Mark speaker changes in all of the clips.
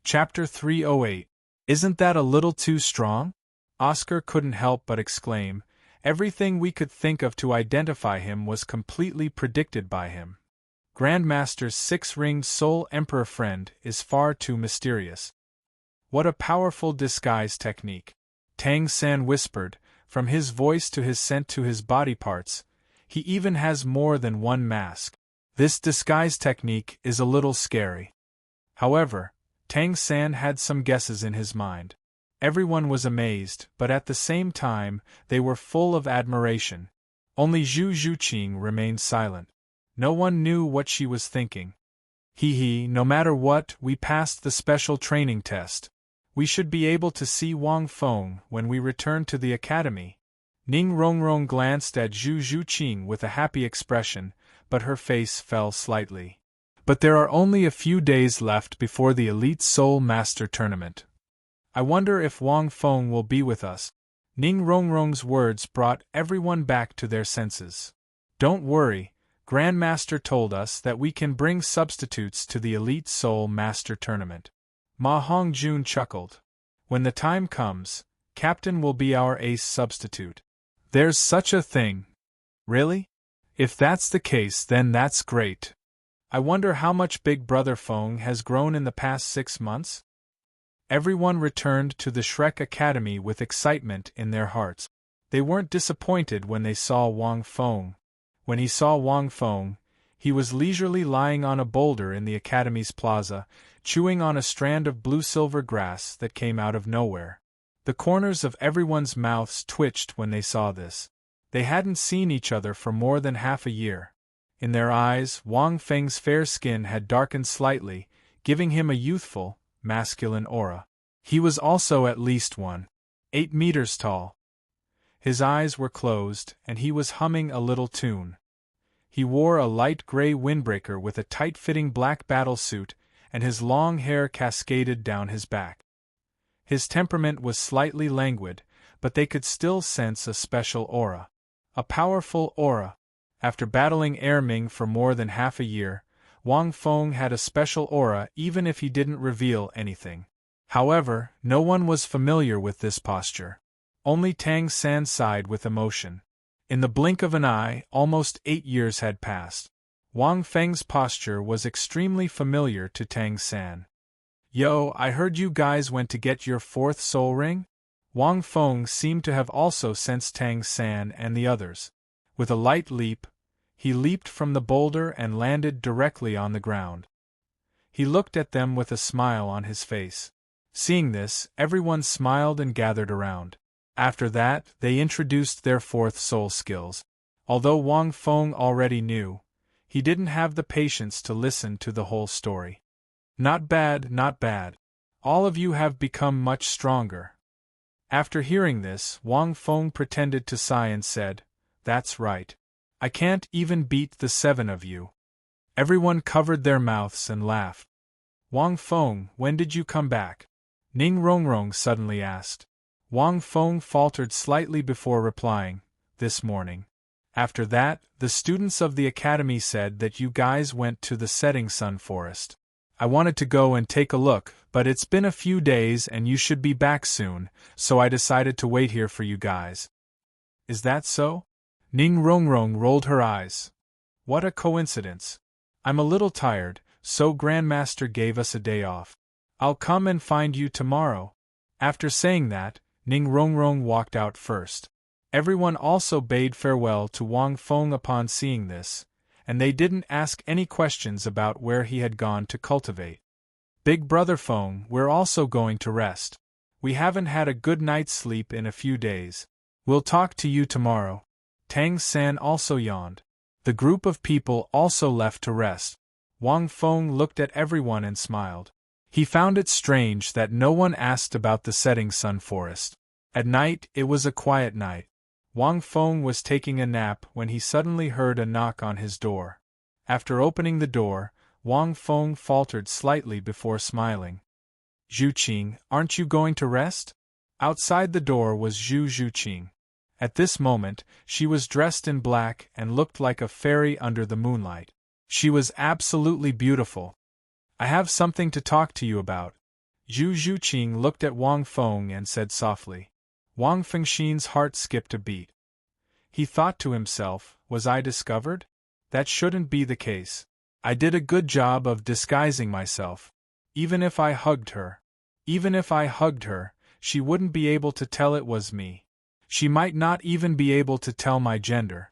Speaker 1: Chapter 308. Isn't that a little too strong? Oscar couldn't help but exclaim. Everything we could think of to identify him was completely predicted by him. Grandmaster's six-ringed soul emperor friend is far too mysterious. What a powerful disguise technique, Tang San whispered, from his voice to his scent to his body parts. He even has more than one mask. This disguise technique is a little scary. However, Tang San had some guesses in his mind. Everyone was amazed, but at the same time, they were full of admiration. Only Zhu Zhuqing remained silent. No one knew what she was thinking. No matter what, we passed the special training test. We should be able to see Wang Feng when we return to the academy. Ning Rongrong glanced at Zhu Zhuqing with a happy expression, but her face fell slightly. But there are only a few days left before the Elite Soul Master Tournament. I wonder if Wang Feng will be with us. Ning Rongrong's words brought everyone back to their senses. Don't worry, Grandmaster told us that we can bring substitutes to the Elite Soul Master Tournament. Ma Hongjun chuckled. When the time comes, Captain will be our ace substitute. There's such a thing. Really? If that's the case, then that's great. I wonder how much Big Brother Feng has grown in the past 6 months? Everyone returned to the Shrek Academy with excitement in their hearts. They weren't disappointed when they saw Wang Feng. When he saw Wang Feng, he was leisurely lying on a boulder in the Academy's plaza, chewing on a strand of blue-silver grass that came out of nowhere. The corners of everyone's mouths twitched when they saw this. They hadn't seen each other for more than half a year. In their eyes, Wang Feng's fair skin had darkened slightly, giving him a youthful, masculine aura. He was also at least 8 meters tall. His eyes were closed, and he was humming a little tune. He wore a light gray windbreaker with a tight-fitting black battle suit, and his long hair cascaded down his back. His temperament was slightly languid, but they could still sense a special aura. A powerful aura. After battling Erming for more than half a year, Wang Feng had a special aura even if he didn't reveal anything. However, no one was familiar with this posture. Only Tang San sighed with emotion. In the blink of an eye, almost 8 years had passed. Wang Feng's posture was extremely familiar to Tang San. Yo, I heard you guys went to get your 4th soul ring? Wang Feng seemed to have also sensed Tang San and the others. With a light leap, he leaped from the boulder and landed directly on the ground. He looked at them with a smile on his face. Seeing this, everyone smiled and gathered around. After that, they introduced their 4th soul skills. Although Wang Feng already knew, he didn't have the patience to listen to the whole story. Not bad, not bad. All of you have become much stronger. After hearing this, Wang Feng pretended to sigh and said, That's right. I can't even beat the 7 of you. Everyone covered their mouths and laughed. Wang Feng, when did you come back? Ning Rongrong suddenly asked. Wang Feng faltered slightly before replying, This morning. After that, the students of the academy said that you guys went to the setting sun forest. I wanted to go and take a look, but it's been a few days and you should be back soon, so I decided to wait here for you guys. Is that so? Ning Rongrong rolled her eyes. What a coincidence. I'm a little tired, so Grandmaster gave us a day off. I'll come and find you tomorrow. After saying that, Ning Rongrong walked out first. Everyone also bade farewell to Wang Feng upon seeing this, and they didn't ask any questions about where he had gone to cultivate. Big Brother Feng, we're also going to rest. We haven't had a good night's sleep in a few days. We'll talk to you tomorrow. Tang San also yawned. The group of people also left to rest. Wang Feng looked at everyone and smiled. He found it strange that no one asked about the setting sun forest. At night, it was a quiet night. Wang Feng was taking a nap when he suddenly heard a knock on his door. After opening the door, Wang Feng faltered slightly before smiling. Zhuqing, aren't you going to rest? Outside the door was Zhu Zhuqing. At this moment, she was dressed in black and looked like a fairy under the moonlight. She was absolutely beautiful. I have something to talk to you about. Zhu Zhuqing looked at Wang Feng and said softly. Wang Fengxin's heart skipped a beat. He thought to himself, was I discovered? That shouldn't be the case. I did a good job of disguising myself. Even if I hugged her, she wouldn't be able to tell it was me. She might not even be able to tell my gender.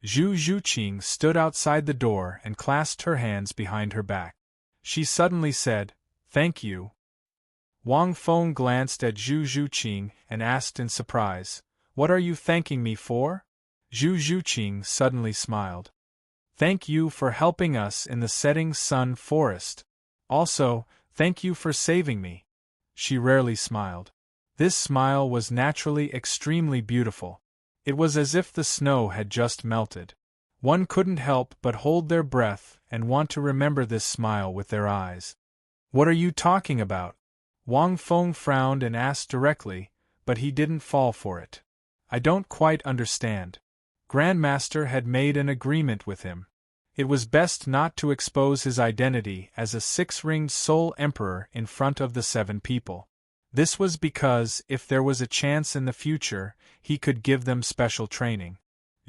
Speaker 1: Zhu Zhuqing stood outside the door and clasped her hands behind her back. She suddenly said, "Thank you." Wang Feng glanced at Zhu Zhuqing and asked in surprise, "What are you thanking me for?" Zhu Zhuqing suddenly smiled. "Thank you for helping us in the setting sun forest. Also, thank you for saving me." She rarely smiled. This smile was naturally extremely beautiful. It was as if the snow had just melted. One couldn't help but hold their breath and want to remember this smile with their eyes. "What are you talking about?" Wang Feng frowned and asked directly, but he didn't fall for it. "I don't quite understand." Grandmaster had made an agreement with him. It was best not to expose his identity as a six-ringed soul emperor in front of the 7 people. This was because, if there was a chance in the future, he could give them special training.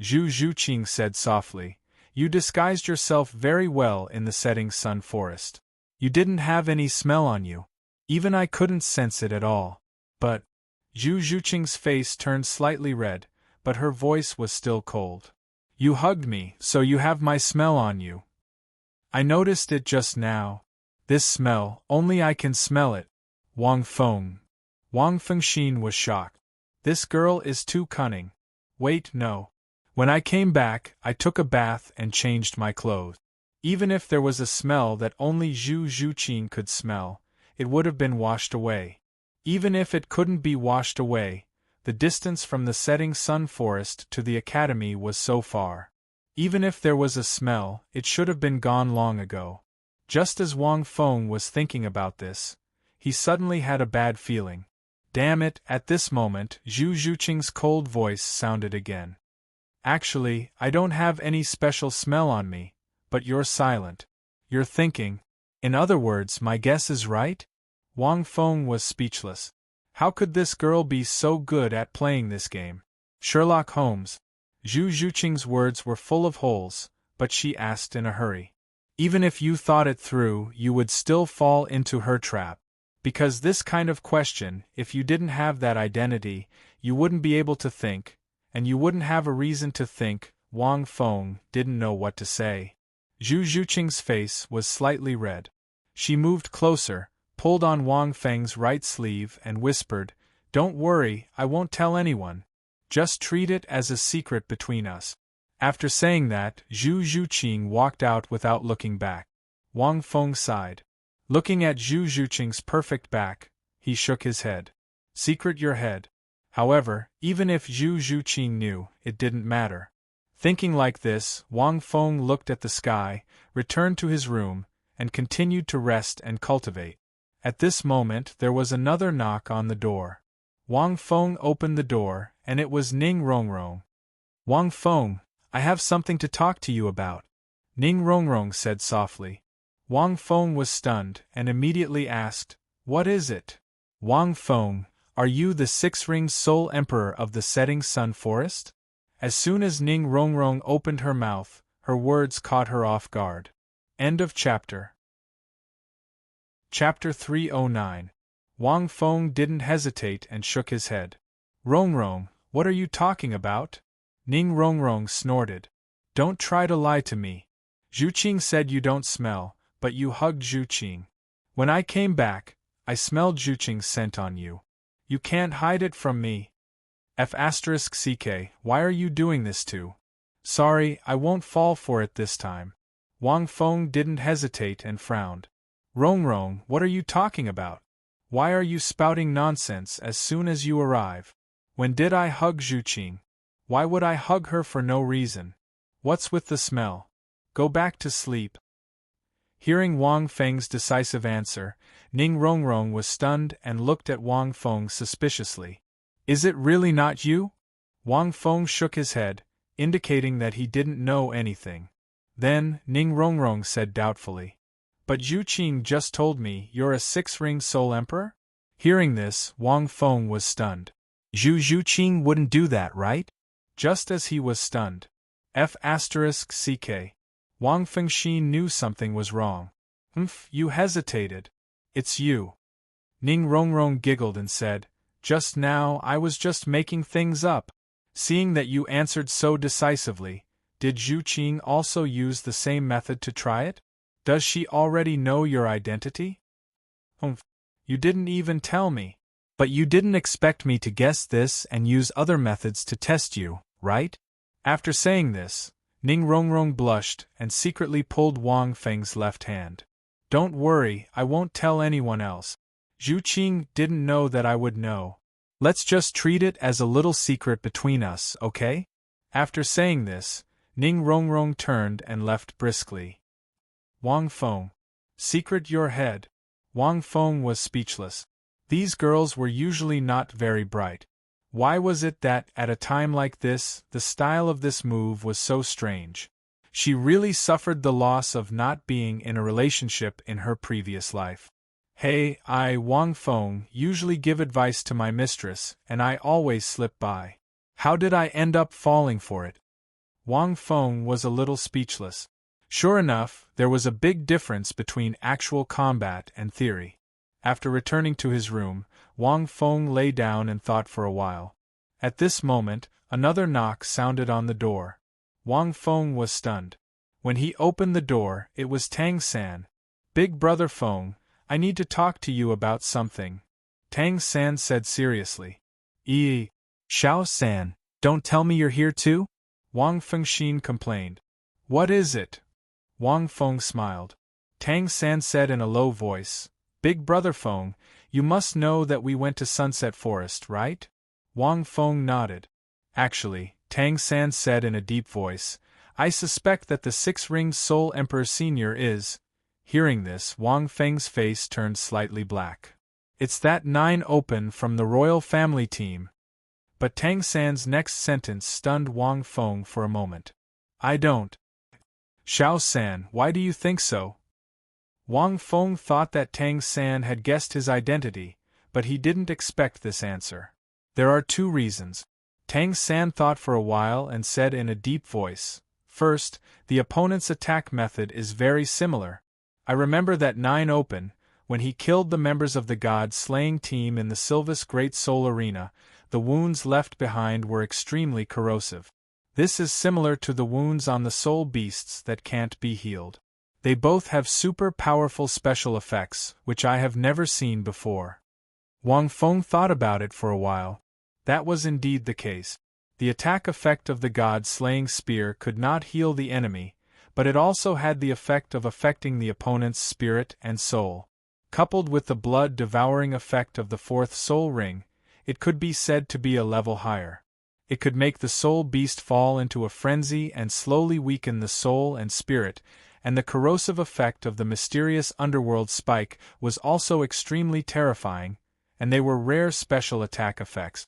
Speaker 1: Zhu Zhuqing said softly, "You disguised yourself very well in the setting sun forest. You didn't have any smell on you. Even I couldn't sense it at all. But..." Zhu Zhuqing's face turned slightly red, but her voice was still cold. "You hugged me, so you have my smell on you. I noticed it just now. This smell, only I can smell it." Wang Fengxin was shocked. "This girl is too cunning. Wait, no. When I came back, I took a bath and changed my clothes. Even if there was a smell that only Zhu Zhuqing could smell, it would have been washed away. Even if it couldn't be washed away, the distance from the setting sun forest to the academy was so far. Even if there was a smell, it should have been gone long ago." Just as Wang Feng was thinking about this, he suddenly had a bad feeling. Damn it, at this moment, Zhu Zhuqing's cold voice sounded again. "Actually, I don't have any special smell on me, but you're silent. You're thinking. In other words, my guess is right?" Wang Feng was speechless. How could this girl be so good at playing this game? Sherlock Holmes. Zhu Zhuqing's words were full of holes, but she asked in a hurry. "Even if you thought it through, you would still fall into her trap. Because this kind of question, if you didn't have that identity, you wouldn't be able to think, and you wouldn't have a reason to think." Wang Feng didn't know what to say. Zhu Zhuqing's face was slightly red. She moved closer, pulled on Wang Feng's right sleeve and whispered, "Don't worry, I won't tell anyone. Just treat it as a secret between us." After saying that, Zhu Zhuqing walked out without looking back. Wang Feng sighed. Looking at Zhu Zhuqing's perfect back, he shook his head. "Secret your head." However, even if Zhu Zhuqing knew, it didn't matter. Thinking like this, Wang Feng looked at the sky, returned to his room, and continued to rest and cultivate. At this moment there was another knock on the door. Wang Feng opened the door, and it was Ning Rongrong. "Wang Feng, I have something to talk to you about," Ning Rongrong said softly. Wang Feng was stunned and immediately asked, "What is it?" "Wang Feng, are you the six-ringed soul emperor of the setting sun forest?" As soon as Ning Rongrong opened her mouth, her words caught her off guard. End of chapter. Chapter 309. Wang Feng didn't hesitate and shook his head. "Rongrong, what are you talking about?" Ning Rongrong snorted. "Don't try to lie to me. Zhuqing said you don't smell, but you hugged Zhuqing. When I came back, I smelled Zhuqing's scent on you. You can't hide it from me. F***ck, why are you doing this too?" "Sorry, I won't fall for it this time." Wang Feng didn't hesitate and frowned. "Rongrong, what are you talking about? Why are you spouting nonsense as soon as you arrive? When did I hug Zhuqing? Why would I hug her for no reason? What's with the smell? Go back to sleep." Hearing Wang Feng's decisive answer, Ning Rongrong was stunned and looked at Wang Feng suspiciously. "Is it really not you?" Wang Feng shook his head, indicating that he didn't know anything. Then, Ning Rongrong said doubtfully, But Zhu Qing just told me you're a six-ring soul emperor? Hearing this, Wang Feng was stunned. Zhu Qing wouldn't do that, right? Just as he was stunned. F***ck. Wang Fengxi knew something was wrong. You hesitated. It's you. Ning Rongrong giggled and said, just now I was just making things up. Seeing that you answered so decisively, did Zhu Qing also use the same method to try it? Does she already know your identity? You didn't even tell me. But you didn't expect me to guess this and use other methods to test you, right? After saying this, Ning Rongrong blushed and secretly pulled Wang Feng's left hand. Don't worry, I won't tell anyone else. Zhu Qing didn't know that I would know. Let's just treat it as a little secret between us, okay? After saying this, Ning Rongrong turned and left briskly. Wang Feng. Secret your head. Wang Feng was speechless. These girls were usually not very bright. Why was it that, at a time like this, the style of this move was so strange? She really suffered the loss of not being in a relationship in her previous life. Hey, I, Wang Feng, usually give advice to my mistress, and I always slip by. How did I end up falling for it? Wang Feng was a little speechless. Sure enough, there was a big difference between actual combat and theory. After returning to his room, Wang Feng lay down and thought for a while. At this moment, another knock sounded on the door. Wang Feng was stunned. When he opened the door, it was Tang San. Big brother Feng, I need to talk to you about something. Tang San said seriously. Xiao San, don't tell me you're here too? Wang Fengxin complained. What is it? Wang Feng smiled. Tang San said in a low voice, Big brother Feng, you must know that we went to Sunset Forest, right? Wang Feng nodded. Actually, Tang San said in a deep voice, I suspect that the six-ringed Soul Emperor Senior is. Hearing this, Wang Feng's face turned slightly black. It's that 9 open from the royal family team. But Tang San's next sentence stunned Wang Feng for a moment. I don't. Xiao San, why do you think so? Wang Feng thought that Tang San had guessed his identity, but he didn't expect this answer. There are 2 reasons. Tang San thought for a while and said in a deep voice, First, the opponent's attack method is very similar. I remember that 9 open, when he killed the members of the god-slaying team in the Sylvis Great Soul Arena, the wounds left behind were extremely corrosive. This is similar to the wounds on the soul beasts that can't be healed. They both have super powerful special effects, which I have never seen before. Wang Feng thought about it for a while. That was indeed the case. The attack effect of the god-slaying spear could not heal the enemy, but it also had the effect of affecting the opponent's spirit and soul. Coupled with the blood-devouring effect of the 4th soul ring, it could be said to be a level higher. It could make the soul beast fall into a frenzy and slowly weaken the soul and spirit, and the corrosive effect of the mysterious underworld spike was also extremely terrifying, and they were rare special attack effects.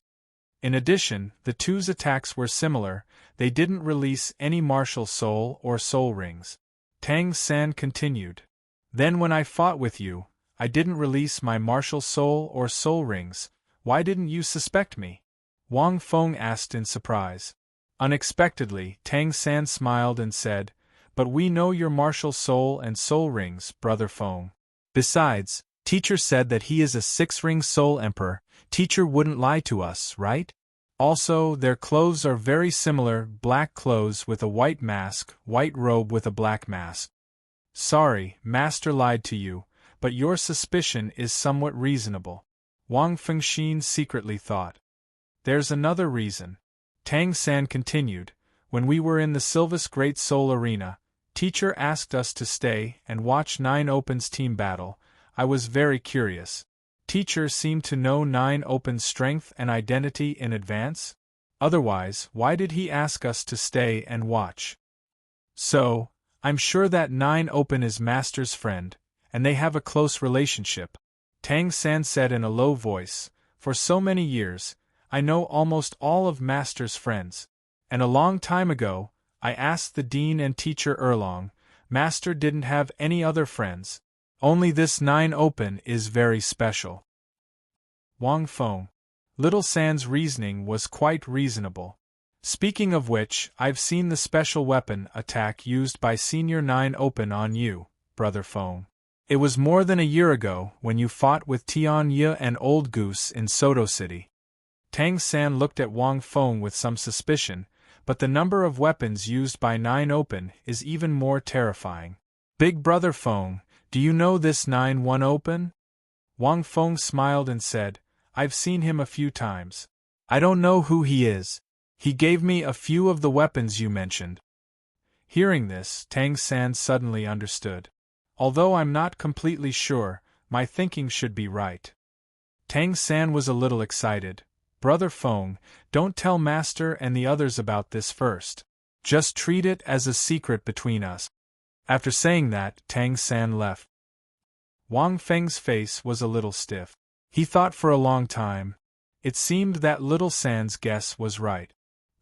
Speaker 1: In addition, the 2's attacks were similar, they didn't release any martial soul or soul rings. Tang San continued. Then when I fought with you, I didn't release my martial soul or soul rings. Why didn't you suspect me? Wang Feng asked in surprise. Unexpectedly, Tang San smiled and said, But we know your martial soul and soul rings, brother Feng. Besides, teacher said that he is a 6-ring soul emperor. Teacher wouldn't lie to us, right? Also, their clothes are very similar, black clothes with a white mask, white robe with a black mask. Sorry, master lied to you, but your suspicion is somewhat reasonable. Wang Fengxin secretly thought. There's another reason. Tang San continued. When we were in the Sylvis Great Soul Arena, teacher asked us to stay and watch 9 Open's team battle. I was very curious. Teacher seemed to know 9 Open's strength and identity in advance. Otherwise, why did he ask us to stay and watch? So, I'm sure that 9 Open is Master's friend, and they have a close relationship. Tang San said in a low voice, For so many years, I know almost all of Master's friends. And a long time ago, I asked the dean and teacher Erlong, Master didn't have any other friends, Only this 9 open is very special. Wang Feng. Little San's reasoning was quite reasonable. Speaking of which, I've seen the special weapon attack used by Senior 9 open on you, Brother Feng. It was more than a year ago when you fought with Tian Ye and Old Goose in Soto City. Tang San looked at Wang Feng with some suspicion, but the number of weapons used by 9 open is even more terrifying. Big Brother Feng, do you know this 9-1 open? Wang Feng smiled and said, I've seen him a few times. I don't know who he is. He gave me a few of the weapons you mentioned. Hearing this, Tang San suddenly understood. Although I'm not completely sure, my thinking should be right. Tang San was a little excited. Brother Feng, don't tell Master and the others about this first. Just treat it as a secret between us. After saying that, Tang San left. Wang Feng's face was a little stiff. He thought for a long time. It seemed that Little San's guess was right.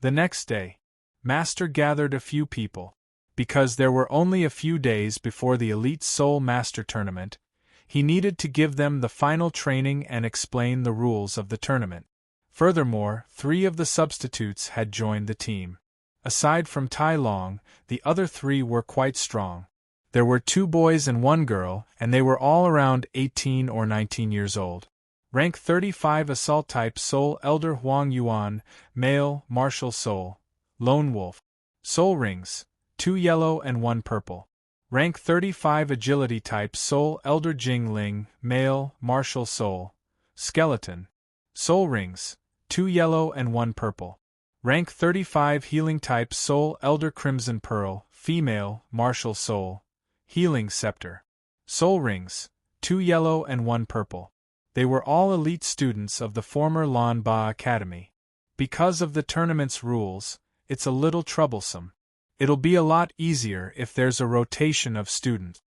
Speaker 1: The next day, Master gathered a few people. Because there were only a few days before the Elite Soul Master Tournament, he needed to give them the final training and explain the rules of the tournament. Furthermore, 3 of the substitutes had joined the team. Aside from Tai Long, the other 3 were quite strong. There were 2 boys and 1 girl, and they were all around 18 or 19 years old. Rank 35 Assault Type Soul Elder Huang Yuan, Male, Martial Soul, Lone Wolf. Soul Rings, 2 yellow and 1 purple. Rank 35 Agility Type Soul Elder Jing Ling, Male, Martial Soul, Skeleton. Soul Rings, 2 yellow and 1 purple. Rank 35 Healing Type Soul Elder Crimson Pearl, Female, Martial Soul, Healing Scepter. Soul Rings, 2 yellow and 1 purple. They were all elite students of the former Lan Ba Academy. Because of the tournament's rules, it's a little troublesome. It'll be a lot easier if there's a rotation of students.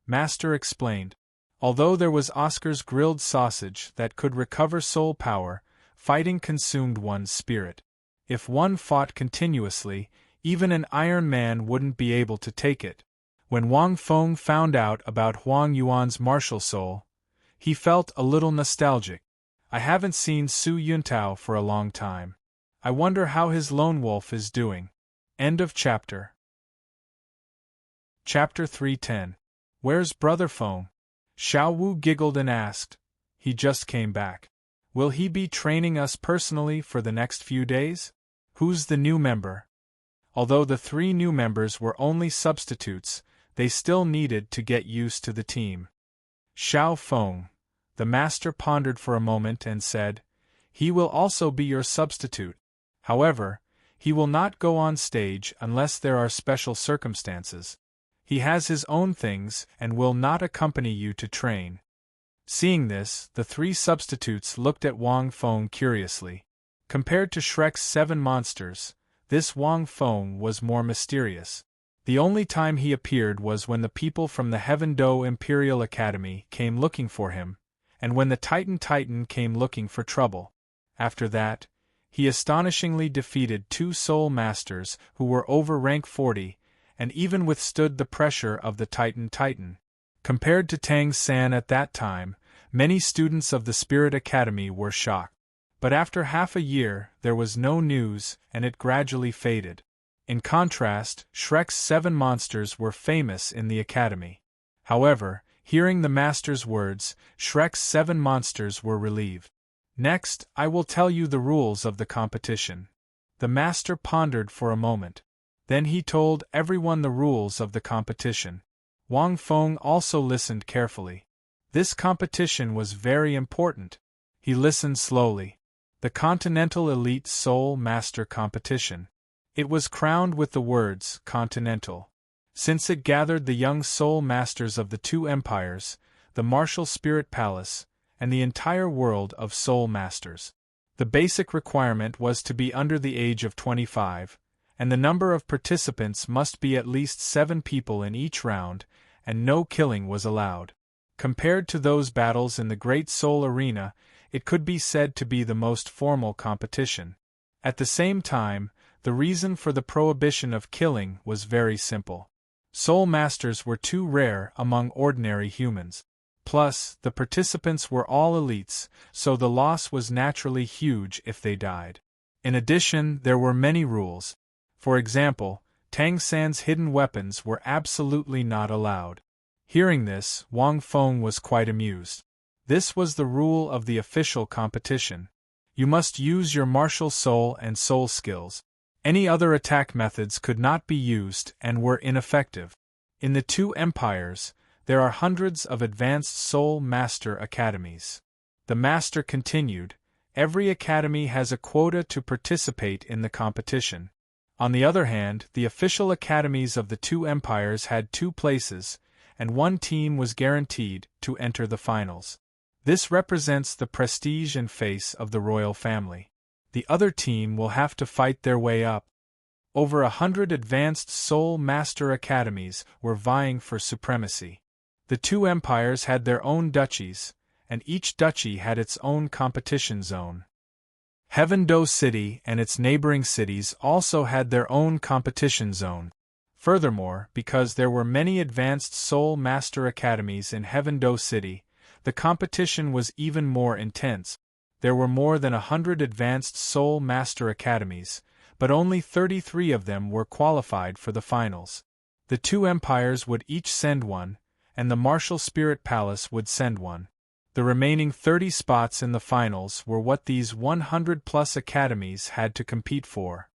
Speaker 1: Master explained. Although there was Oscar's grilled sausage that could recover soul power, fighting consumed one's spirit. If one fought continuously, even an Iron Man wouldn't be able to take it. When Wang Feng found out about Huang Yuan's martial soul, he felt a little nostalgic. I haven't seen Su Yuntao for a long time. I wonder how his lone wolf is doing. End of chapter. Chapter 310. Where's Brother Feng? Xiao Wu giggled and asked. He just came back. Will he be training us personally for the next few days? Who's the new member? Although the 3 new members were only substitutes, they still needed to get used to the team. Xiao Feng. The master pondered for a moment and said, he will also be your substitute. However, he will not go on stage unless there are special circumstances. He has his own things and will not accompany you to train. Seeing this, the 3 substitutes looked at Wang Feng curiously. Compared to Shrek's 7 monsters, this Wang Feng was more mysterious. The only time he appeared was when the people from the Heaven Do Imperial Academy came looking for him, and when the Titan came looking for trouble. After that, he astonishingly defeated 2 Soul Masters who were over rank 40, and even withstood the pressure of the Titan. Compared to Tang San at that time, many students of the Spirit Academy were shocked. But after half a year, there was no news, and it gradually faded. In contrast, Shrek's 7 monsters were famous in the Academy. However, hearing the Master's words, Shrek's 7 monsters were relieved. Next, I will tell you the rules of the competition. The Master pondered for a moment. Then he told everyone the rules of the competition. Wang Feng also listened carefully. This competition was very important. He listened slowly. The Continental Elite Soul Master Competition. It was crowned with the words Continental. Since it gathered the young Soul Masters of the 2 empires, the Martial Spirit Palace, and the entire world of Soul Masters. The basic requirement was to be under the age of 25, and the number of participants must be at least 7 people in each round, and no killing was allowed. Compared to those battles in the Great Soul Arena, it could be said to be the most formal competition. At the same time, the reason for the prohibition of killing was very simple. Soul Masters were too rare among ordinary humans. Plus, the participants were all elites, so the loss was naturally huge if they died. In addition, there were many rules. For example, Tang San's hidden weapons were absolutely not allowed. Hearing this, Wang Feng was quite amused. This was the rule of the official competition. You must use your martial soul and soul skills. Any other attack methods could not be used and were ineffective. In the two empires, there are hundreds of advanced Soul Master academies. The Master continued, every academy has a quota to participate in the competition. On the other hand, the official academies of the two empires had 2 places, and one team was guaranteed to enter the finals. This represents the prestige and face of the royal family. The other team will have to fight their way up. Over 100 advanced Soul Master academies were vying for supremacy. The two empires had their own duchies, and each duchy had its own competition zone. Heaven-Do City and its neighboring cities also had their own competition zone. Furthermore, because there were many advanced Soul Master academies in Heaven-Do City, the competition was even more intense. There were more than 100 advanced Soul Master academies, but only 33 of them were qualified for the finals. The two empires would each send one, and the Martial Spirit Palace would send one. The remaining 30 spots in the finals were what these 100-plus academies had to compete for.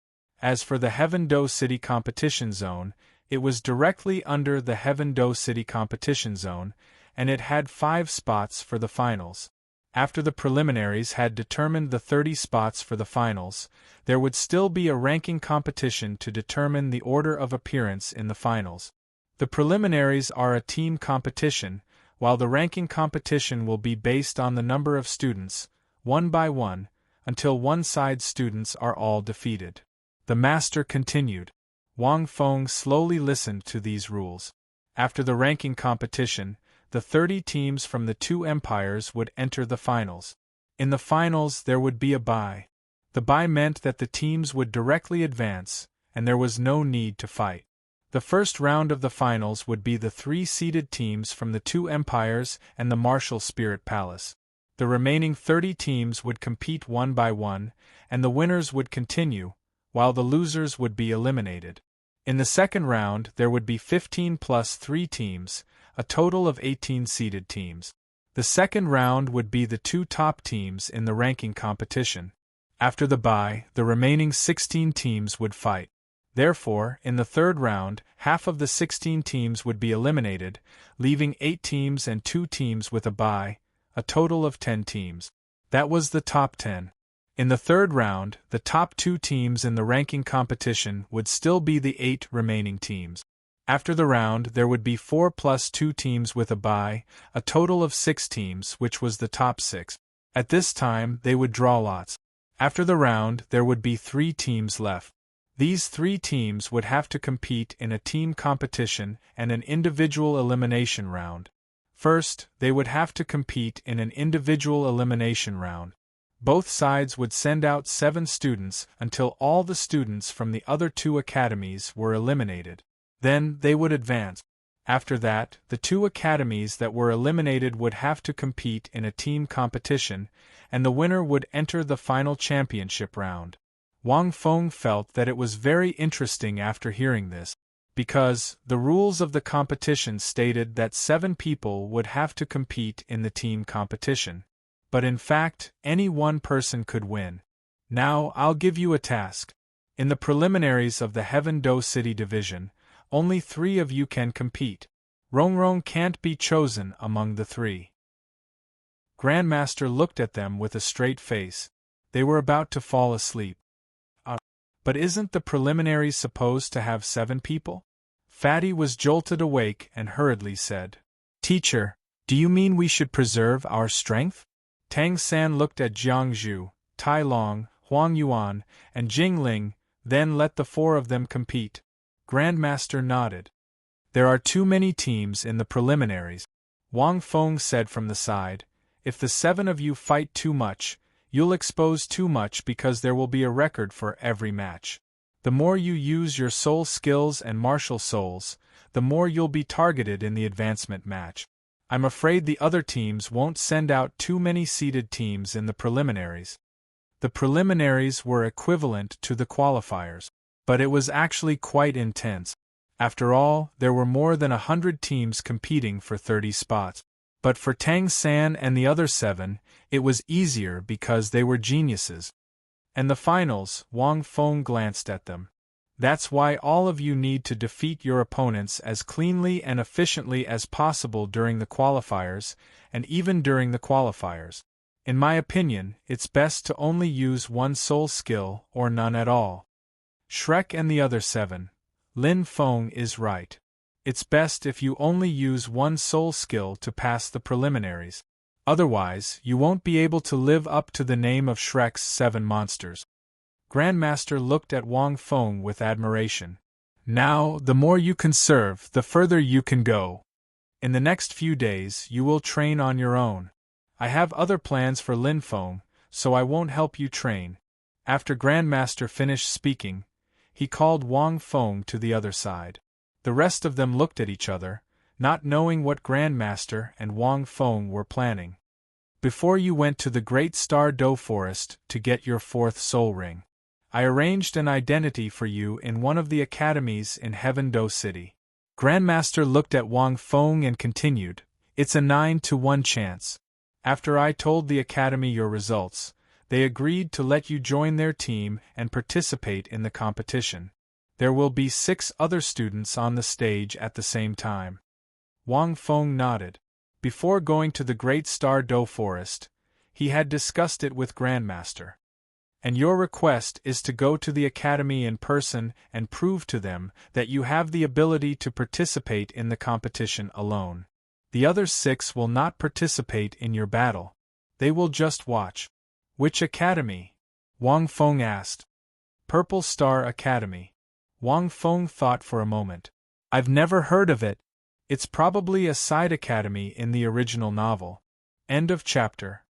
Speaker 1: As for the Heaven-Do City competition zone, it was directly under the Heaven-Do City competition zone, and it had 5 spots for the finals. After the preliminaries had determined the 30 spots for the finals, there would still be a ranking competition to determine the order of appearance in the finals. The preliminaries are a team competition, while the ranking competition will be based on the number of students, one by one, until one side's students are all defeated. The Master continued. Wang Feng slowly listened to these rules. After the ranking competition, the 30 teams from the two empires would enter the finals. In the finals there would be a bye. The bye meant that the teams would directly advance, and there was no need to fight. The first round of the finals would be the 3 seeded teams from the two empires and the Martial Spirit Palace. The remaining 30 teams would compete one by one, and the winners would continue, while the losers would be eliminated. In the second round there would be 15 plus 3 teams, a total of 18 seeded teams. The second round would be the 2 top teams in the ranking competition. After the bye, the remaining 16 teams would fight. Therefore, in the third round, half of the 16 teams would be eliminated, leaving 8 teams and 2 teams with a bye, a total of 10 teams. That was the top 10. In the third round, the top 2 teams in the ranking competition would still be the 8 remaining teams. After the round, there would be 4 plus 2 teams with a bye, a total of 6 teams, which was the top 6. At this time, they would draw lots. After the round, there would be 3 teams left. These 3 teams would have to compete in a team competition and an individual elimination round. First, they would have to compete in an individual elimination round. Both sides would send out 7 students until all the students from the other 2 academies were eliminated. Then, they would advance. After that, the 2 academies that were eliminated would have to compete in a team competition, and the winner would enter the final championship round. Wang Feng felt that it was very interesting after hearing this, because the rules of the competition stated that 7 people would have to compete in the team competition. But in fact, any one person could win. Now, I'll give you a task. In the preliminaries of the Heaven-Do City division, only 3 of you can compete. Rongrong can't be chosen among the 3. Grandmaster looked at them with a straight face. They were about to fall asleep. But isn't the preliminaries supposed to have 7 people? Fatty was jolted awake and hurriedly said, "Teacher, do you mean we should preserve our strength?" Tang San looked at Jiangzhu, Tai Long, Huang Yuan, and Jingling, then let the 4 of them compete. Grandmaster nodded. "There are too many teams in the preliminaries," Wang Feng said from the side. "If the 7 of you fight too much, you'll expose too much because there will be a record for every match. The more you use your soul skills and martial souls, the more you'll be targeted in the advancement match. I'm afraid the other teams won't send out too many seeded teams in the preliminaries. The preliminaries were equivalent to the qualifiers, but it was actually quite intense. After all, there were more than 100 teams competing for 30 spots. But for Tang San and the other 7, it was easier because they were geniuses. And the finals, Wang Feng glanced at them. That's why all of you need to defeat your opponents as cleanly and efficiently as possible during the qualifiers, and even during the qualifiers. In my opinion, it's best to only use one soul skill or none at all. Shrek and the other 7. Lin Feng is right. It's best if you only use one soul skill to pass the preliminaries. Otherwise, you won't be able to live up to the name of Shrek's 7 monsters. Grandmaster looked at Wang Feng with admiration. Now, the more you conserve, the further you can go. In the next few days, you will train on your own. I have other plans for Lin Feng, so I won't help you train. After Grandmaster finished speaking, he called Wang Feng to the other side. The rest of them looked at each other, not knowing what Grandmaster and Wang Feng were planning. Before you went to the Great Star Do Forest to get your 4th soul ring, I arranged an identity for you in one of the academies in Heaven Do City. Grandmaster looked at Wang Feng and continued, it's a 9-to-1 chance. After I told the academy your results, they agreed to let you join their team and participate in the competition. There will be 6 other students on the stage at the same time. Wang Feng nodded. Before going to the Great Star Do Forest, he had discussed it with Grandmaster. And your request is to go to the academy in person and prove to them that you have the ability to participate in the competition alone. The other 6 will not participate in your battle. They will just watch. Which academy? Wang Feng asked. Purple Star Academy. Wang Feng thought for a moment. I've never heard of it. It's probably a side academy in the original novel. End of chapter.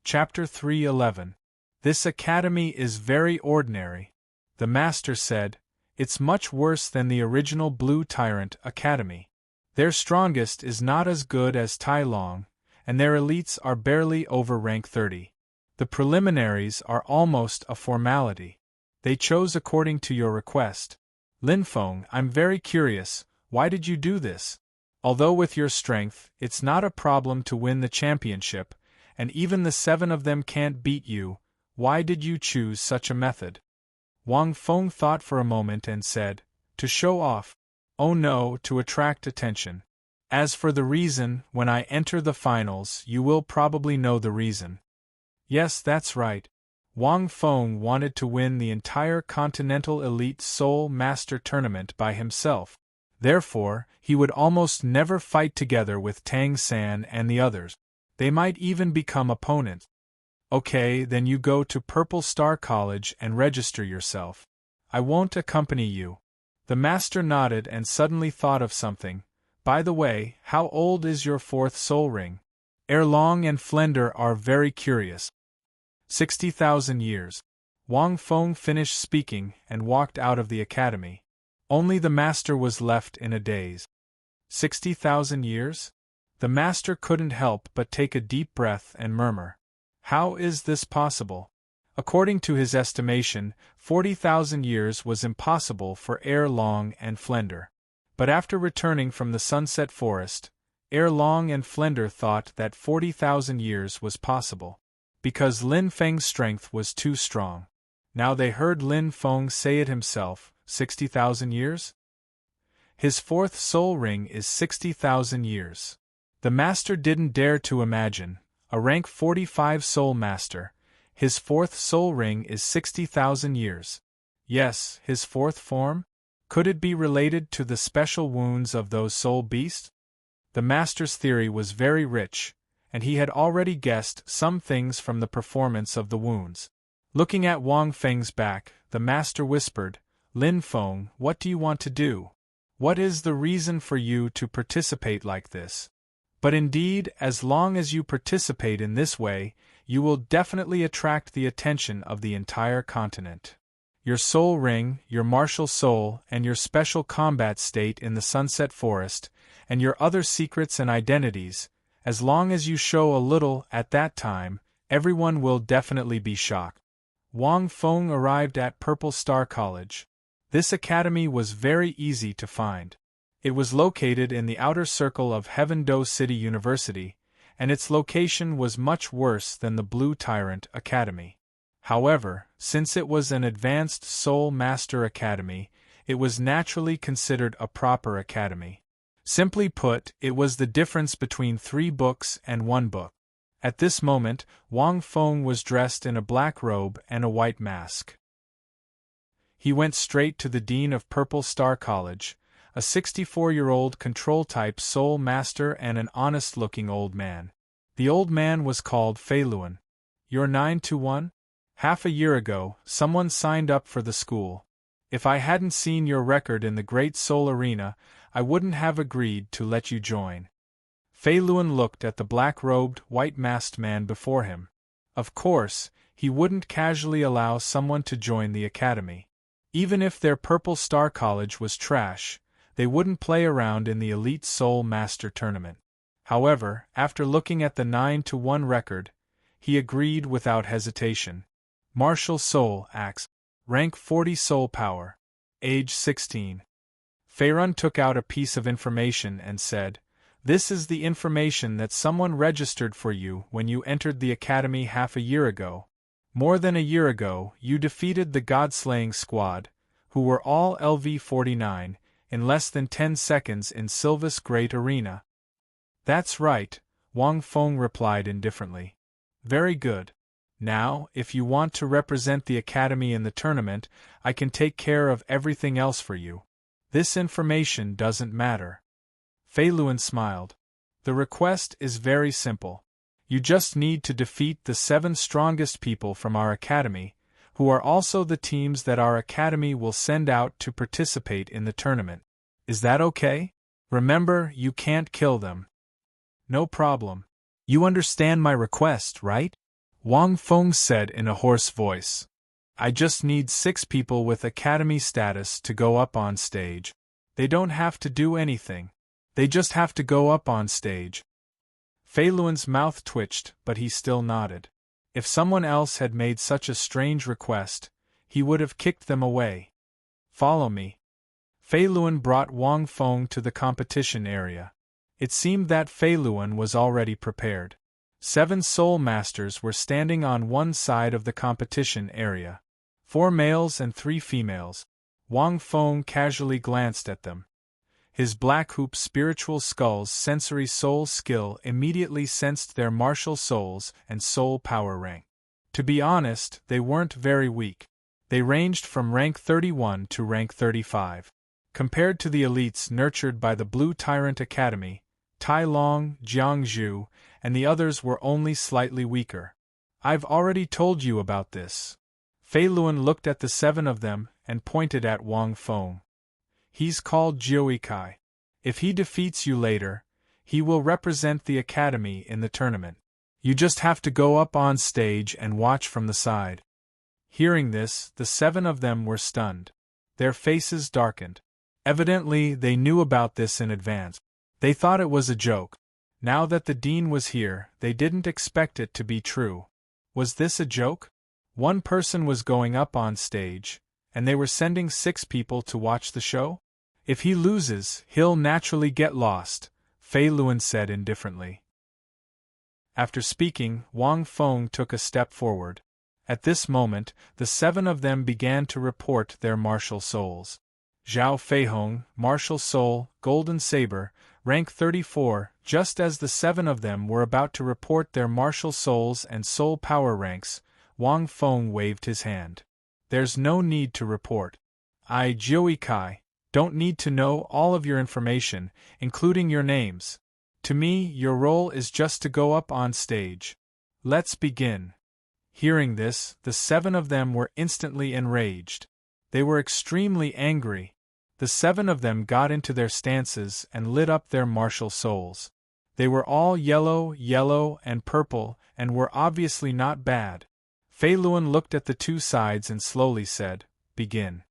Speaker 1: Chapter 3:11. This academy is very ordinary. The master said, it's much worse than the original Blue Tyrant Academy. Their strongest is not as good as Tai Long, and their elites are barely over rank 30. The preliminaries are almost a formality. They chose according to your request. Lin Feng, I'm very curious, why did you do this? Although with your strength, it's not a problem to win the championship, and even the 7 of them can't beat you, why did you choose such a method? Wang Feng thought for a moment and said, to show off. Oh no, to attract attention. As for the reason, when I enter the finals, you will probably know the reason. Yes, that's right. Wang Feng wanted to win the entire Continental Elite Soul Master Tournament by himself. Therefore, he would almost never fight together with Tang San and the others. They might even become opponents. Okay, then you go to Purple Star College and register yourself. I won't accompany you. The master nodded and suddenly thought of something. By the way, how old is your 4th soul ring? Erlong and Flender are very curious. 60,000 years. Wang Feng finished speaking and walked out of the academy. Only the master was left in a daze. 60,000 years? The master couldn't help but take a deep breath and murmur. How is this possible? According to his estimation, 40,000 years was impossible for Erlong and Flender. But after returning from the Sunset Forest, Erlong and Flender thought that 40,000 years was possible. Because Lin Feng's strength was too strong. Now they heard Lin Feng say it himself, 60,000 years? His 4th soul ring is 60,000 years. The master didn't dare to imagine, a rank 45 soul master, his 4th soul ring is 60,000 years. Yes, his 4th form? Could it be related to the special wounds of those soul beasts? The master's theory was very rich, and he had already guessed some things from the performance of the wounds. Looking at Wang Feng's back, the master whispered, Lin Feng, what do you want to do? What is the reason for you to participate like this? But indeed, as long as you participate in this way, you will definitely attract the attention of the entire continent. your soul ring, your martial soul, and your special combat state in the Sunset Forest, and your other secrets and identities. As long as you show a little at that time, everyone will definitely be shocked. Wang Feng arrived at Purple Star College. This academy was very easy to find. It was located in the outer circle of Heaven-Do City University, and its location was much worse than the Blue Tyrant Academy. However, since it was an advanced Soul Master Academy, it was naturally considered a proper academy. Simply put, it was the difference between 3 books and 1 book. At this moment, Wang Feng was dressed in a black robe and a white mask. He went straight to the dean of Purple Star College, a 64-year-old control-type soul master and an honest-looking old man. The old man was called Fei Luan. You're 9-1? Half a year ago, someone signed up for the school. If I hadn't seen your record in the Great Soul Arena, I wouldn't have agreed to let you join. Fei Luan looked at the black-robed, white-masked man before him. Of course, he wouldn't casually allow someone to join the academy. Even if their Purple Star College was trash, they wouldn't play around in the Elite Soul Master Tournament. However, after looking at the 9-1 record, he agreed without hesitation. Martial Soul Axe. Rank 40 Soul Power. Age 16. Feirun took out a piece of information and said, "This is the information that someone registered for you when you entered the academy half a year ago. More than a year ago, you defeated the God-slaying squad, who were all LV-49, in less than 10 seconds in Sylva's Great Arena." "That's right," Wang Feng replied indifferently. "Very good. Now, if you want to represent the academy in the tournament, I can take care of everything else for you. This information doesn't matter." Fei Luan smiled. "The request is very simple. You just need to defeat the 7 strongest people from our academy, who are also the teams that our academy will send out to participate in the tournament. Is that okay? Remember, you can't kill them." "No problem. You understand my request, right?" Wang Feng said in a hoarse voice. "I just need 6 people with academy status to go up on stage. They don't have to do anything. They just have to go up on stage." Fei Luan's mouth twitched, but he still nodded. If someone else had made such a strange request, he would have kicked them away. "Follow me." Fei Luan brought Wang Feng to the competition area. It seemed that Fei Luan was already prepared. 7 soul masters were standing on one side of the competition area. 4 males and 3 females. Wang Feng casually glanced at them. His Black Hoop Spiritual Skull's sensory soul skill immediately sensed their martial souls and soul power rank. To be honest, they weren't very weak. They ranged from rank 31 to rank 35. Compared to the elites nurtured by the Blue Tyrant Academy, Tai Long, Jiang Zhu, and the others were only slightly weaker. "I've already told you about this." Fei Luan looked at the 7 of them and pointed at Wang Feng. "He's called Jiuikai. If he defeats you later, he will represent the academy in the tournament. You just have to go up on stage and watch from the side." Hearing this, the 7 of them were stunned. Their faces darkened. Evidently, they knew about this in advance. They thought it was a joke. Now that the dean was here, they didn't expect it to be true. Was this a joke? One person was going up on stage, and they were sending 6 people to watch the show? If he loses, he'll naturally get lost, Fei Luan said indifferently. After speaking, Wang Feng took a step forward. At this moment, the 7 of them began to report their martial souls. Zhao Feihong, martial soul, golden saber, rank 34. Just as the 7 of them were about to report their martial souls and soul power ranks, Wang Feng waved his hand. "There's no need to report. I, Jiuikai, don't need to know all of your information, including your names. To me, your role is just to go up on stage. Let's begin." Hearing this, the 7 of them were instantly enraged. They were extremely angry. The 7 of them got into their stances and lit up their martial souls. They were all yellow, and purple, and were obviously not bad. Fei Luan looked at the 2 sides and slowly said, begin.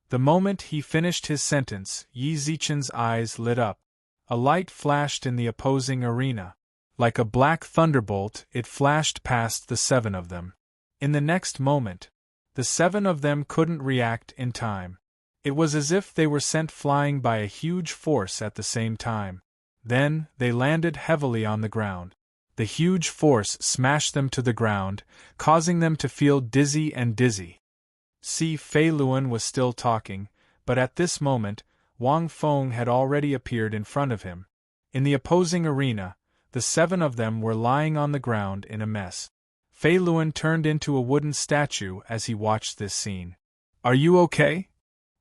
Speaker 1: The moment he finished his sentence, Yi Zichen's eyes lit up. A light flashed in the opposing arena. Like a black thunderbolt, it flashed past the 7 of them. In the next moment, the 7 of them couldn't react in time. It was as if they were sent flying by a huge force at the same time. Then, they landed heavily on the ground. The huge force smashed them to the ground, causing them to feel dizzy and dizzy. Fei Luan was still talking, but at this moment, Wang Feng had already appeared in front of him. In the opposing arena, the 7 of them were lying on the ground in a mess. Fei Luan turned into a wooden statue as he watched this scene. "Are you okay?"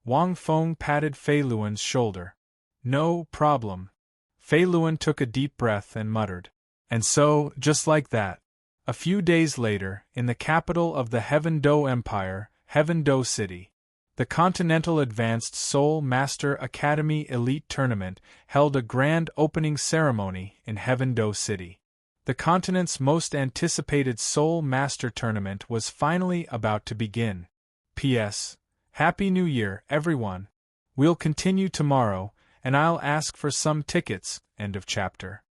Speaker 1: Wang Feng patted Fei Luan's shoulder. "No problem." Fei Luan took a deep breath and muttered. And so, just like that, a few days later, in the capital of the Heaven Do Empire, Heaven Do City, the Continental Advanced Soul Master Academy Elite Tournament held a grand opening ceremony in Heaven Do City. The continent's most anticipated Soul Master Tournament was finally about to begin. P.S. Happy New Year, everyone. We'll continue tomorrow, and I'll ask for some tickets. End of chapter.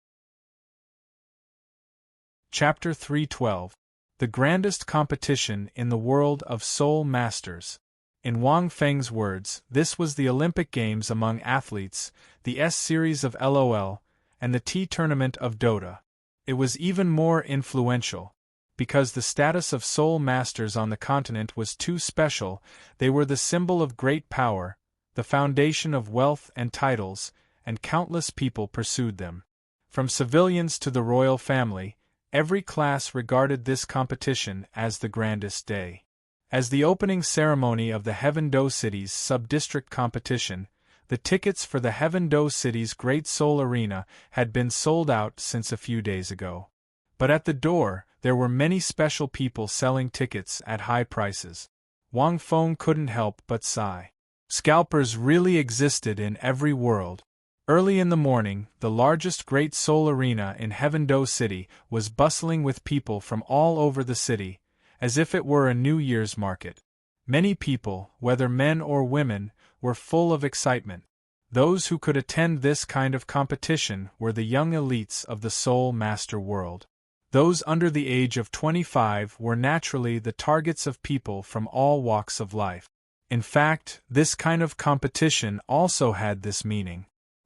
Speaker 1: Chapter 312. The grandest competition in the world of Soul Masters. In Wang Feng's words, this was the Olympic Games among athletes, the S-Series of LOL, and the T-Tournament of Dota. It was even more influential. Because the status of Soul Masters on the continent was too special, they were the symbol of great power, the foundation of wealth and titles, and countless people pursued them. From civilians to the royal family, every class regarded this competition as the grandest day. As the opening ceremony of the Heaven Do City's sub-district competition, the tickets for the Heaven Do City's Great Soul Arena had been sold out since a few days ago. But at the door, there were many special people selling tickets at high prices. Wang Feng couldn't help but sigh. Scalpers really existed in every world. Early in the morning, the largest Great Soul Arena in Heaven Do City was bustling with people from all over the city, as if it were a New Year's market. Many people, whether men or women, were full of excitement. Those who could attend this kind of competition were the young elites of the Soul Master world. Those under the age of 25 were naturally the targets of people from all walks of life. In fact, this kind of competition also had this meaning.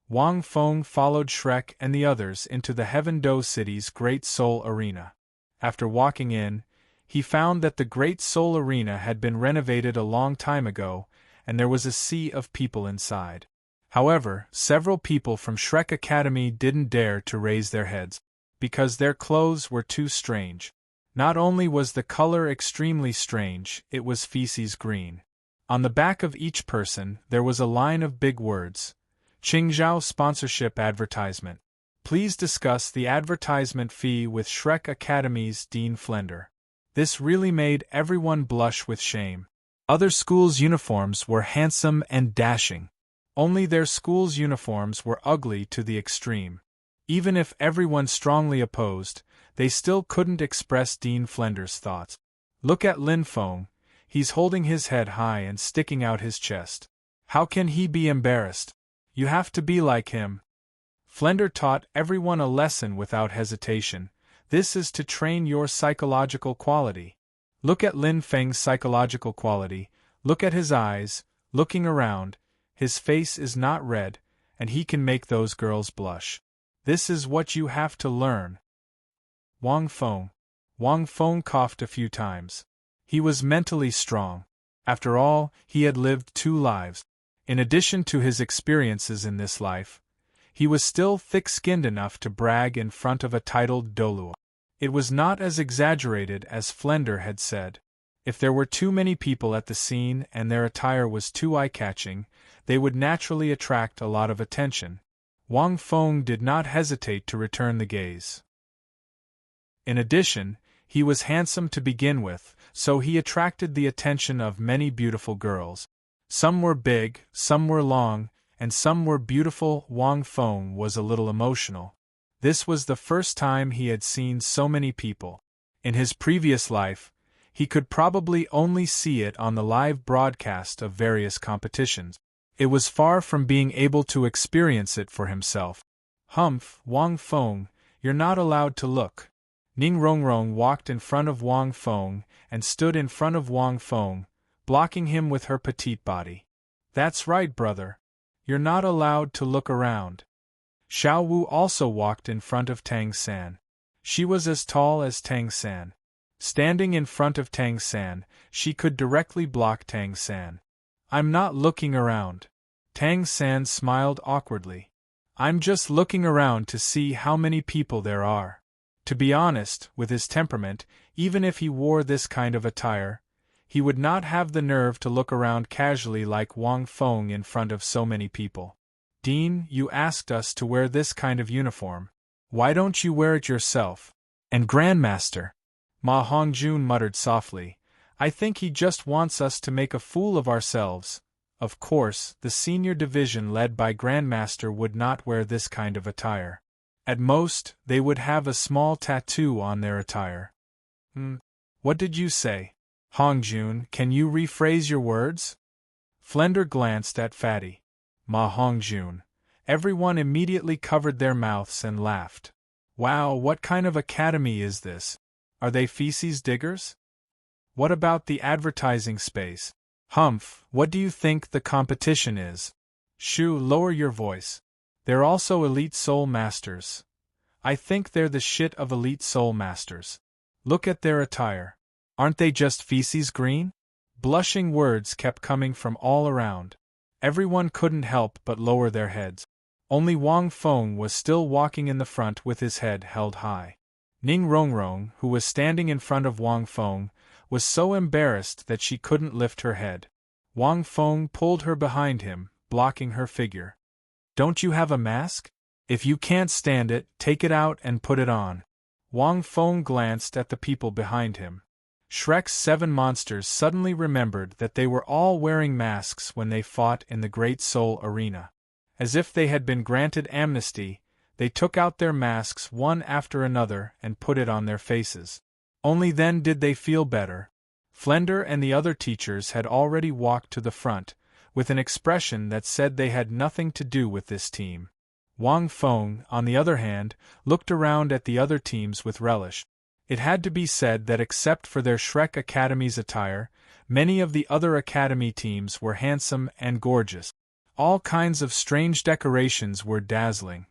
Speaker 1: Wang Feng followed Shrek and the others into the Heaven Do City's Great Soul Arena. After walking in, he found that the Great Soul Arena had been renovated a long time ago, and there was a sea of people inside. However, several people from Shrek Academy didn't dare to raise their heads, because their clothes were too strange. Not only was the color extremely strange, it was feces green. On the back of each person, there was a line of big words. Qingzhou Sponsorship Advertisement. Please discuss the advertisement fee with Shrek Academy's Dean Flender. This really made everyone blush with shame. Other schools' uniforms were handsome and dashing. Only their schools' uniforms were ugly to the extreme. Even if everyone strongly opposed, they still couldn't express Dean Flender's thoughts. Look at Lin Feng. He's holding his head high and sticking out his chest. How can he be embarrassed? You have to be like him. Flender taught everyone a lesson without hesitation. This is to train your psychological quality. Look at Lin Feng's psychological quality. Look at his eyes, looking around. His face is not red, and he can make those girls blush. This is what you have to learn. Wang Feng. Wang Feng coughed a few times. He was mentally strong. After all, he had lived 2 lives. In addition to his experiences in this life, he was still thick-skinned enough to brag in front of a titled Douluo. It was not as exaggerated as Flender had said. If there were too many people at the scene and their attire was too eye-catching, they would naturally attract a lot of attention. Wang Feng did not hesitate to return the gaze. In addition, he was handsome to begin with, so he attracted the attention of many beautiful girls. Some were big, some were long, and some were beautiful. Wang Feng was a little emotional. This was the first time he had seen so many people. In his previous life, He could probably only see it on the live broadcast of various competitions. It was far from being able to experience it for himself. Humph, Wang Feng, you're not allowed to look. Ning Rongrong walked in front of Wang Feng and stood in front of Wang Feng, blocking him with her petite body. That's right, brother. You're not allowed to look around. Xiao Wu also walked in front of Tang San. She was as tall as Tang San. Standing in front of Tang San, she could directly block Tang San. I'm not looking around. Tang San smiled awkwardly. I'm just looking around to see how many people there are. To be honest, with his temperament, even if he wore this kind of attire, he would not have the nerve to look around casually like Wang Feng in front of so many people. Dean, you asked us to wear this kind of uniform. Why don't you wear it yourself? And Grandmaster? Ma Hongjun muttered softly. I think he just wants us to make a fool of ourselves. Of course, the senior division led by Grandmaster would not wear this kind of attire. At most, they would have a small tattoo on their attire. What did you say? Hongjun, can you rephrase your words? Flender glanced at Fatty. Ma Hongjun. Everyone immediately covered their mouths and laughed. Wow, what kind of academy is this? Are they feces diggers? What about the advertising space? Humph, what do you think the competition is? Shu, lower your voice. They're also elite soul masters. I think they're the shit of elite soul masters. Look at their attire. Aren't they just feces green? Blushing words kept coming from all around. Everyone couldn't help but lower their heads. Only Wang Feng was still walking in the front with his head held high. Ning Rongrong, who was standing in front of Wang Feng, was so embarrassed that she couldn't lift her head. Wang Feng pulled her behind him, blocking her figure. Don't you have a mask? If you can't stand it, take it out and put it on. Wang Feng glanced at the people behind him. Shrek's 7 monsters suddenly remembered that they were all wearing masks when they fought in the Great Soul Arena. As if they had been granted amnesty, they took out their masks one after another and put it on their faces. Only then did they feel better. Flender and the other teachers had already walked to the front, with an expression that said they had nothing to do with this team. Wang Feng, on the other hand, looked around at the other teams with relish. It had to be said that except for their Shrek Academy's attire, many of the other academy teams were handsome and gorgeous. All kinds of strange decorations were dazzling.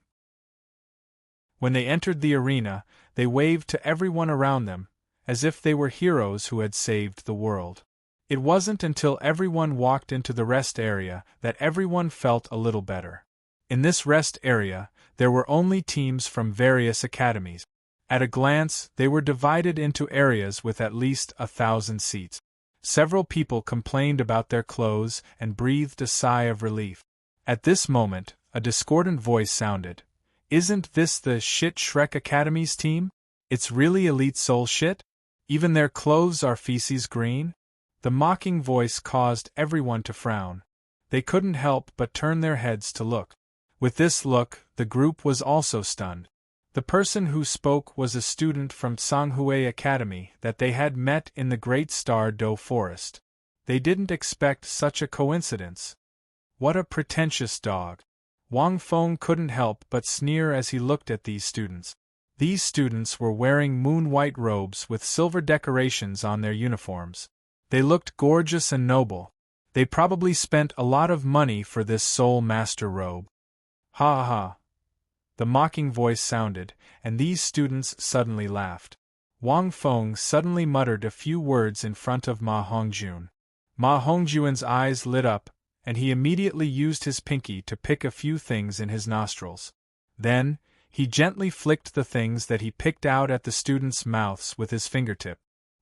Speaker 1: When they entered the arena, they waved to everyone around them, as if they were heroes who had saved the world. It wasn't until everyone walked into the rest area that everyone felt a little better. In this rest area, there were only teams from various academies. At a glance, they were divided into areas with at least 1,000 seats. Several people complained about their clothes and breathed a sigh of relief. At this moment, a discordant voice sounded. Isn't this the shit Shrek Academy's team? It's really elite soul shit? Even their clothes are feces green? The mocking voice caused everyone to frown. They couldn't help but turn their heads to look. With this look, the group was also stunned. The person who spoke was a student from Sanghui Academy that they had met in the Great Star Do Forest. They didn't expect such a coincidence. What a pretentious dog. Wang Feng couldn't help but sneer as he looked at these students. These students were wearing moon-white robes with silver decorations on their uniforms. They looked gorgeous and noble. They probably spent a lot of money for this Soul Master robe. Ha ha ha. The mocking voice sounded, and these students suddenly laughed. Wang Feng suddenly muttered a few words in front of Ma Hongjun. Ma Hongjun's eyes lit up, and he immediately used his pinky to pick a few things in his nostrils. Then, he gently flicked the things that he picked out at the students' mouths with his fingertip.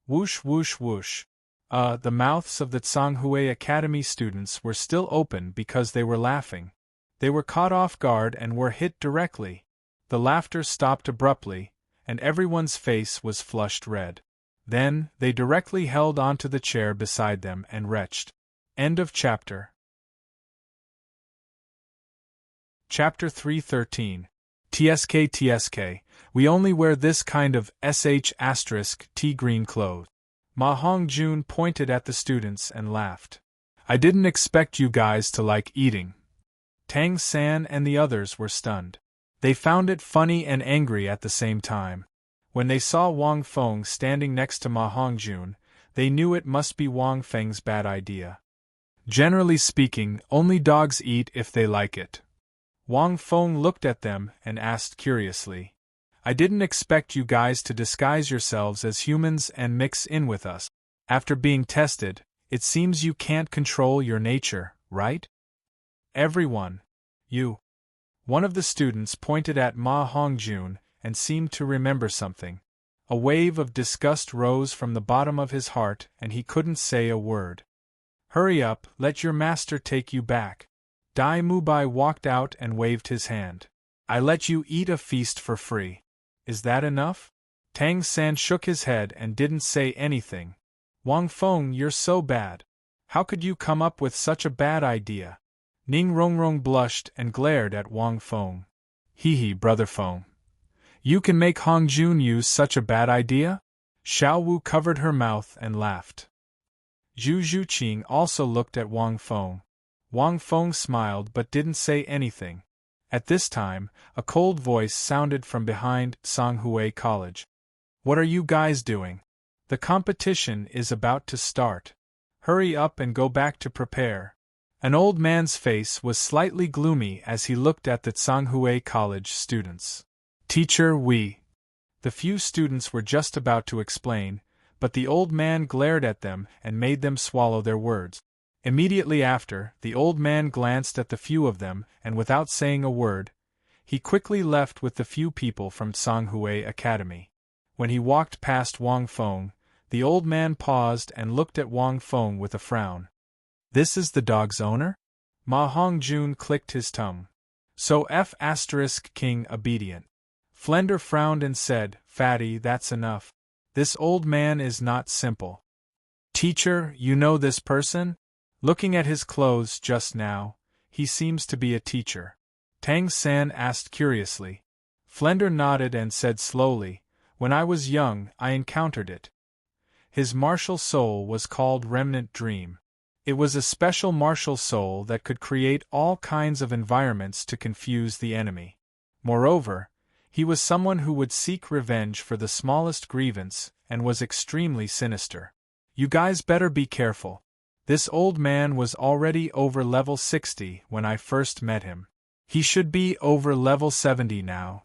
Speaker 1: Whoosh whoosh whoosh. The mouths of the Tsanghui Academy students were still open because they were laughing. They were caught off guard and were hit directly. The laughter stopped abruptly, and everyone's face was flushed red. Then, they directly held onto the chair beside them and retched. End of chapter. Chapter 313. TSK, we only wear this kind of sh*t green clothes. Ma Hongjun pointed at the students and laughed. I didn't expect you guys to like eating. Tang San and the others were stunned. They found it funny and angry at the same time. When they saw Wang Feng standing next to Ma Hongjun, they knew it must be Wang Feng's bad idea. Generally speaking, only dogs eat if they like it. Wang Feng looked at them and asked curiously. I didn't expect you guys to disguise yourselves as humans and mix in with us. After being tested, it seems you can't control your nature, right? Everyone. You. One of the students pointed at Ma Hongjun and seemed to remember something. A wave of disgust rose from the bottom of his heart and he couldn't say a word. Hurry up, let your master take you back. Dai Mubai walked out and waved his hand. I let you eat a feast for free. Is that enough? Tang San shook his head and didn't say anything. Wang Feng, you're so bad. How could you come up with such a bad idea? Ning Rongrong blushed and glared at Wang Feng. Hee, brother Feng. You can make Hongjun use such a bad idea? Xiao Wu covered her mouth and laughed. Zhu Zhuqing also looked at Wang Feng. Wang Feng smiled but didn't say anything. At this time, a cold voice sounded from behind Songhui College. What are you guys doing? The competition is about to start. Hurry up and go back to prepare. An old man's face was slightly gloomy as he looked at the Songhui College students. Teacher, The few students were just about to explain, but the old man glared at them and made them swallow their words. Immediately after, the old man glanced at the few of them, and without saying a word, he quickly left with the few people from Songhui Academy. When he walked past Wang Feng, the old man paused and looked at Wang Feng with a frown. This is the dog's owner? Ma Hongjun clicked his tongue. So King obedient. Flender frowned and said, Fatty, that's enough. This old man is not simple. Teacher, you know this person? Looking at his clothes just now, he seems to be a teacher. Tang San asked curiously. Flender nodded and said slowly, When I was young, I encountered it. His martial soul was called Remnant Dream. It was a special martial soul that could create all kinds of environments to confuse the enemy. Moreover, he was someone who would seek revenge for the smallest grievance and was extremely sinister. You guys better be careful. This old man was already over level 60 when I first met him. He should be over level 70 now.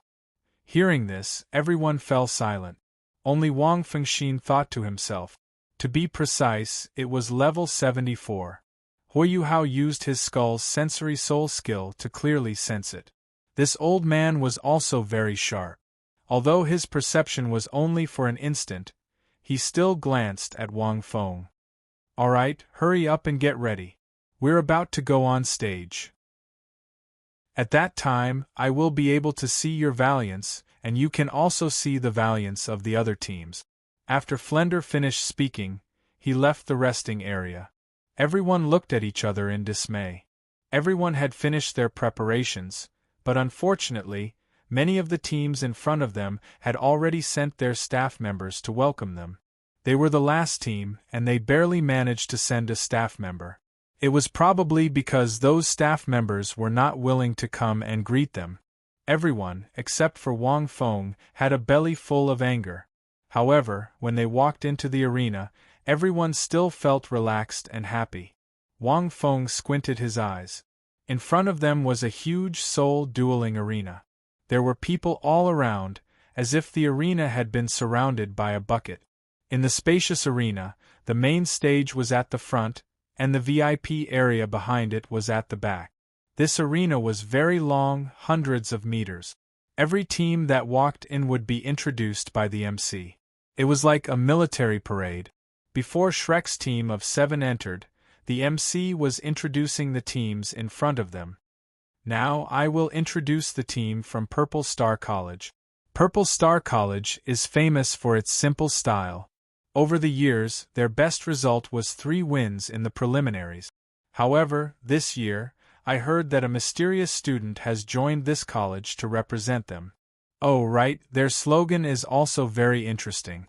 Speaker 1: Hearing this, everyone fell silent. Only Wang Fengxin thought to himself. To be precise, it was level 74. Huoyu Hao used his skull's sensory soul skill to clearly sense it. This old man was also very sharp. Although his perception was only for an instant, he still glanced at Wang Feng. Alright, hurry up and get ready. We're about to go on stage. At that time, I will be able to see your valiance, and you can also see the valiance of the other teams. After Flender finished speaking, he left the resting area. Everyone looked at each other in dismay. Everyone had finished their preparations, but unfortunately, many of the teams in front of them had already sent their staff members to welcome them. They were the last team, and they barely managed to send a staff member. It was probably because those staff members were not willing to come and greet them. Everyone, except for Wang Feng, had a belly full of anger. However, when they walked into the arena, everyone still felt relaxed and happy. Wang Feng squinted his eyes. In front of them was a huge soul dueling arena. There were people all around, as if the arena had been surrounded by a bucket. In the spacious arena, the main stage was at the front, and the VIP area behind it was at the back. This arena was very long, hundreds of meters. Every team that walked in would be introduced by the MC. It was like a military parade. Before Shrek's team of 7 entered, the MC was introducing the teams in front of them. Now I will introduce the team from Purple Star College. Purple Star College is famous for its simple style. Over the years, their best result was 3 wins in the preliminaries. However, this year, I heard that a mysterious student has joined this college to represent them. Oh right, their slogan is also very interesting.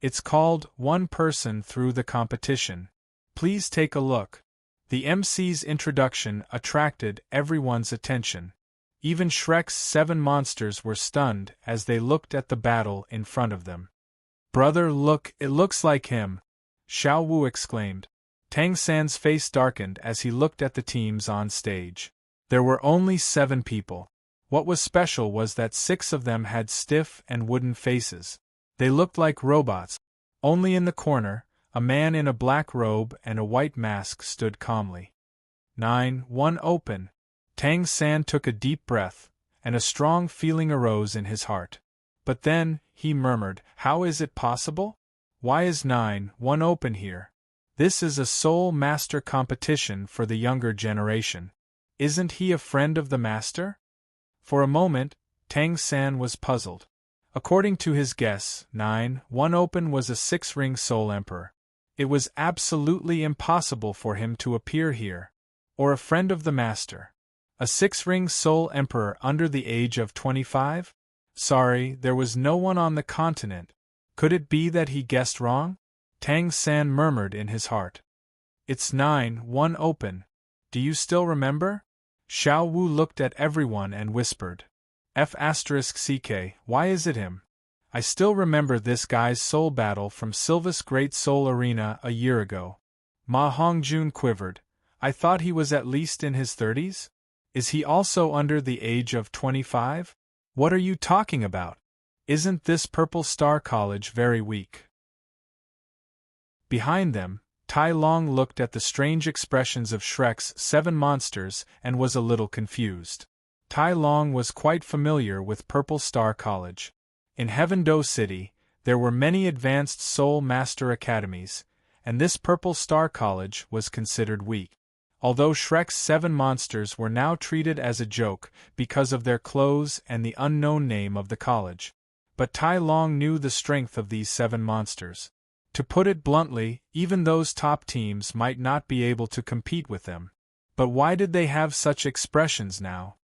Speaker 1: It's called One Person Through the Competition. Please take a look. The MC's introduction attracted everyone's attention. Even Shrek's 7 monsters were stunned as they looked at the battle in front of them. Brother, look, it looks like him, Xiao Wu exclaimed. Tang San's face darkened as he looked at the teams on stage. There were only 7 people. What was special was that 6 of them had stiff and wooden faces. They looked like robots. Only in the corner, a man in a black robe and a white mask stood calmly. 9-1 open. Tang San took a deep breath, and a strong feeling arose in his heart. But then, he murmured, how is it possible? Why is 9-1 open here? This is a Soul Master competition for the younger generation. Isn't he a friend of the Master? For a moment, Tang San was puzzled. According to his guess, 9-1 open was a 6-ring Soul Emperor. It was absolutely impossible for him to appear here. Or a friend of the Master. A 6-ring Soul Emperor under the age of 25? Sorry, there was no one on the continent. Could it be that he guessed wrong? Tang San murmured in his heart. It's 9-1 open. Do you still remember? Xiao Wu looked at everyone and whispered. F***ck, why is it him? I still remember this guy's soul battle from Sylva's Great Soul Arena a year ago. Ma Hongjun quivered. I thought he was at least in his 30s? Is he also under the age of 25? What are you talking about? Isn't this Purple Star College very weak? Behind them, Tai Long looked at the strange expressions of Shrek's 7 monsters and was a little confused. Tai Long was quite familiar with Purple Star College. In Heaven-Do City, there were many advanced Soul Master Academies, and this Purple Star College was considered weak. Although Shrek's 7 monsters were now treated as a joke because of their clothes and the unknown name of the college. But Tai Long knew the strength of these 7 monsters. To put it bluntly, even those top teams might not be able to compete with them. But why did they have such expressions now?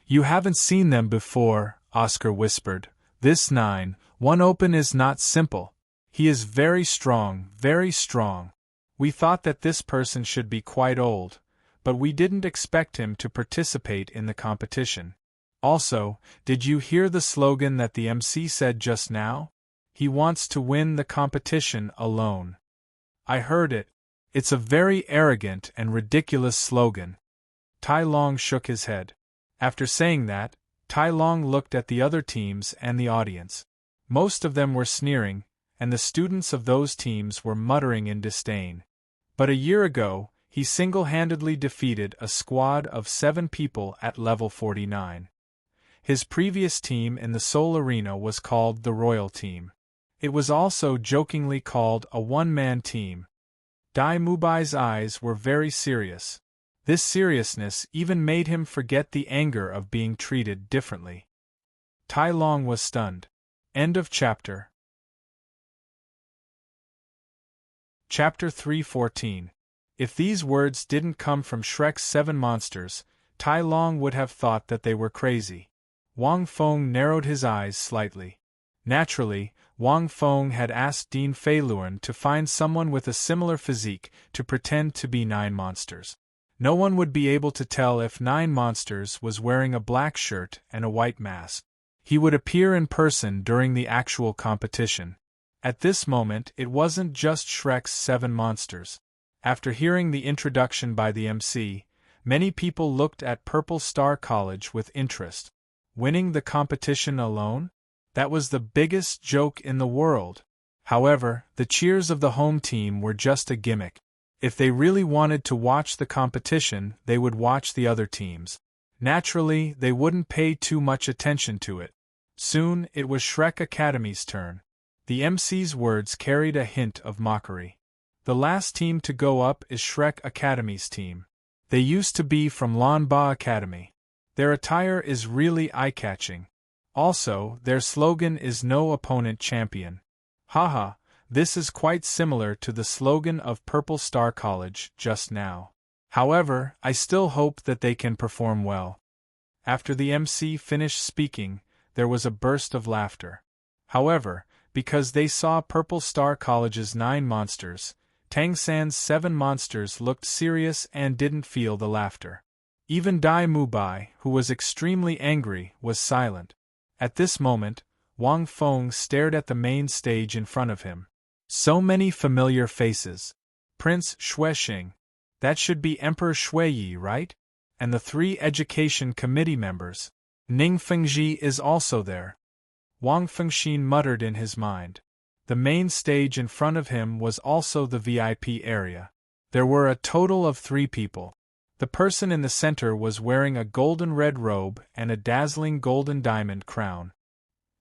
Speaker 1: You haven't seen them before, Oscar whispered. This 9-1 open is not simple. He is very strong, very strong. We thought that this person should be quite old, but we didn't expect him to participate in the competition. Also, did you hear the slogan that the MC said just now? He wants to win the competition alone. I heard it. It's a very arrogant and ridiculous slogan. Tai Long shook his head. After saying that, Tai Long looked at the other teams and the audience. Most of them were sneering, and the students of those teams were muttering in disdain. But a year ago, he single-handedly defeated a squad of 7 people at level 49. His previous team in the Soul Arena was called the Royal Team. It was also jokingly called a one-man team. Dai Mubai's eyes were very serious. This seriousness even made him forget the anger of being treated differently. Tai Long was stunned. End of chapter. Chapter 3:14. If these words didn't come from Shrek's 7 monsters, Tai Long would have thought that they were crazy. Wang Feng narrowed his eyes slightly. Naturally, Wang Feng had asked Dean Feiluan to find someone with a similar physique to pretend to be 9 monsters. No one would be able to tell if 9 monsters was wearing a black shirt and a white mask. He would appear in person during the actual competition. At this moment, it wasn't just Shrek's 7 monsters. After hearing the introduction by the MC, many people looked at Purple Star College with interest. Winning the competition alone? That was the biggest joke in the world. However, the cheers of the home team were just a gimmick. If they really wanted to watch the competition, they would watch the other teams. Naturally, they wouldn't pay too much attention to it. Soon, it was Shrek Academy's turn. The MC's words carried a hint of mockery. The last team to go up is Shrek Academy's team. They used to be from Lanba Academy. Their attire is really eye-catching. Also, their slogan is no opponent champion. Haha, this is quite similar to the slogan of Purple Star College just now. However, I still hope that they can perform well. After the MC finished speaking, there was a burst of laughter. However, because they saw Purple Star College's 9 monsters. Tangsan's 7 monsters looked serious and didn't feel the laughter. Even Dai Mubai, who was extremely angry, was silent. At this moment, Wang Feng stared at the main stage in front of him. So many familiar faces. Prince Xuexing. That should be Emperor Xueyi, right? And the 3 education committee members. Ning Fengji is also there. Wang Fengxin muttered in his mind. The main stage in front of him was also the VIP area. There were a total of 3 people. The person in the center was wearing a golden red robe and a dazzling golden diamond crown.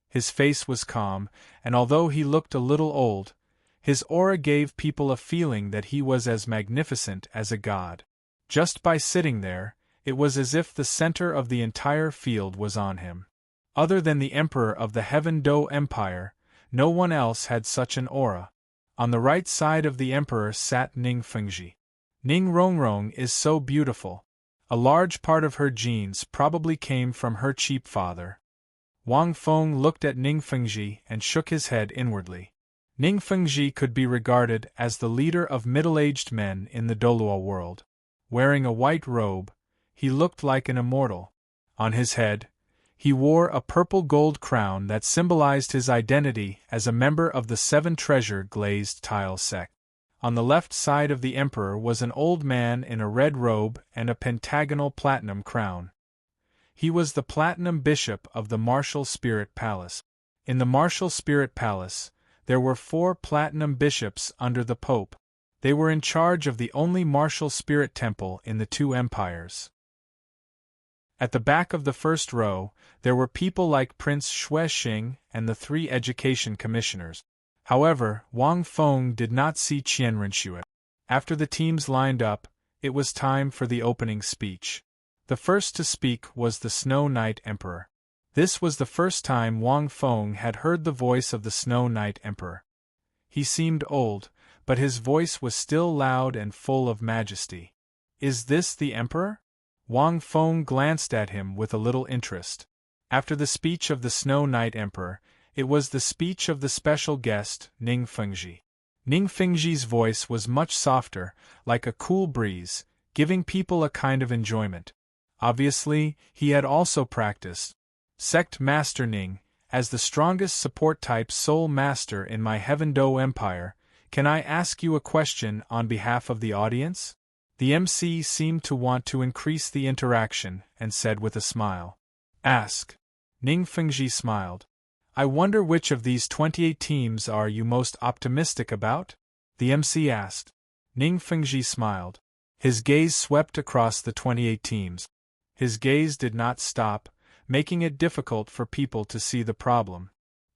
Speaker 1: His face was calm, and although he looked a little old, his aura gave people a feeling that he was as magnificent as a god. Just by sitting there, it was as if the center of the entire field was on him. Other than the emperor of the Heaven Do Empire, no one else had such an aura. On the right side of the emperor sat Ning Fengji. Ning Rongrong is so beautiful. A large part of her genes probably came from her cheap father. Wang Feng looked at Ning Fengji and shook his head inwardly. Ning Fengji could be regarded as the leader of middle-aged men in the Douluo world. Wearing a white robe, he looked like an immortal. On his head, he wore a purple gold crown that symbolized his identity as a member of the 7 treasure glazed tile sect. On the left side of the emperor was an old man in a red robe and a pentagonal platinum crown. He was the platinum bishop of the Martial Spirit Palace. In the Martial Spirit Palace, there were 4 platinum bishops under the Pope. They were in charge of the only martial spirit temple in the 2 empires. At the back of the first row, there were people like Prince Xuexing and the 3 education commissioners. However, Wang Feng did not see Qian Renxue. After the teams lined up, it was time for the opening speech. The first to speak was the Snow Knight Emperor. This was the first time Wang Feng had heard the voice of the Snow Knight Emperor. He seemed old, but his voice was still loud and full of majesty. Is this the Emperor? Wang Feng glanced at him with a little interest. After the speech of the Snow Knight Emperor, it was the speech of the special guest, Ning Fengji. Ning Fengji's voice was much softer, like a cool breeze, giving people a kind of enjoyment. Obviously, he had also practiced. Sect Master Ning, as the strongest support-type Soul Master in my Heaven Do Empire, can I ask you a question on behalf of the audience? The MC seemed to want to increase the interaction, and said with a smile. Ask. Ning Fengji smiled. I wonder which of these 28 teams are you most optimistic about? The MC asked. Ning Fengji smiled. His gaze swept across the 28 teams. His gaze did not stop, making it difficult for people to see the problem.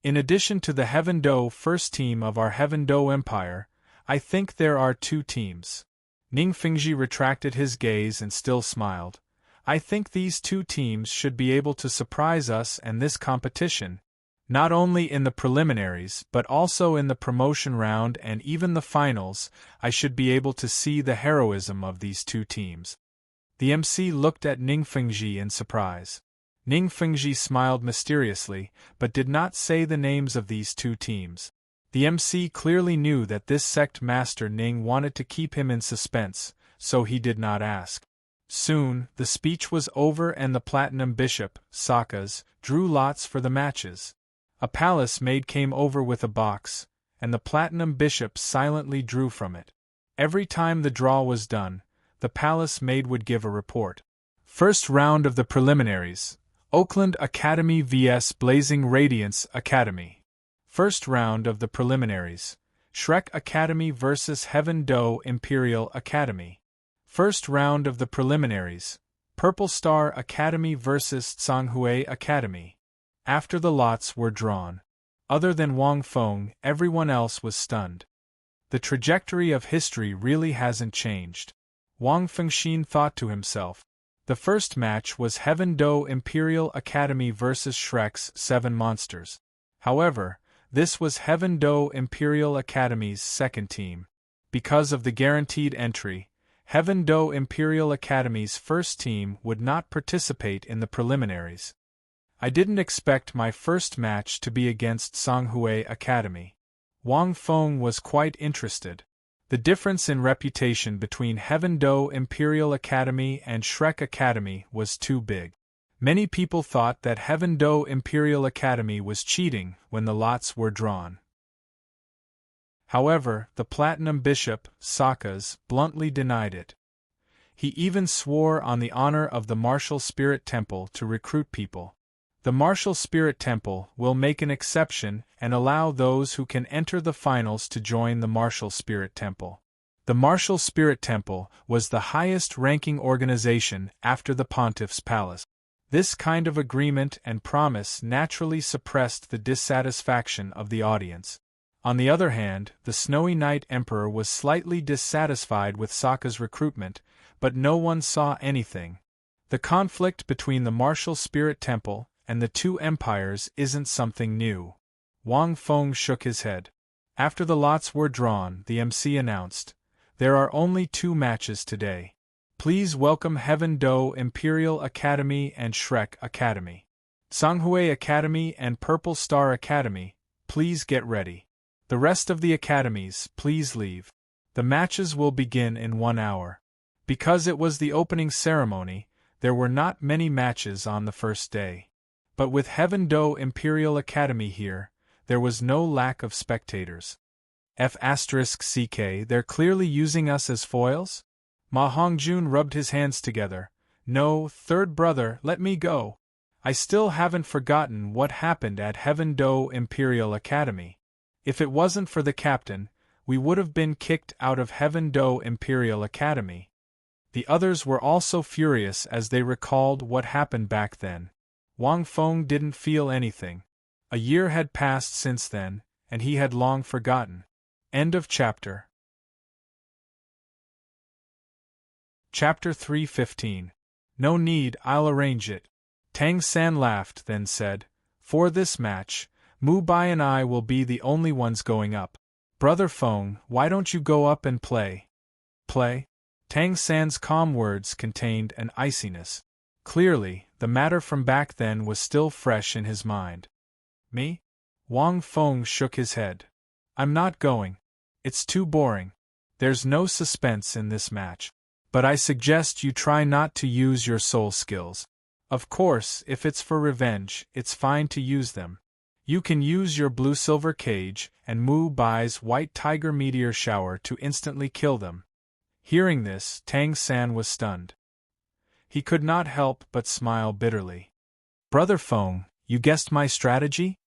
Speaker 1: In addition to the Heaven Do first team of our Heaven Do Empire, I think there are 2 teams. Ning Fengji retracted his gaze and still smiled. I think these 2 teams should be able to surprise us and this competition, not only in the preliminaries but also in the promotion round and even the finals. I should be able to see the heroism of these 2 teams. The MC looked at Ning Fengji in surprise. Ning Fengji smiled mysteriously, but did not say the names of these 2 teams. The MC clearly knew that this sect master Ning wanted to keep him in suspense, so he did not ask. Soon, the speech was over and the Platinum Bishop, Sakas, drew lots for the matches. A palace maid came over with a box, and the Platinum Bishop silently drew from it. Every time the draw was done, the palace maid would give a report. First round of the preliminaries. Oakland Academy vs Blazing Radiance Academy. First round of the preliminaries. Shrek Academy vs Heaven Do Imperial Academy. First round of the preliminaries. Purple Star Academy vs Tsanghui Academy. After the lots were drawn. Other than Wang Feng, everyone else was stunned. The trajectory of history really hasn't changed. Wang Fengxin thought to himself. The first match was Heaven Do Imperial Academy vs Shrek's 7 monsters. However, this was Heaven Do Imperial Academy's second team. Because of the guaranteed entry, Heaven Do Imperial Academy's first team would not participate in the preliminaries. I didn't expect my first match to be against Songhui Academy. Wang Feng was quite interested. The difference in reputation between Heaven Do Imperial Academy and Shrek Academy was too big. Many people thought that Heaven Do Imperial Academy was cheating when the lots were drawn. However, the Platinum Bishop, Sakas, bluntly denied it. He even swore on the honor of the Martial Spirit Temple to recruit people. The Martial Spirit Temple will make an exception and allow those who can enter the finals to join the Martial Spirit Temple. The Martial Spirit Temple was the highest-ranking organization after the Pontiff's Palace. This kind of agreement and promise naturally suppressed the dissatisfaction of the audience. On the other hand, the Snowy Knight Emperor was slightly dissatisfied with Sokka's recruitment, but no one saw anything. The conflict between the Martial Spirit Temple and the two empires isn't something new. Wang Feng shook his head. After the lots were drawn, the MC announced, "There are only 2 matches today. Please welcome Heaven Do Imperial Academy and Shrek Academy. Songhui Academy and Purple Star Academy, please get ready. The rest of the academies, please leave. The matches will begin in 1 hour." Because it was the opening ceremony, there were not many matches on the first day. But with Heaven Do Imperial Academy here, there was no lack of spectators. F***CK, they're clearly using us as foils? Ma Hongjun rubbed his hands together. No, third brother, let me go. I still haven't forgotten what happened at Heaven Do Imperial Academy. If it wasn't for the captain, we would have been kicked out of Heaven Do Imperial Academy. The others were also furious as they recalled what happened back then. Wang Feng didn't feel anything. A year had passed since then, and he had long forgotten. End of chapter. Chapter 3:15. No need, I'll arrange it. Tang San laughed, then said, "For this match, Mu Bai and I will be the only ones going up. Brother Feng, why don't you go up and play?" Play? Tang San's calm words contained an iciness. Clearly, the matter from back then was still fresh in his mind. Me? Wang Feng shook his head. I'm not going. It's too boring. There's no suspense in this match. But I suggest you try not to use your soul skills. Of course, if it's for revenge, it's fine to use them. You can use your blue-silver cage and Mu Bai's white tiger meteor shower to instantly kill them. Hearing this, Tang San was stunned. He could not help but smile bitterly. Brother Feng, you guessed my strategy?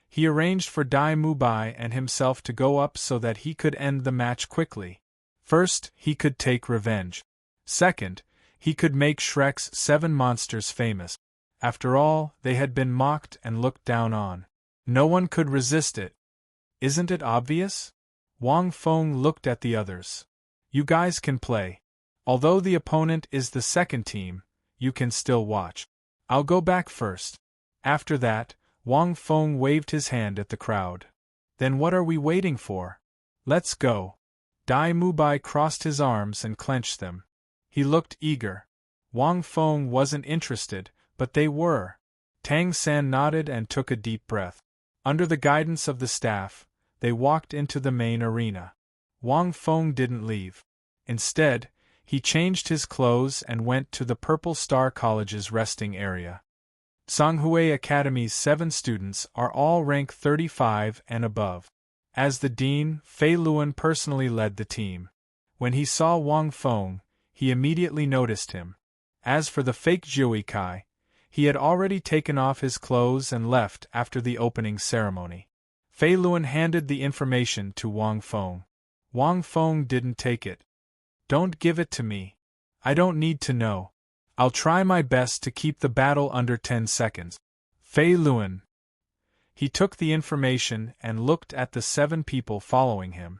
Speaker 1: He arranged for Dai Mu Bai and himself to go up so that he could end the match quickly. First, he could take revenge. Second, he could make Shrek's 7 monsters famous. After all, they had been mocked and looked down on. No one could resist it. Isn't it obvious? Wang Feng looked at the others. You guys can play. Although the opponent is the second team, you can still watch. I'll go back first. After that, Wang Feng waved his hand at the crowd. Then what are we waiting for? Let's go. Dai Mu Bai crossed his arms and clenched them. He looked eager. Wang Feng wasn't interested, but they were. Tang San nodded and took a deep breath. Under the guidance of the staff, they walked into the main arena. Wang Feng didn't leave. Instead, he changed his clothes and went to the Purple Star College's resting area. Songhui Academy's 7 students are all rank 35 and above. As the dean, Fei Luan personally led the team. When he saw Wang Feng, he immediately noticed him. As for the fake Jiui Kai, he had already taken off his clothes and left after the opening ceremony. Fei Luan handed the information to Wang Feng. Wang Feng didn't take it. Don't give it to me. I don't need to know. I'll try my best to keep the battle under 10 seconds. Fei Luan. He took the information and looked at the 7 people following him.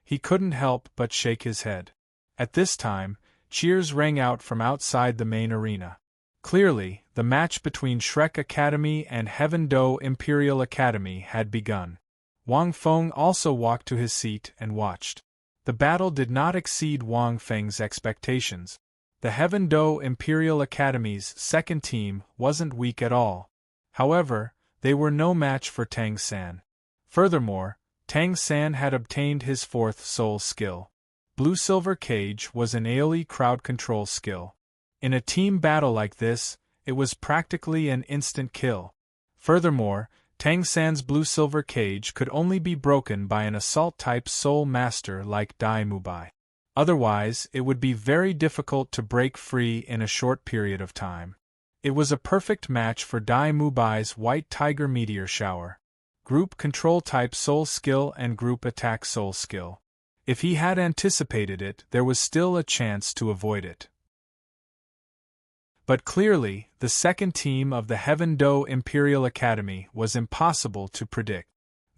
Speaker 1: He couldn't help but shake his head. At this time, cheers rang out from outside the main arena. Clearly, the match between Shrek Academy and Heaven Do Imperial Academy had begun. Wang Feng also walked to his seat and watched. The battle did not exceed Wang Feng's expectations. The Heaven Do Imperial Academy's second team wasn't weak at all. However, they were no match for Tang San. Furthermore, Tang San had obtained his fourth soul skill. Blue-silver cage was an AoE crowd control skill. In a team battle like this, it was practically an instant kill. Furthermore, Tang San's blue-silver cage could only be broken by an assault-type soul master like Dai Mubai. Otherwise, it would be very difficult to break free in a short period of time. It was a perfect match for Dai Mubai's White Tiger Meteor Shower. Group Control Type Soul Skill and Group Attack Soul Skill. If he had anticipated it, there was still a chance to avoid it. But clearly, the second team of the Heaven Do Imperial Academy was impossible to predict.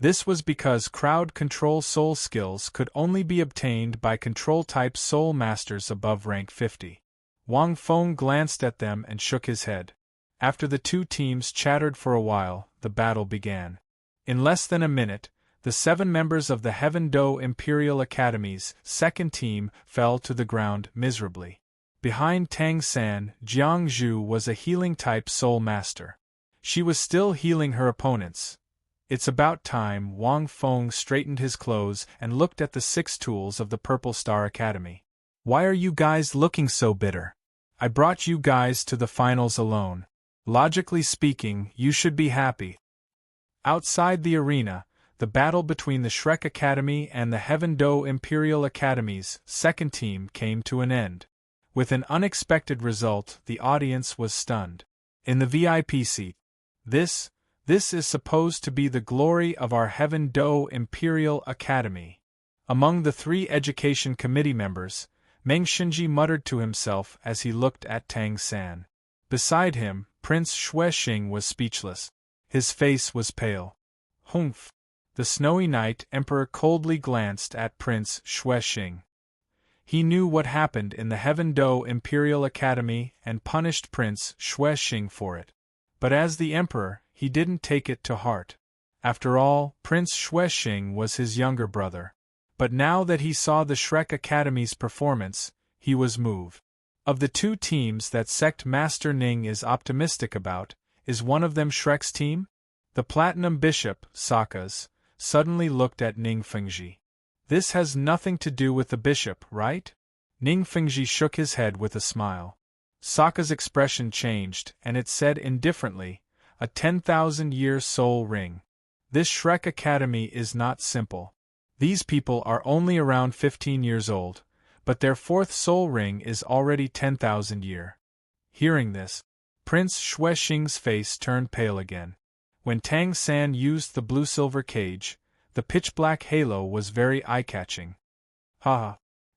Speaker 1: This was because crowd control soul skills could only be obtained by control-type soul masters above rank 50. Wang Feng glanced at them and shook his head. After the two teams chattered for a while, the battle began. In less than a minute, the 7 members of the Heaven Do Imperial Academy's second team fell to the ground miserably. Behind Tang San, Jiang Zhu was a healing-type soul master. She was still healing her opponents. It's about time. Wang Feng straightened his clothes and looked at the 6 tools of the Purple Star Academy. Why are you guys looking so bitter? I brought you guys to the finals alone. Logically speaking, you should be happy. Outside the arena, the battle between the Shrek Academy and the Heaven Do Imperial Academy's second team came to an end. With an unexpected result, the audience was stunned. In the VIP seat, This is supposed to be the glory of our Heaven Do Imperial Academy. Among the 3 education committee members, Meng Xinji muttered to himself as he looked at Tang San. Beside him, Prince Xuexing was speechless. His face was pale. Humph! The Snowy Knight Emperor coldly glanced at Prince Xuexing. He knew what happened in the Heaven Do Imperial Academy and punished Prince Xuexing for it. But as the Emperor, he didn't take it to heart. After all, Prince Xuexing was his younger brother. But now that he saw the Shrek Academy's performance, he was moved. Of the 2 teams that Sect Master Ning is optimistic about, is one of them Shrek's team? The Platinum Bishop, Sokka's, suddenly looked at Ning Fengji. This has nothing to do with the bishop, right? Ning Fengji shook his head with a smile. Sokka's expression changed, and it said indifferently, a 10,000-year soul ring. This Shrek Academy is not simple. These people are only around 15 years old, but their 4th soul ring is already 10,000 year. Hearing this, Prince Xuexing's face turned pale again. When Tang San used the blue-silver cage, the pitch-black halo was very eye-catching. Haha!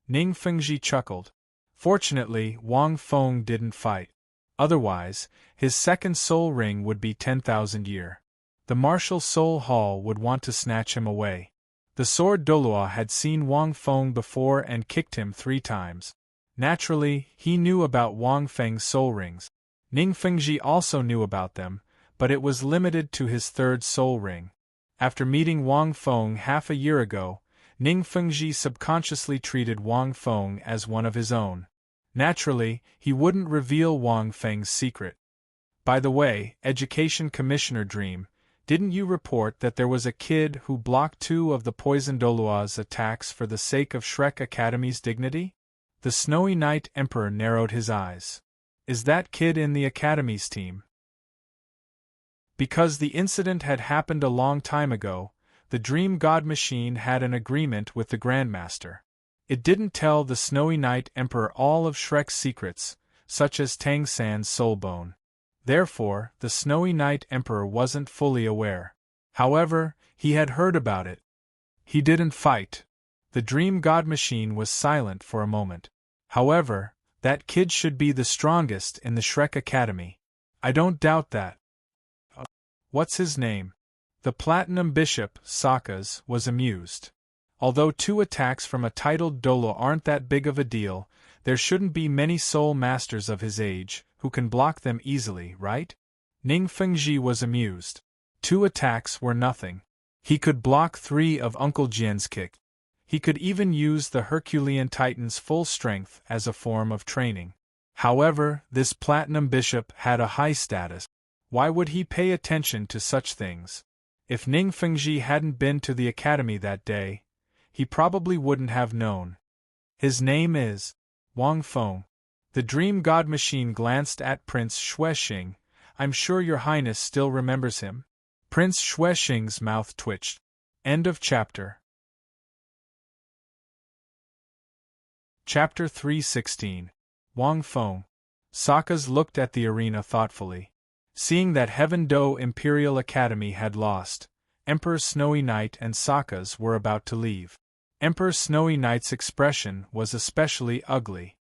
Speaker 1: Ning Fengji chuckled. Fortunately, Wang Feng didn't fight. Otherwise, his 2nd soul ring would be 10,000 year. The Martial Soul Hall would want to snatch him away. The sword Douluo had seen Wang Feng before and kicked him 3 times. Naturally, he knew about Wang Feng's soul rings. Ning Fengji also knew about them, but it was limited to his 3rd soul ring. After meeting Wang Feng half a year ago, Ning Fengji subconsciously treated Wang Feng as one of his own. Naturally, he wouldn't reveal Wang Feng's secret. By the way, Education Commissioner Dream, didn't you report that there was a kid who blocked 2 of the Poison Douluo's attacks for the sake of Shrek Academy's dignity? The Snowy Knight Emperor narrowed his eyes. Is that kid in the Academy's team? Because the incident had happened a long time ago, the Dream God Machine had an agreement with the Grandmaster. It didn't tell the Snowy Knight Emperor all of Shrek's secrets, such as Tang San's soul bone. Therefore, the Snowy Knight Emperor wasn't fully aware. However, he had heard about it. He didn't fight. The Dream God Machine was silent for a moment. However, that kid should be the strongest in the Shrek Academy. I don't doubt that. What's his name? The Platinum Bishop, Sokka's, was amused. Although 2 attacks from a titled Douluo aren't that big of a deal, there shouldn't be many soul masters of his age who can block them easily, right? Ning Fengji was amused. 2 attacks were nothing. He could block 3 of Uncle Jian's kick. He could even use the Herculean Titan's full strength as a form of training. However, this platinum bishop had a high status. Why would he pay attention to such things? If Ning Fengji hadn't been to the academy that day, he probably wouldn't have known. His name is Wang Feng. The dream god machine glanced at Prince Xuexing. I'm sure your highness still remembers him. Prince Xuexing's mouth twitched. End of chapter. Chapter 316. Wang Feng. Sakas looked at the arena thoughtfully. Seeing that Heaven Do Imperial Academy had lost, Emperor Snowy Knight and Sakas were about to leave. Emperor Snowy Knight's expression was especially ugly.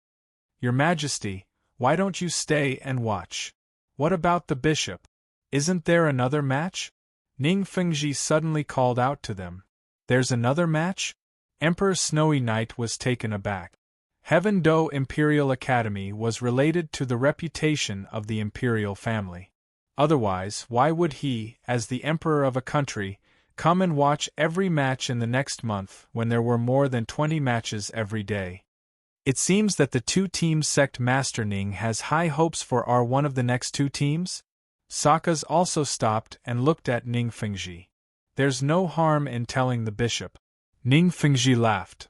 Speaker 1: Your Majesty, why don't you stay and watch? What about the bishop? Isn't there another match? Ning Fengji suddenly called out to them. There's another match? Emperor Snowy Knight was taken aback. Heaven Do Imperial Academy was related to the reputation of the imperial family. Otherwise, why would he, as the emperor of a country, come and watch every match in the next month when there were more than 20 matches every day? It seems that the two-team sect Master Ning has high hopes for one of the next two teams? Sakas also stopped and looked at Ning Fengji. There's no harm in telling the bishop. Ning Fengji laughed.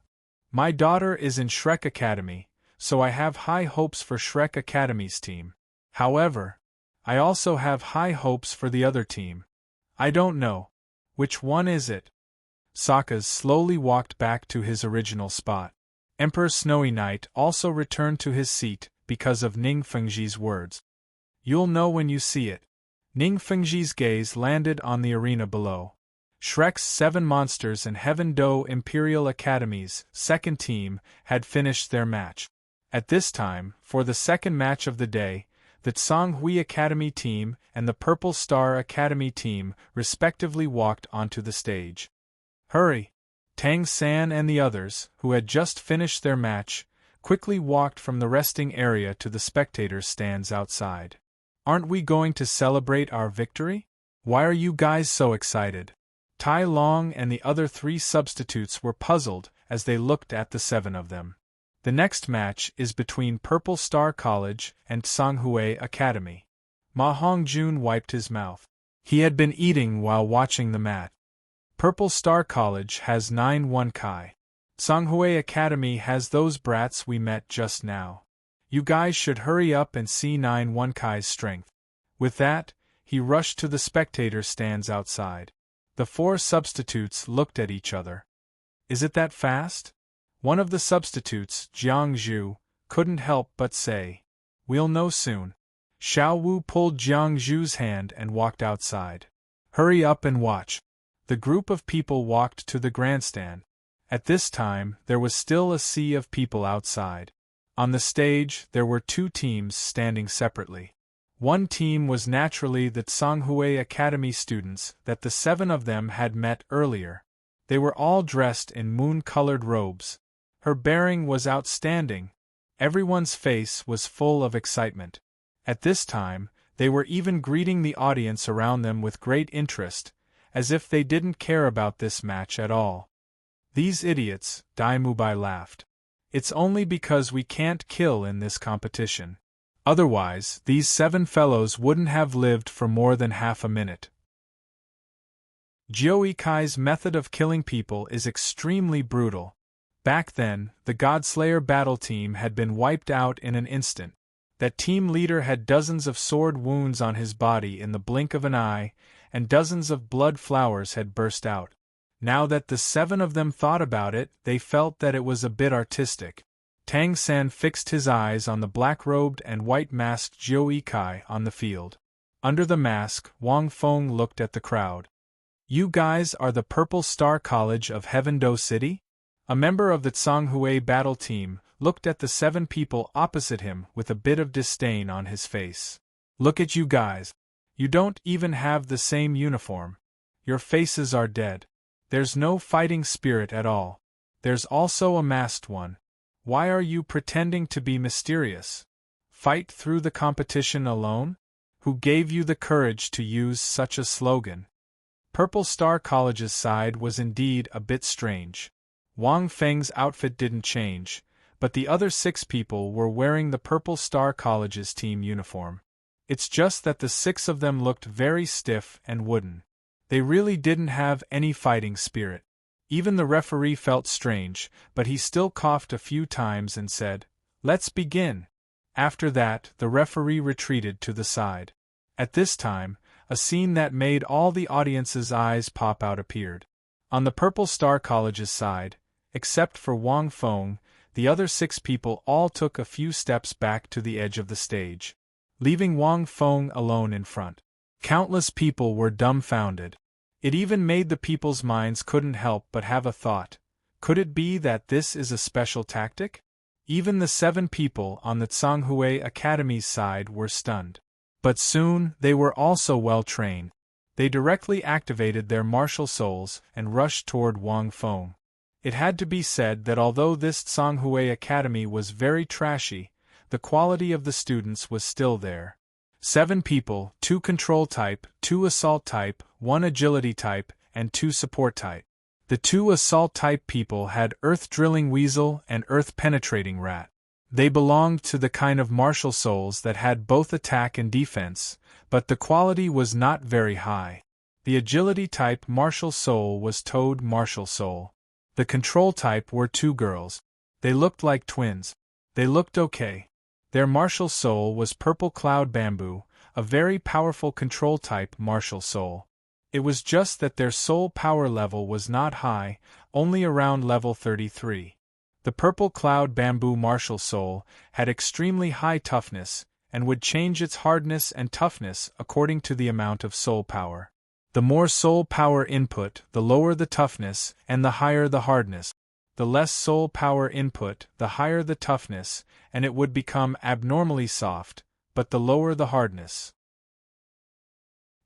Speaker 1: My daughter is in Shrek Academy, so I have high hopes for Shrek Academy's team. However, I also have high hopes for the other team. I don't know. Which one is it? Sakas slowly walked back to his original spot. Emperor Snowy Knight also returned to his seat because of Ning Fengji's words. You'll know when you see it. Ning Fengji's gaze landed on the arena below. Shrek's 7 monsters and Heaven Do Imperial Academy's second team had finished their match. At this time, for the second match of the day, the Tsanghui Academy team and the Purple Star Academy team respectively walked onto the stage. Hurry! Tang San and the others, who had just finished their match, quickly walked from the resting area to the spectators' stands outside. Aren't we going to celebrate our victory? Why are you guys so excited? Tai Long and the other 3 substitutes were puzzled as they looked at the 7 of them. The next match is between Purple Star College and Tsanghui Academy. Ma Hongjun wiped his mouth. He had been eating while watching the match. Purple Star College has 9 Wonkai. Tsanghui Academy has those brats we met just now. You guys should hurry up and see 9 Wonkai's strength. With that, he rushed to the spectator stands outside. The 4 substitutes looked at each other. Is it that fast? One of the substitutes, Jiang Zhu, couldn't help but say. We'll know soon. Xiao Wu pulled Jiang Zhu's hand and walked outside. Hurry up and watch. The group of people walked to the grandstand. At this time, there was still a sea of people outside. On the stage, there were 2 teams standing separately. One team was naturally the Tsanghui Academy students that the 7 of them had met earlier. They were all dressed in moon-colored robes. Her bearing was outstanding. Everyone's face was full of excitement. At this time, they were even greeting the audience around them with great interest, as if they didn't care about this match at all. These idiots, Dai Mubai laughed. It's only because we can't kill in this competition. Otherwise, these 7 fellows wouldn't have lived for more than half a minute. Jiu Kai's method of killing people is extremely brutal. Back then, the Godslayer battle team had been wiped out in an instant. That team leader had dozens of sword wounds on his body in the blink of an eye, and dozens of blood flowers had burst out. Now that the 7 of them thought about it, they felt that it was a bit artistic. Tang San fixed his eyes on the black-robed and white-masked Jiu Kai on the field. Under the mask, Wang Feng looked at the crowd. You guys are the Purple Star College of Heaven Do City? A member of the Tsanghui battle team looked at the 7 people opposite him with a bit of disdain on his face. Look at you guys. You don't even have the same uniform. Your faces are dead. There's no fighting spirit at all. There's also a masked one. Why are you pretending to be mysterious? Fight through the competition alone? Who gave you the courage to use such a slogan? Purple Star College's side was indeed a bit strange. Wang Feng's outfit didn't change, but the other 6 people were wearing the Purple Star College's team uniform. It's just that the 6 of them looked very stiff and wooden. They really didn't have any fighting spirit. Even the referee felt strange, but he still coughed a few times and said, "Let's begin." After that, the referee retreated to the side. At this time, a scene that made all the audience's eyes pop out appeared. On the Purple Star College's side, except for Wang Feng, the other 6 people all took a few steps back to the edge of the stage, leaving Wang Feng alone in front. Countless people were dumbfounded. It even made the people's minds couldn't help but have a thought. Could it be that this is a special tactic? Even the 7 people on the Tsanghui Academy's side were stunned. But soon, they were also well trained. They directly activated their martial souls and rushed toward Wang Feng. It had to be said that although this Tsanghui Academy was very trashy, the quality of the students was still there. 7 people, 2 control type, 2 assault type, 1 agility type, and 2 support type. The 2 assault type people had earth-drilling weasel and earth-penetrating rat. They belonged to the kind of martial souls that had both attack and defense, but the quality was not very high. The agility type martial soul was toad martial soul. The control type were 2 girls. They looked like twins. They looked okay. Their martial soul was purple cloud bamboo, a very powerful control type martial soul. It was just that their soul power level was not high, only around level 33. The purple cloud bamboo martial soul had extremely high toughness, and would change its hardness and toughness according to the amount of soul power. The more soul power input, the lower the toughness, and the higher the hardness. The less soul power input, the higher the toughness, and it would become abnormally soft, but the lower the hardness.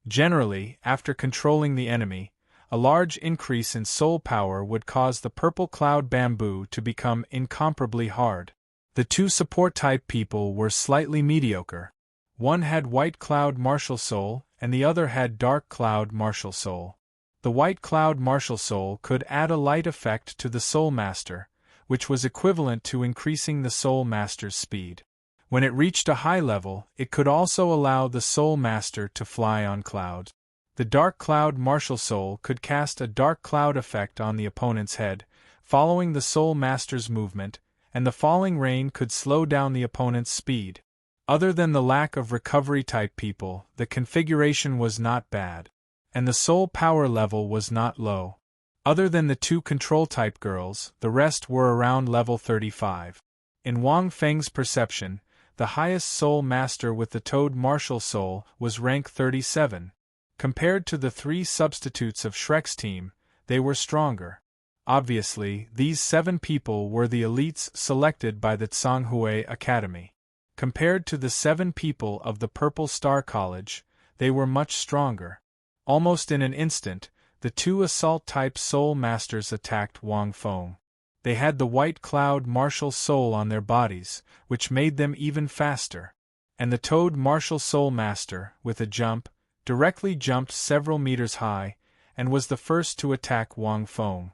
Speaker 1: Generally, after controlling the enemy, a large increase in soul power would cause the purple cloud bamboo to become incomparably hard. The 2 support type people were slightly mediocre. One had white cloud martial soul, and the other had dark cloud martial soul. The white cloud martial soul could add a light effect to the soul master, which was equivalent to increasing the soul master's speed. When it reached a high level, it could also allow the soul master to fly on clouds. The dark cloud martial soul could cast a dark cloud effect on the opponent's head, following the soul master's movement, and the falling rain could slow down the opponent's speed. Other than the lack of recovery type people, the configuration was not bad. And the soul power level was not low. Other than the 2 control type girls, the rest were around level 35. In Wang Feng's perception, the highest soul master with the toad martial soul was rank 37. Compared to the 3 substitutes of Shrek's team, they were stronger. Obviously, these 7 people were the elites selected by the Tsanghui Academy. Compared to the 7 people of the Purple Star College, they were much stronger. Almost in an instant, the 2 assault-type soul masters attacked Wang Feng. They had the white cloud martial soul on their bodies, which made them even faster. And the toad martial soul master, with a jump, directly jumped several meters high, and was the first to attack Wang Feng.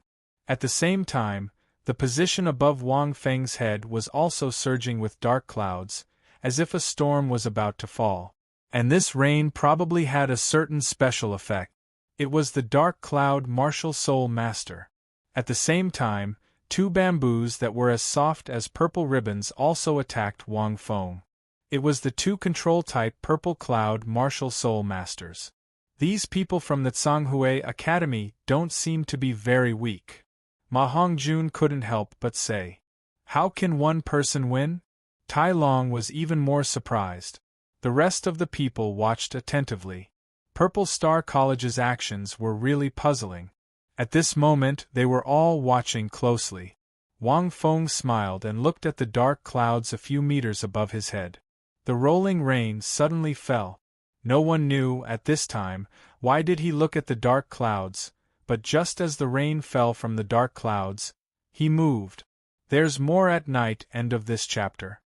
Speaker 1: At the same time, the position above Wang Feng's head was also surging with dark clouds, as if a storm was about to fall. And this rain probably had a certain special effect. It was the dark cloud martial soul master. At the same time, 2 bamboos that were as soft as purple ribbons also attacked Wang Feng. It was the 2 control-type purple cloud martial soul masters. These people from the Tsanghui Academy don't seem to be very weak. Ma Hongjun couldn't help but say, "How can one person win?" Tai Long was even more surprised. The rest of the people watched attentively. Purple Star College's actions were really puzzling. At this moment they were all watching closely. Wang Feng smiled and looked at the dark clouds a few meters above his head. The rolling rain suddenly fell. No one knew, at this time, why did he look at the dark clouds, but just as the rain fell from the dark clouds, he moved. There's more at night. End of this chapter.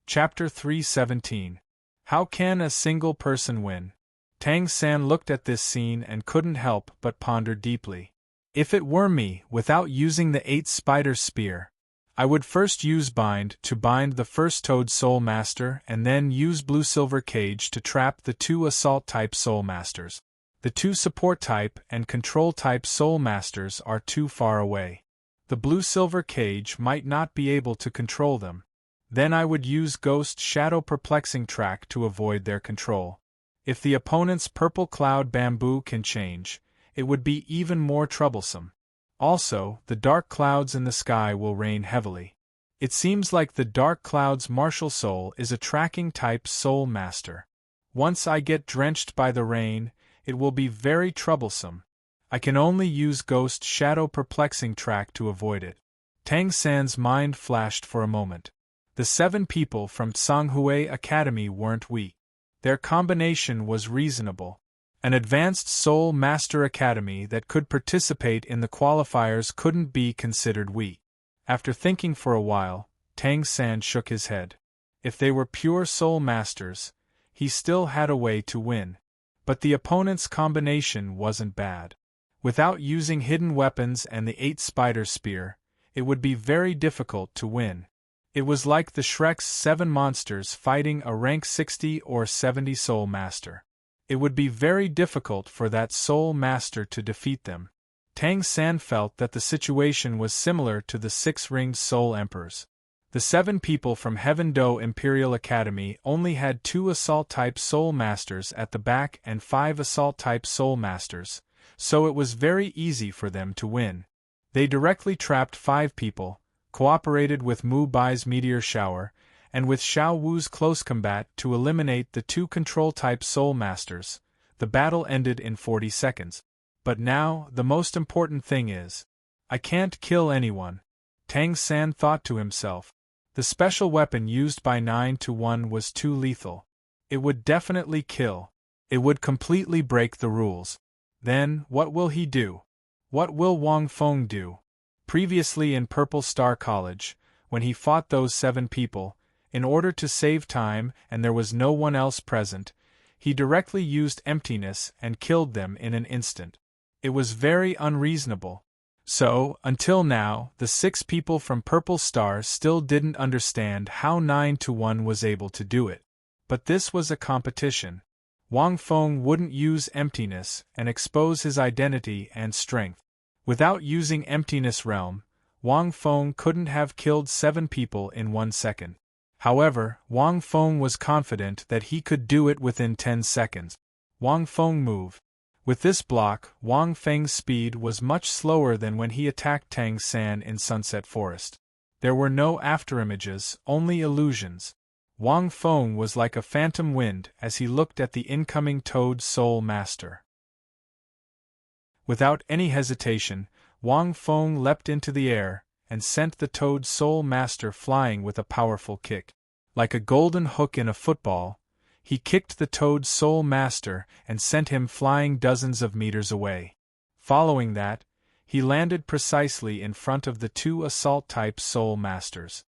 Speaker 1: Chapter 317. How can a single person win? Tang San looked at this scene and couldn't help but ponder deeply. If it were me, without using the 8 spider spear, I would first use bind to bind the first Toad Soul Master and then use blue silver cage to trap the 2 assault type Soul Masters. The 2 support type and control type Soul Masters are too far away. The blue silver cage might not be able to control them. Then I would use Ghost Shadow Perplexing Track to avoid their control. If the opponent's purple cloud bamboo can change, it would be even more troublesome. Also, the dark clouds in the sky will rain heavily. It seems like the dark cloud's martial soul is a tracking type Soul Master. Once I get drenched by the rain, it will be very troublesome. I can only use Ghost Shadow Perplexing Track to avoid it. Tang San's mind flashed for a moment. The 7 people from Tsanghui Academy weren't weak. Their combination was reasonable. An advanced Soul Master Academy that could participate in the qualifiers couldn't be considered weak. After thinking for a while, Tang San shook his head. If they were pure Soul Masters, he still had a way to win. But the opponent's combination wasn't bad. Without using hidden weapons and the 8 spider spear, it would be very difficult to win. It was like the Shrek's 7 monsters fighting a rank 60 or 70 Soul Master. It would be very difficult for that Soul Master to defeat them. Tang San felt that the situation was similar to the 6-ringed Soul Emperors. The 7 people from Heaven Do Imperial Academy only had 2 Assault-type Soul Masters at the back and 5 Assault-type Soul Masters, so it was very easy for them to win. They directly trapped 5 people, cooperated with Mu Bai's Meteor Shower, and with Xiao Wu's Close Combat to eliminate the 2 Control-type Soul Masters. The battle ended in 40 seconds. But now, the most important thing is, I can't kill anyone, Tang San thought to himself. The special weapon used by 9-1 was too lethal. It would definitely kill. It would completely break the rules. Then, what will he do? What will Wang Feng do? Previously in Purple Star College, when he fought those 7 people, in order to save time and there was no one else present, he directly used emptiness and killed them in an instant. It was very unreasonable. So, until now, the 6 people from Purple Star still didn't understand how 9-1 was able to do it. But this was a competition. Wang Feng wouldn't use emptiness and expose his identity and strength. Without using Emptiness Realm, Wang Feng couldn't have killed 7 people in 1 second. However, Wang Feng was confident that he could do it within 10 seconds. Wang Feng moved. With this block, Wang Feng's speed was much slower than when he attacked Tang San in Sunset Forest. There were no afterimages, only illusions. Wang Feng was like a phantom wind as he looked at the incoming Toad Soul Master. Without any hesitation, Wang Feng leapt into the air and sent the Toad Soul Master flying with a powerful kick. Like a golden hook in a football, he kicked the Toad Soul Master and sent him flying dozens of meters away. Following that, he landed precisely in front of the 2 Assault-type Soul Masters.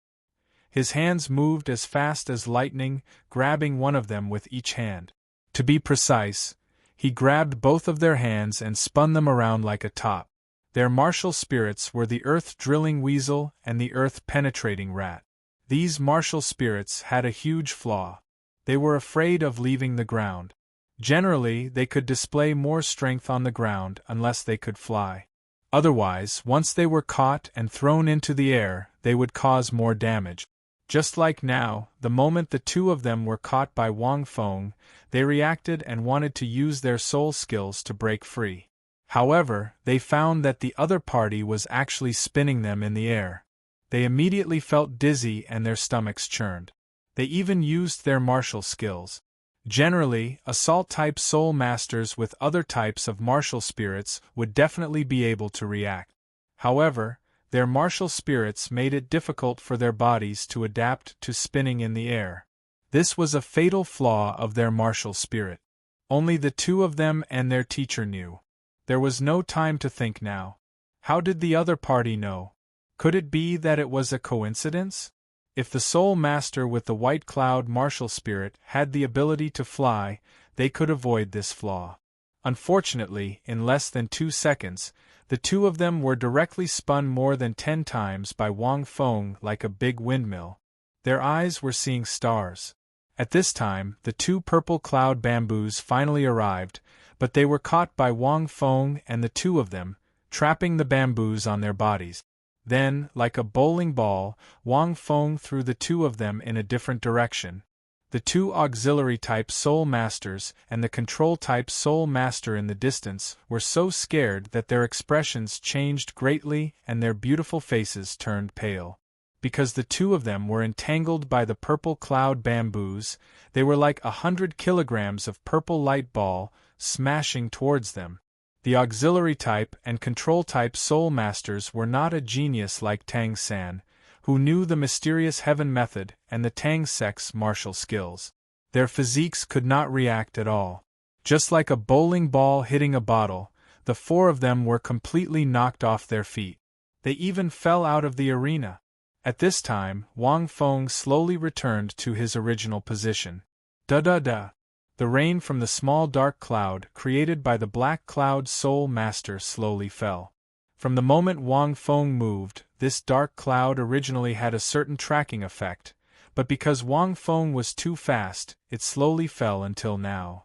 Speaker 1: His hands moved as fast as lightning, grabbing one of them with each hand. To be precise, he grabbed both of their hands and spun them around like a top. Their martial spirits were the earth-drilling weasel and the earth-penetrating rat. These martial spirits had a huge flaw. They were afraid of leaving the ground. Generally, they could display more strength on the ground unless they could fly. Otherwise, once they were caught and thrown into the air, they would cause more damage. Just like now, the moment the 2 of them were caught by Wang Feng, they reacted and wanted to use their soul skills to break free. However, they found that the other party was actually spinning them in the air. They immediately felt dizzy and their stomachs churned. They even used their martial skills. Generally, Assault-type Soul Masters with other types of martial spirits would definitely be able to react. However, their martial spirits made it difficult for their bodies to adapt to spinning in the air. This was a fatal flaw of their martial spirit. Only the 2 of them and their teacher knew. There was no time to think now. How did the other party know? Could it be that it was a coincidence? If the Soul Master with the White Cloud martial spirit had the ability to fly, they could avoid this flaw. Unfortunately, in less than 2 seconds, the two of them were directly spun more than 10 times by Wang Feng like a big windmill. Their eyes were seeing stars. At this time, the two purple cloud bamboos finally arrived, but they were caught by Wang Feng and the two of them, trapping the bamboos on their bodies. Then, like a bowling ball, Wang Feng threw the two of them in a different direction. The two auxiliary-type Soul Masters and the control-type Soul Master in the distance were so scared that their expressions changed greatly and their beautiful faces turned pale. Because the two of them were entangled by the purple cloud bamboos, they were like 100 kilograms of purple light ball, smashing towards them. The auxiliary-type and control-type Soul Masters were not a genius like Tang San, who knew the mysterious heaven method and the Tang sect's martial skills. Their physiques could not react at all. Just like a bowling ball hitting a bottle, the four of them were completely knocked off their feet. They even fell out of the arena. At this time, Wang Feng slowly returned to his original position. Da-da-da! The rain from the small dark cloud created by the black cloud Soul Master slowly fell. From the moment Wang Feng moved, this dark cloud originally had a certain tracking effect, but because Wang Feng was too fast, it slowly fell until now.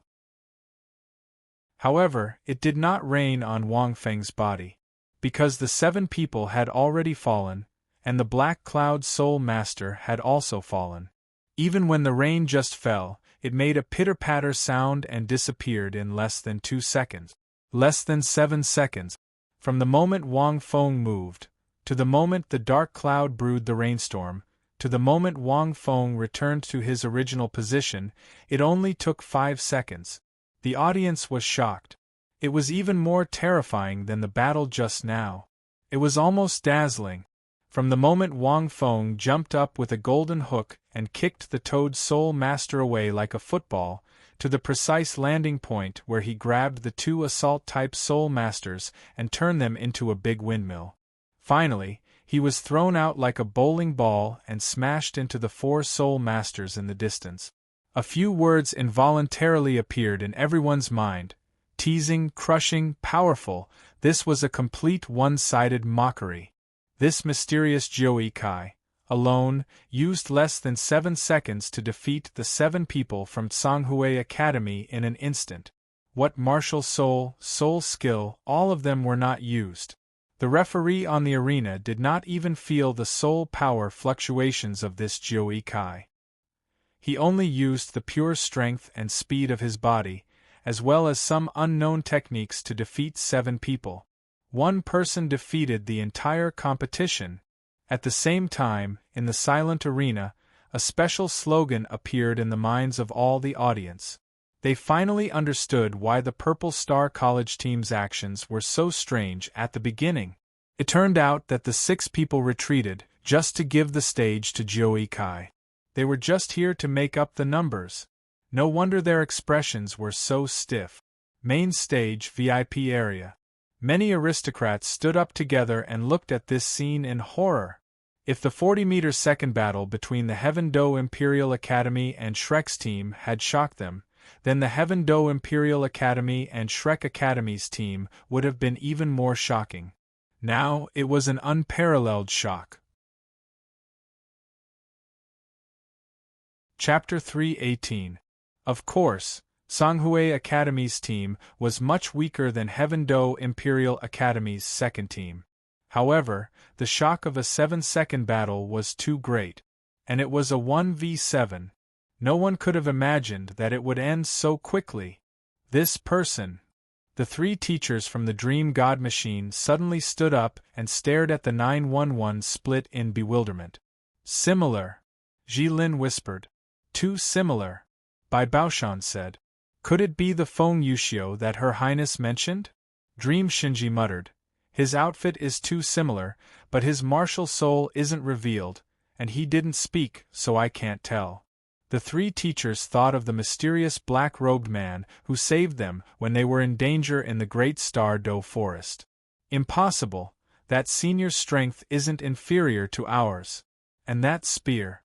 Speaker 1: However, it did not rain on Wang Feng's body. Because the 7 people had already fallen, and the black cloud Soul Master had also fallen. Even when the rain just fell, it made a pitter-patter sound and disappeared in less than 2 seconds. Less than 7 seconds. From the moment Wang Feng moved, to the moment the dark cloud brewed the rainstorm, to the moment Wang Feng returned to his original position, it only took 5 seconds. The audience was shocked. It was even more terrifying than the battle just now. It was almost dazzling. From the moment Wang Feng jumped up with a golden hook and kicked the Toad Soul Master away like a football, to the precise landing point where he grabbed the 2 assault-type Soul Masters and turned them into a big windmill. Finally, he was thrown out like a bowling ball and smashed into the 4 Soul Masters in the distance. A few words involuntarily appeared in everyone's mind. Teasing, crushing, powerful, this was a complete one-sided mockery. This mysterious Jiui Kai, alone, used less than 7 seconds to defeat the 7 people from Tsanghui Academy in an instant. What martial soul skill, all of them were not used. The referee on the arena did not even feel the soul power fluctuations of this Jiui Kai. He only used the pure strength and speed of his body, as well as some unknown techniques to defeat 7 people. One person defeated the entire competition. At the same time, in the silent arena, a special slogan appeared in the minds of all the audience. They finally understood why the Purple Star College team's actions were so strange at the beginning. It turned out that the 6 people retreated, just to give the stage to Jiui Kai. They were just here to make up the numbers. No wonder their expressions were so stiff. Main stage VIP area. Many aristocrats stood up together and looked at this scene in horror. If the 40-meter second battle between the Heaven Do Imperial Academy and Shrek's team had shocked them, then the Heaven Do Imperial Academy and Shrek Academy's team would have been even more shocking. Now, it was an unparalleled shock. Chapter 3:18. Of course, Tsanghui Academy's team was much weaker than Heaven Do Imperial Academy's second team. However, the shock of a 7-second battle was too great. And it was a 1v7. No one could have imagined that it would end so quickly. This person. The 3 teachers from the Dream God Machine suddenly stood up and stared at the 911 split in bewilderment. Similar. Jilin whispered. Too similar. Bai Baoshan said. Could it be the Feng Yuxiu that Her Highness mentioned? Dream Shinji muttered. His outfit is too similar, but his martial soul isn't revealed, and he didn't speak, so I can't tell. The 3 teachers thought of the mysterious black-robed man who saved them when they were in danger in the Great Star Do Forest. Impossible, that senior's strength isn't inferior to ours. And that spear.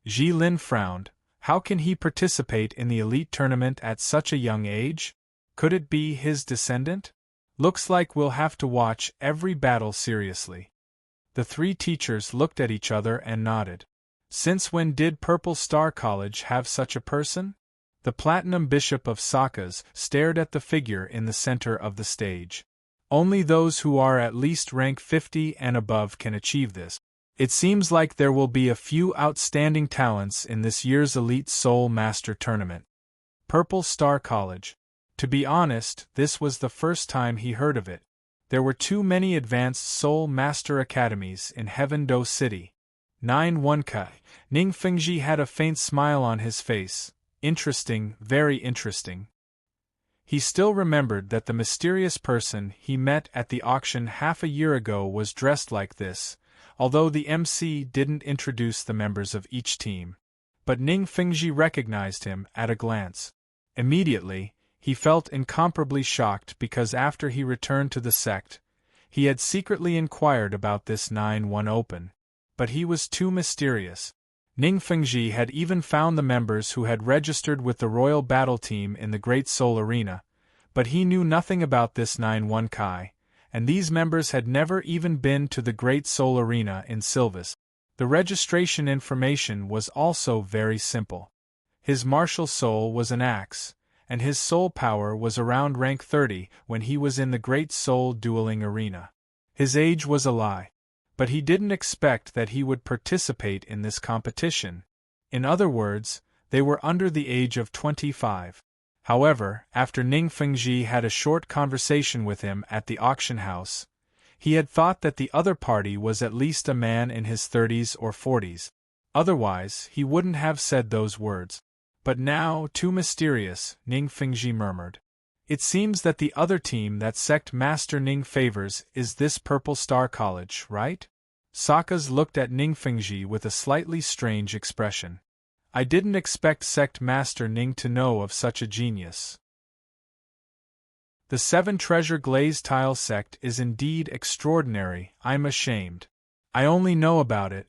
Speaker 1: Jilin frowned. How can he participate in the elite tournament at such a young age? Could it be his descendant? Looks like we'll have to watch every battle seriously. The three teachers looked at each other and nodded. Since when did Purple Star College have such a person? The Platinum Bishop of Sakas stared at the figure in the center of the stage. Only those who are at least rank 50 and above can achieve this. It seems like there will be a few outstanding talents in this year's Elite Soul Master Tournament. Purple Star College. To be honest, this was the first time he heard of it. There were too many advanced Soul Master Academies in Heaven Do City. 9-1 Ning Fengji had a faint smile on his face. Interesting, very interesting. He still remembered that the mysterious person he met at the auction half a year ago was dressed like this, although the MC didn't introduce the members of each team. But Ning Fengji recognized him at a glance. Immediately, he felt incomparably shocked because after he returned to the sect, he had secretly inquired about this 9-1 Open. But he was too mysterious. Ning Fengji had even found the members who had registered with the Royal Battle Team in the Great Soul Arena, but he knew nothing about this 9-1 Kai, and these members had never even been to the Great Soul Arena in Silvis. The registration information was also very simple. His martial soul was an axe, and his soul power was around rank 30 when he was in the Great Soul Dueling Arena. His age was a lie. But he didn't expect that he would participate in this competition. In other words, they were under the age of 25. However, after Ning Fengji had a short conversation with him at the auction house, he had thought that the other party was at least a man in his 30s or 40s. Otherwise, he wouldn't have said those words. But now, too mysterious, Ning Fengji murmured. It seems that the other team that Sect Master Ning favors is this Purple Star College, right? Sakas looked at Ning Fengji with a slightly strange expression. I didn't expect Sect Master Ning to know of such a genius. The 7 Treasure Glazed Tile Sect is indeed extraordinary, I'm ashamed. I only know about it.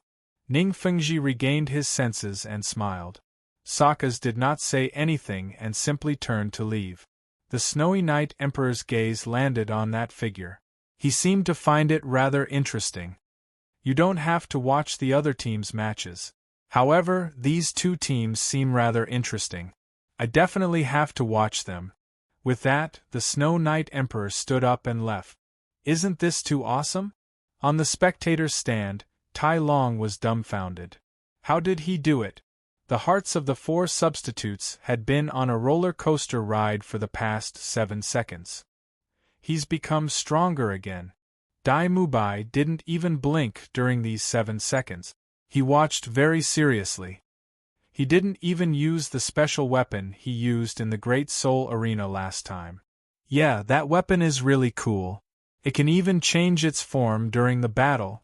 Speaker 1: Ning Fengji regained his senses and smiled. Sakas did not say anything and simply turned to leave. The Snowy Night Emperor's gaze landed on that figure. He seemed to find it rather interesting. You don't have to watch the other team's matches. However, these two teams seem rather interesting. I definitely have to watch them. With that, the Snow Knight Emperor stood up and left. Isn't this too awesome? On the spectator's stand, Tai Long was dumbfounded. How did he do it? The hearts of the 4 substitutes had been on a roller coaster ride for the past 7 seconds. He's become stronger again. Dai Mubai didn't even blink during these 7 seconds. He watched very seriously. He didn't even use the special weapon he used in the Great Soul Arena last time. Yeah, that weapon is really cool. It can even change its form during the battle.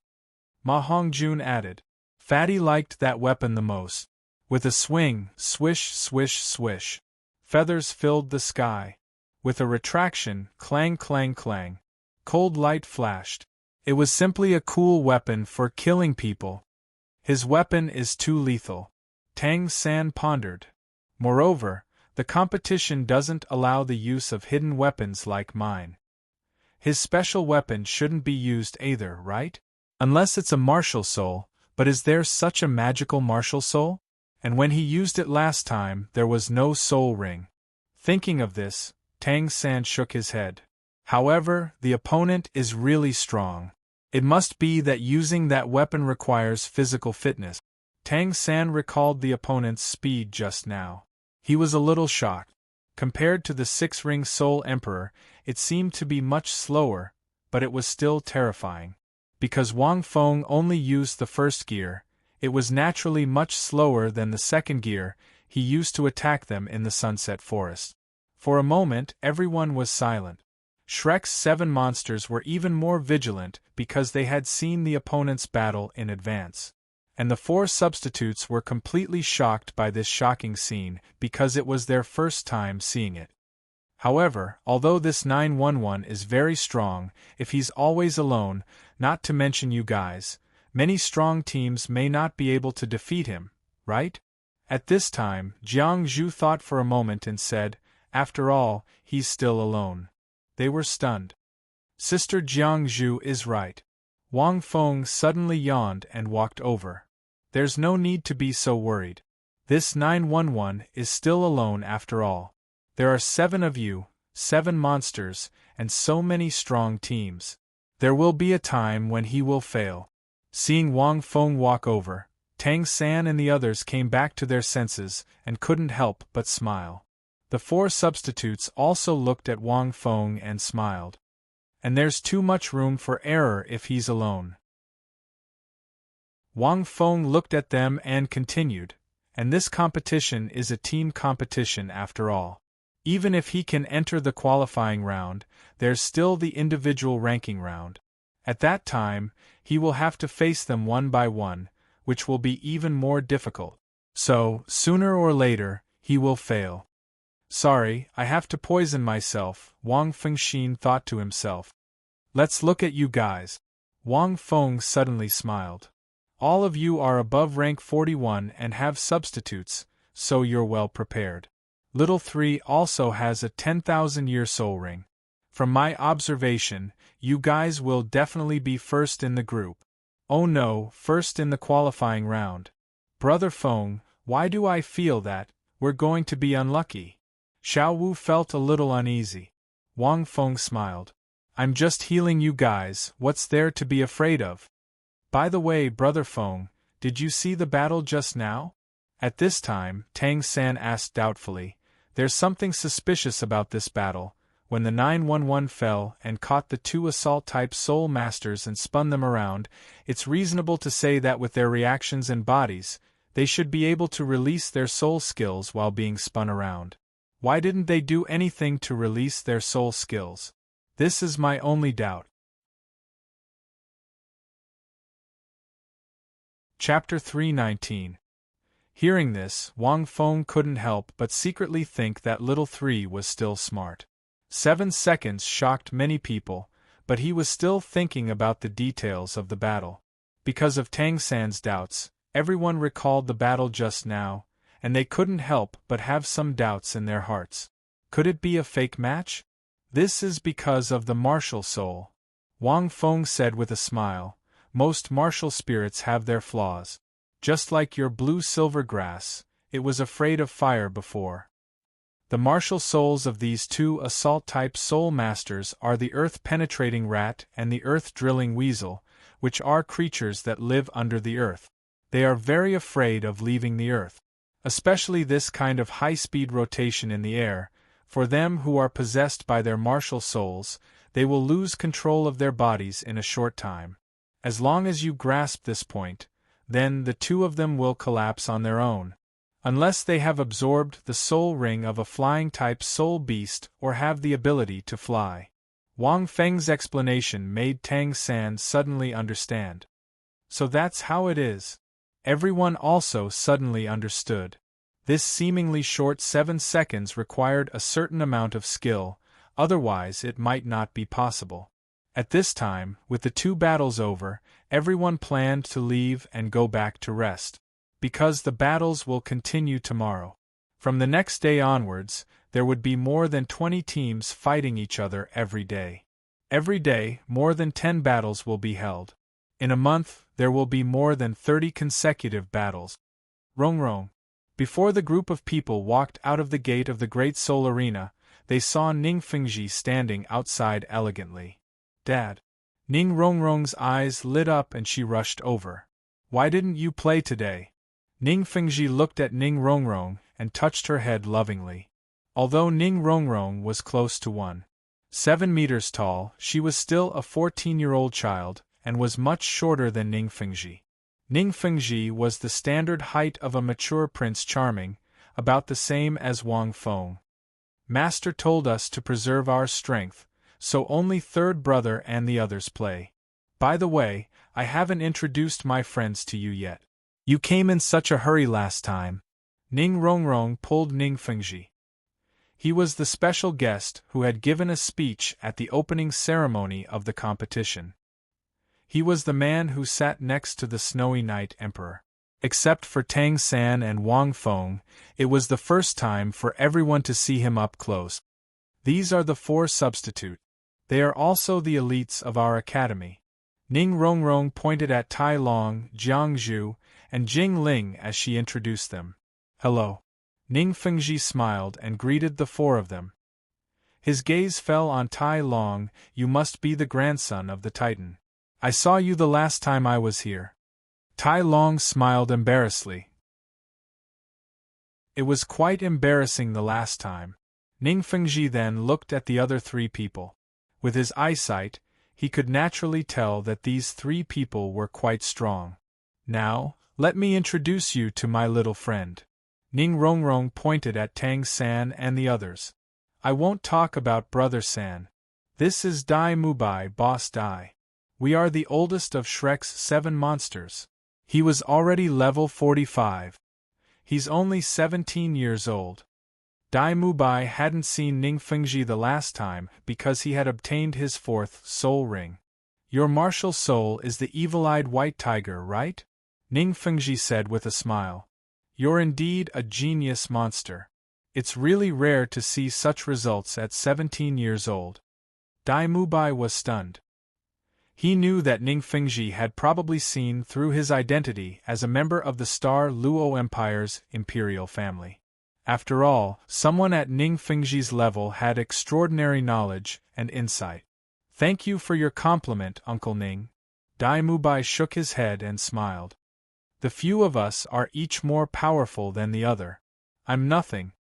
Speaker 1: Ma Hongjun added. Fatty liked that weapon the most. With a swing, swish, swish, swish. Feathers filled the sky. With a retraction, clang, clang, clang. Cold light flashed. It was simply a cool weapon for killing people. His weapon is too lethal. Tang San pondered. Moreover, the competition doesn't allow the use of hidden weapons like mine. His special weapon shouldn't be used either, right? Unless it's a martial soul, but is there such a magical martial soul? And when he used it last time, there was no soul ring. Thinking of this, Tang San shook his head. However, the opponent is really strong. It must be that using that weapon requires physical fitness. Tang San recalled the opponent's speed just now. He was a little shocked. Compared to the 6-ring Soul Emperor, it seemed to be much slower, but it was still terrifying. Because Wang Feng only used the first gear, it was naturally much slower than the second gear he used to attack them in the Sunset Forest. For a moment, everyone was silent. Shrek's 7 monsters were even more vigilant because they had seen the opponent's battle in advance. And the 4 substitutes were completely shocked by this shocking scene because it was their first time seeing it. However, although this 911 is very strong, if he's always alone, not to mention you guys, many strong teams may not be able to defeat him, right? At this time, Jiang Zhu thought for a moment and said, After all, he's still alone. They were stunned. Sister Jiangzhu is right. Wang Feng suddenly yawned and walked over. There's no need to be so worried. This 911 is still alone after all. There are 7 of you, 7 monsters, and so many strong teams. There will be a time when he will fail. Seeing Wang Feng walk over, Tang San and the others came back to their senses and couldn't help but smile. The 4 substitutes also looked at Wang Feng and smiled. And there's too much room for error if he's alone. Wang Feng looked at them and continued, and this competition is a team competition after all. Even if he can enter the qualifying round, there's still the individual ranking round. At that time, he will have to face them one by one, which will be even more difficult. So, sooner or later, he will fail. Sorry, I have to poison myself, Wang Fengxin thought to himself. Let's look at you guys. Wang Feng suddenly smiled. All of you are above rank 41 and have substitutes, so you're well prepared. Little 3 also has a 10,000-year soul ring. From my observation, you guys will definitely be first in the group. Oh no, first in the qualifying round. Brother Feng, why do I feel that we're going to be unlucky? Xiao Wu felt a little uneasy. Wang Feng smiled. I'm just healing you guys, what's there to be afraid of? By the way, Brother Feng, did you see the battle just now? At this time, Tang San asked doubtfully. There's something suspicious about this battle. When the 911 fell and caught the 2 assault-type soul masters and spun them around, it's reasonable to say that with their reactions and bodies, they should be able to release their soul skills while being spun around. Why didn't they do anything to release their soul skills? This is my only doubt. Chapter 319. Hearing this, Wang Feng couldn't help but secretly think that little 3 was still smart. 7 seconds shocked many people, but he was still thinking about the details of the battle. Because of Tang San's doubts, everyone recalled the battle just now, and they couldn't help but have some doubts in their hearts. Could it be a fake match? This is because of the martial soul. Wang Feng said with a smile, most martial spirits have their flaws. Just like your blue-silver grass, it was afraid of fire before. The martial souls of these 2 assault-type soul masters are the earth-penetrating rat and the earth-drilling weasel, which are creatures that live under the earth. They are very afraid of leaving the earth. Especially this kind of high-speed rotation in the air. For them who are possessed by their martial souls, they will lose control of their bodies in a short time. As long as you grasp this point, then the 2 of them will collapse on their own. Unless they have absorbed the soul ring of a flying-type soul beast or have the ability to fly. Wang Feng's explanation made Tang San suddenly understand. So that's how it is. Everyone also suddenly understood. This seemingly short 7 seconds required a certain amount of skill, otherwise it might not be possible. At this time, with the 2 battles over, everyone planned to leave and go back to rest. Because the battles will continue tomorrow. From the next day onwards, there would be more than 20 teams fighting each other every day. Every day, more than 10 battles will be held. In a month, there will be more than 30 consecutive battles. Rong. Before the group of people walked out of the gate of the Great Soul Arena, they saw Ning Fengji standing outside elegantly. Dad. Ning Rongrong's eyes lit up and she rushed over. Why didn't you play today? Ning Fengji looked at Ning Rongrong and touched her head lovingly. Although Ning Rongrong was close to 1.7 meters tall, she was still a 14-year-old child and was much shorter than Ning Fengji. Ning Fengji was the standard height of a mature Prince Charming, about the same as Wang Feng. Master told us to preserve our strength, so only third brother and the others play. By the way, I haven't introduced my friends to you yet. You came in such a hurry last time. Ning Rongrong pulled Ning Fengji. He was the special guest who had given a speech at the opening ceremony of the competition. He was the man who sat next to the Snowy Night Emperor. Except for Tang San and Wang Feng, it was the first time for everyone to see him up close. These are the 4 substitute. They are also the elites of our academy. Ning Rongrong pointed at Tai Long, Jiang Zhu, and Jing Ling as she introduced them. Hello. Ning Fengji smiled and greeted the 4 of them. His gaze fell on Tai Long. You must be the grandson of the Titan. I saw you the last time I was here. Tai Long smiled embarrassedly. It was quite embarrassing the last time. Ning Fengji then looked at the other 3 people. With his eyesight, he could naturally tell that these 3 people were quite strong. Now, let me introduce you to my little friend. Ning Rongrong pointed at Tang San and the others. I won't talk about Brother San. This is Dai Mubai, Boss Dai. We are the oldest of Shrek's 7 monsters. He was already level 45. He's only 17 years old. Dai Mubai hadn't seen Ning Fengji the last time because he had obtained his 4th soul ring. Your martial soul is the evil-eyed white tiger, right? Ning Fengji said with a smile. You're indeed a genius monster. It's really rare to see such results at 17 years old. Dai Mubai was stunned. He knew that Ning Fengji had probably seen through his identity as a member of the Star Luo Empire's imperial family. After all, someone at Ning Fengji's level had extraordinary knowledge and insight. Thank you for your compliment, Uncle Ning. Dai Mubai shook his head and smiled. The few of us are each more powerful than the other. I'm nothing.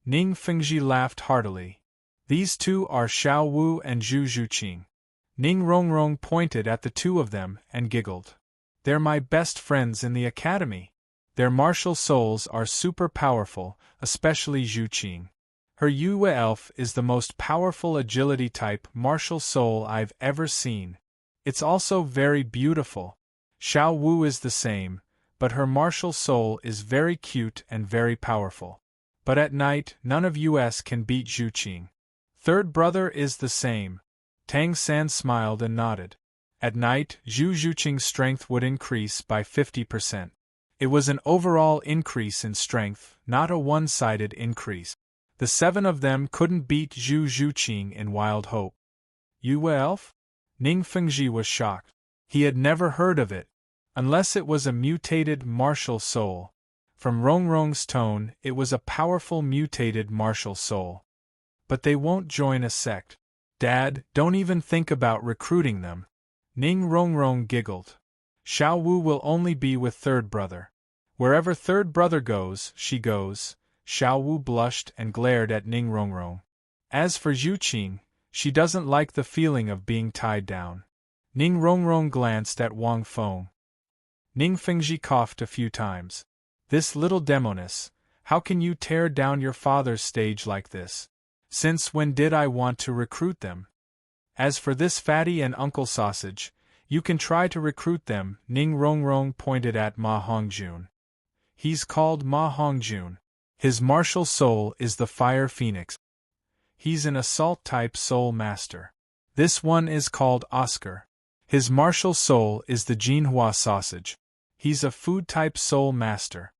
Speaker 1: Ning Fengji laughed heartily. These 2 are Xiao Wu and Zhu Zhuqing. Ning Rongrong pointed at the 2 of them and giggled. They're my best friends in the academy. Their martial souls are super powerful, especially Zhuqing. Her Yue Elf is the most powerful agility type martial soul I've ever seen. It's also very beautiful. Xiao Wu is the same, but her martial soul is very cute and very powerful. But at night, none of us can beat Zhuqing. 3rd brother is the same. Tang San smiled and nodded. At night, Zhu Zhuqing's strength would increase by 50%. It was an overall increase in strength, not a one-sided increase. The 7 of them couldn't beat Zhu Zhuqing in Wild Hope. Yue Elf? Ning Fengji was shocked. He had never heard of it. Unless it was a mutated martial soul. From Rongrong's tone, it was a powerful mutated martial soul. But they won't join a sect. Dad, don't even think about recruiting them. Ning Rongrong giggled. Xiao Wu will only be with 3rd brother. Wherever 3rd brother goes, she goes. Xiao Wu blushed and glared at Ning Rongrong. As for Zhuqing, she doesn't like the feeling of being tied down. Ning Rongrong glanced at Wang Feng. Ning Fengji coughed a few times. This little demoness, how can you tear down your father's stage like this? Since when did I want to recruit them? As for this fatty and Uncle Sausage, you can try to recruit them. Ning Rongrong pointed at Ma Hongjun. He's called Ma Hongjun. His martial soul is the Fire Phoenix. He's an assault-type soul master. This one is called Oscar. His martial soul is the Jinhua Sausage. He's a food-type soul master.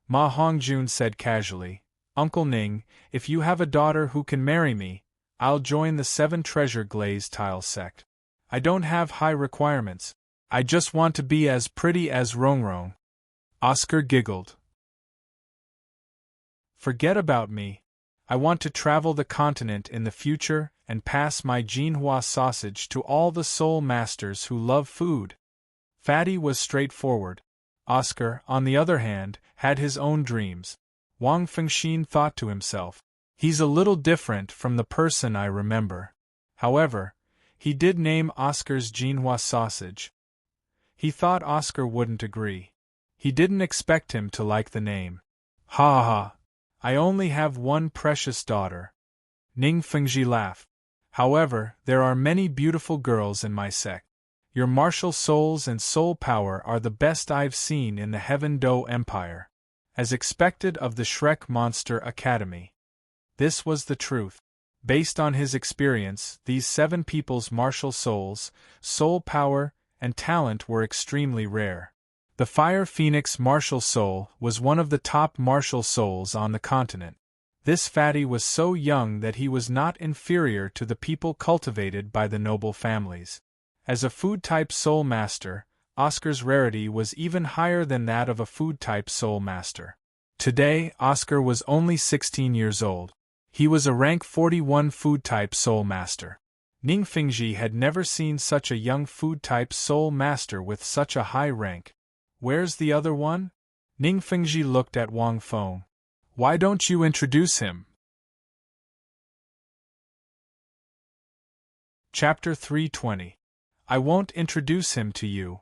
Speaker 1: Ma Hongjun said casually, Uncle Ning, if you have a daughter who can marry me, I'll join the 7 Treasure Glaze Tile sect. I don't have high requirements. I just want to be as pretty as Rongrong. Oscar giggled. Forget about me. I want to travel the continent in the future and pass my Jinhua sausage to all the soul masters who love food. Fatty was straightforward. Oscar, on the other hand, had his own dreams. Wang Fengxin thought to himself, he's a little different from the person I remember. However, he did name Oscar's Jinhua sausage. He thought Oscar wouldn't agree. He didn't expect him to like the name. Ha ha! I only have one precious daughter. Ning Fengji laughed. However, there are many beautiful girls in my sect. Your martial souls and soul power are the best I've seen in the Heaven Do Empire. As expected of the Shrek Monster Academy. This was the truth. Based on his experience, these 7 people's martial souls, soul power, and talent were extremely rare. The Fire Phoenix martial soul was one of the top martial souls on the continent. This fatty was so young that he was not inferior to the people cultivated by the noble families. As a food-type soul master, Oscar's rarity was even higher than that of a food-type soul master. Today, Oscar was only 16 years old. He was a rank 41 food-type soul master. Ningfengji had never seen such a young food-type soul master with such a high rank. Where's the other one? Ningfengji looked at Wang Feng. Why don't you introduce him? Chapter 320. I won't introduce him to you.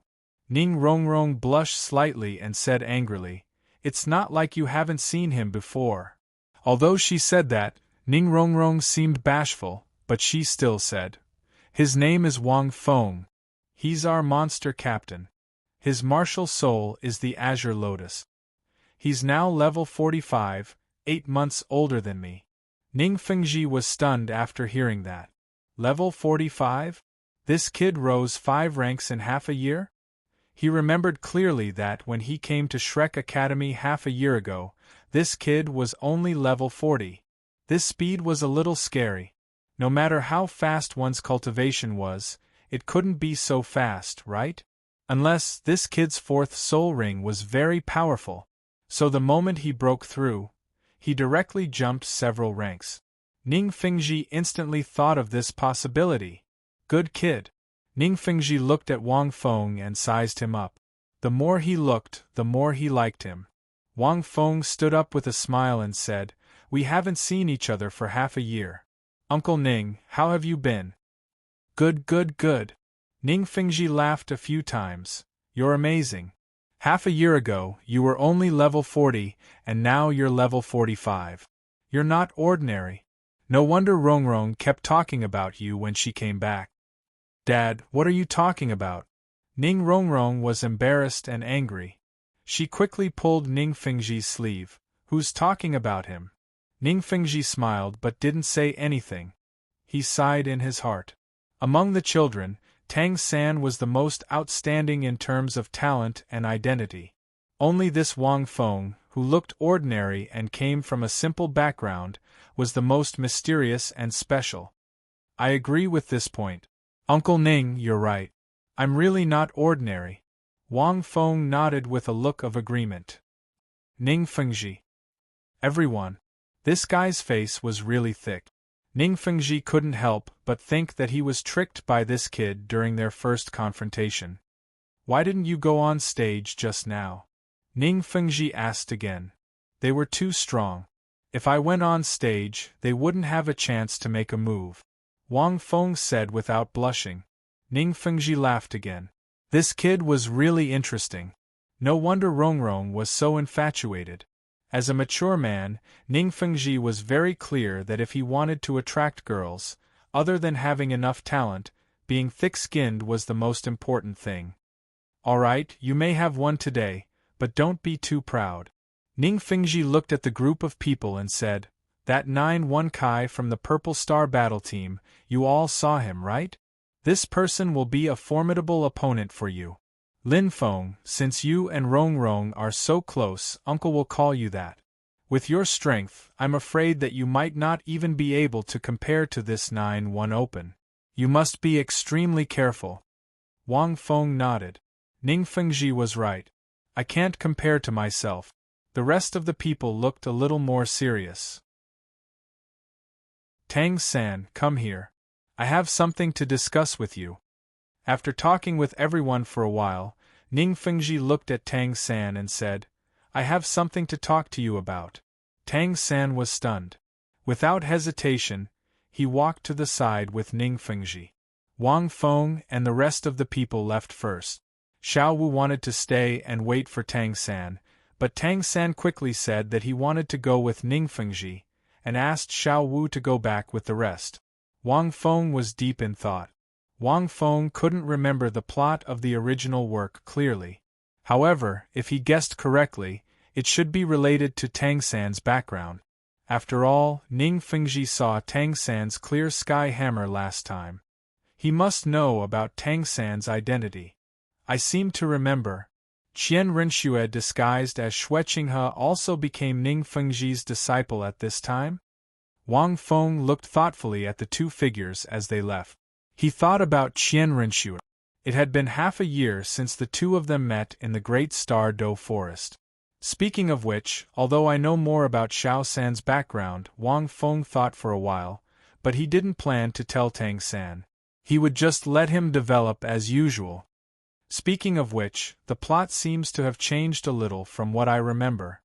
Speaker 1: Ning Rongrong blushed slightly and said angrily, It's not like you haven't seen him before. Although she said that, Ning Rongrong seemed bashful, but she still said, His name is Wang Feng. He's our monster captain. His martial soul is the Azure Lotus. He's now level 45, 8 months older than me. Ningfengji was stunned after hearing that. Level 45? This kid rose 5 ranks in half a year? He remembered clearly that when he came to Shrek Academy half a year ago, this kid was only level 40. This speed was a little scary. No matter how fast one's cultivation was, it couldn't be so fast, right? Unless this kid's 4th soul ring was very powerful. So the moment he broke through, he directly jumped several ranks. Ningfengji instantly thought of this possibility. Good kid. Ningfengji looked at Wang Feng and sized him up. The more he looked, the more he liked him. Wang Feng stood up with a smile and said, We haven't seen each other for half a year. Uncle Ning, how have you been? Good. Ningfengji laughed a few times. You're amazing. Half a year ago, you were only level 40, and now you're level 45. You're not ordinary. No wonder Rongrong kept talking about you when she came back. Dad, what are you talking about? Ning Rongrong was embarrassed and angry. She quickly pulled Ningfengji's sleeve. Who's talking about him? Ningfengji smiled but didn't say anything. He sighed in his heart. Among the children, Tang San was the most outstanding in terms of talent and identity. Only this Wang Feng, who looked ordinary and came from a simple background, was the most mysterious and special. I agree with this point. Uncle Ning, you're right. I'm really not ordinary. Wang Feng nodded with a look of agreement. Ningfengji. Everyone. This guy's face was really thick. Ningfengji couldn't help but think that he was tricked by this kid during their first confrontation. Why didn't you go on stage just now? Ningfengji asked again. They were too strong. If I went on stage, they wouldn't have a chance to make a move. Wang Feng said without blushing. Ningfengji laughed again. This kid was really interesting. No wonder Rongrong was so infatuated. As a mature man, Ningfengji was very clear that if he wanted to attract girls, other than having enough talent, being thick-skinned was the most important thing. Alright, you may have one today, but don't be too proud. Ningfengji looked at the group of people and said, That 9-1 Kai from the Purple Star battle team, you all saw him, right? This person will be a formidable opponent for you. Lin Feng, since you and Rongrong are so close, Uncle will call you that. With your strength, I'm afraid that you might not even be able to compare to this 9-1 Open. You must be extremely careful. Wang Feng nodded. Ningfengji was right. I can't compare to myself. The rest of the people looked a little more serious. Tang San, come here. I have something to discuss with you. After talking with everyone for a while, Ningfengji looked at Tang San and said, I have something to talk to you about. Tang San was stunned. Without hesitation, he walked to the side with Ningfengji. Wang Feng and the rest of the people left first. Xiao Wu wanted to stay and wait for Tang San, but Tang San quickly said that he wanted to go with Ningfengji, and asked Xiao Wu to go back with the rest. Wang Feng was deep in thought. Wang Feng couldn't remember the plot of the original work clearly. However, if he guessed correctly, it should be related to Tang San's background. After all, Ningfengji saw Tang San's clear sky hammer last time. He must know about Tang San's identity. I seem to remember. Qian Rinxue disguised as Xue Qinghe also became Ning Fengji's disciple at this time? Wang Feng looked thoughtfully at the two figures as they left. He thought about Qian Rinxue. It had been half a year since the two of them met in the great Star Do forest. Speaking of which, although I know more about Xiao San's background, Wang Feng thought for a while, but he didn't plan to tell Tang San. He would just let him develop as usual. Speaking of which, the plot seems to have changed a little from what I remember.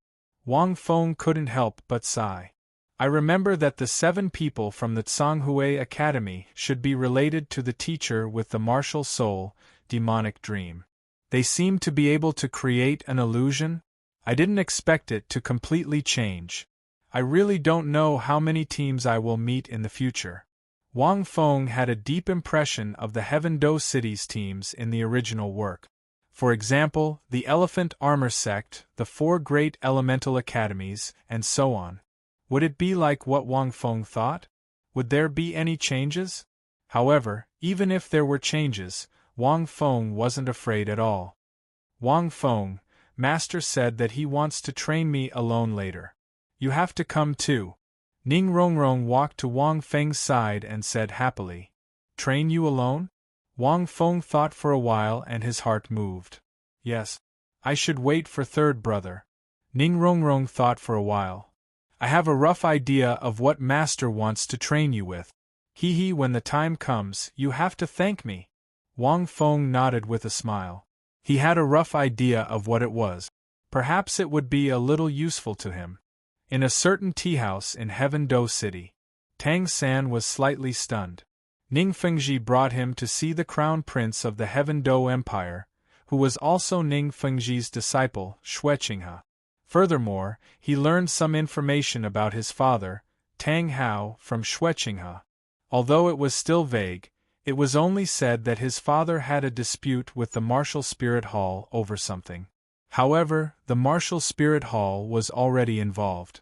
Speaker 1: Wang Feng couldn't help but sigh. I remember that the 7 people from the Tsanghui Academy should be related to the teacher with the martial soul, demonic dream. They seem to be able to create an illusion. I didn't expect it to completely change. I really don't know how many teams I will meet in the future. Wang Feng had a deep impression of the Heaven Do City's teams in the original work. For example, the Elephant Armor Sect, the 4 Great Elemental Academies, and so on. Would it be like what Wang Feng thought? Would there be any changes? However, even if there were changes, Wang Feng wasn't afraid at all. Wang Feng, Master said that he wants to train me alone later. You have to come too. Ning Rongrong walked to Wang Feng's side and said happily. Train you alone? Wang Feng thought for a while and his heart moved. Yes. I should wait for third brother. Ning Rongrong thought for a while. I have a rough idea of what Master wants to train you with. When the time comes, you have to thank me. Wang Feng nodded with a smile. He had a rough idea of what it was. Perhaps it would be a little useful to him. In a certain tea house in Heaven Do City, Tang San was slightly stunned. Ning Fengji brought him to see the crown prince of the Heaven Do Empire, who was also Ning Fengji's disciple, Xue Qinghe. Furthermore, he learned some information about his father, Tang Hao, from Xue Qinghe. Although it was still vague, it was only said that his father had a dispute with the Martial Spirit Hall over something. However, the Martial Spirit Hall was already involved.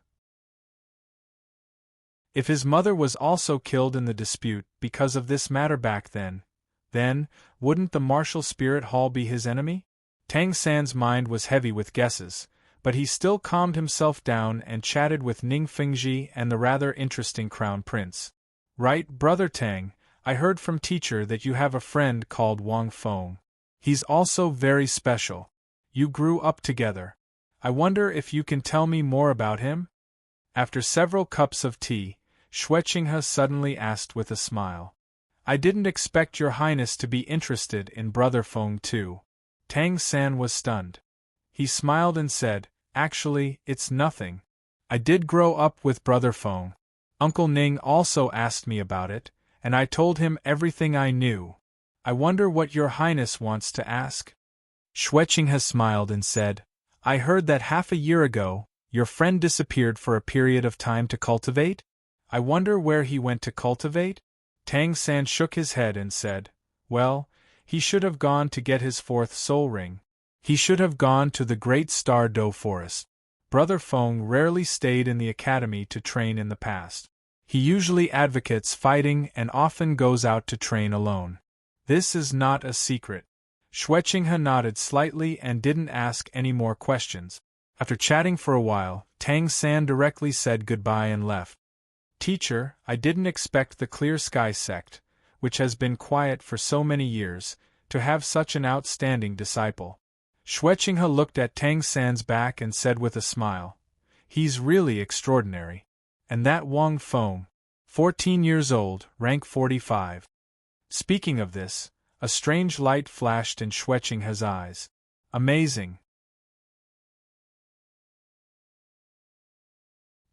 Speaker 1: If his mother was also killed in the dispute because of this matter back then, wouldn't the Martial Spirit Hall be his enemy? Tang San's mind was heavy with guesses, but he still calmed himself down and chatted with Ning Fengji and the rather interesting Crown Prince. Right, Brother Tang, I heard from teacher that you have a friend called Wang Feng. He's also very special. You grew up together. I wonder if you can tell me more about him? After several cups of tea, Xue Qinghe suddenly asked with a smile. I didn't expect your highness to be interested in Brother Feng too. Tang San was stunned. He smiled and said, Actually, it's nothing. I did grow up with Brother Feng. Uncle Ning also asked me about it, and I told him everything I knew. I wonder what your highness wants to ask? Xue Qinghe smiled and said, I heard that half a year ago, your friend disappeared for a period of time to cultivate? I wonder where he went to cultivate? Tang San shook his head and said, Well, he should have gone to get his 4th soul ring. He should have gone to the great Star Do forest. Brother Feng rarely stayed in the academy to train in the past. He usually advocates fighting and often goes out to train alone. This is not a secret. Xue Qinghe nodded slightly and didn't ask any more questions. After chatting for a while, Tang San directly said goodbye and left. Teacher, I didn't expect the Clear Sky sect, which has been quiet for so many years, to have such an outstanding disciple. Xue Qinghe looked at Tang San's back and said with a smile, He's really extraordinary. And that Wang Feng, 14 years old, rank 45. Speaking of this, a strange light flashed in Xue Qinghe's eyes. Amazing.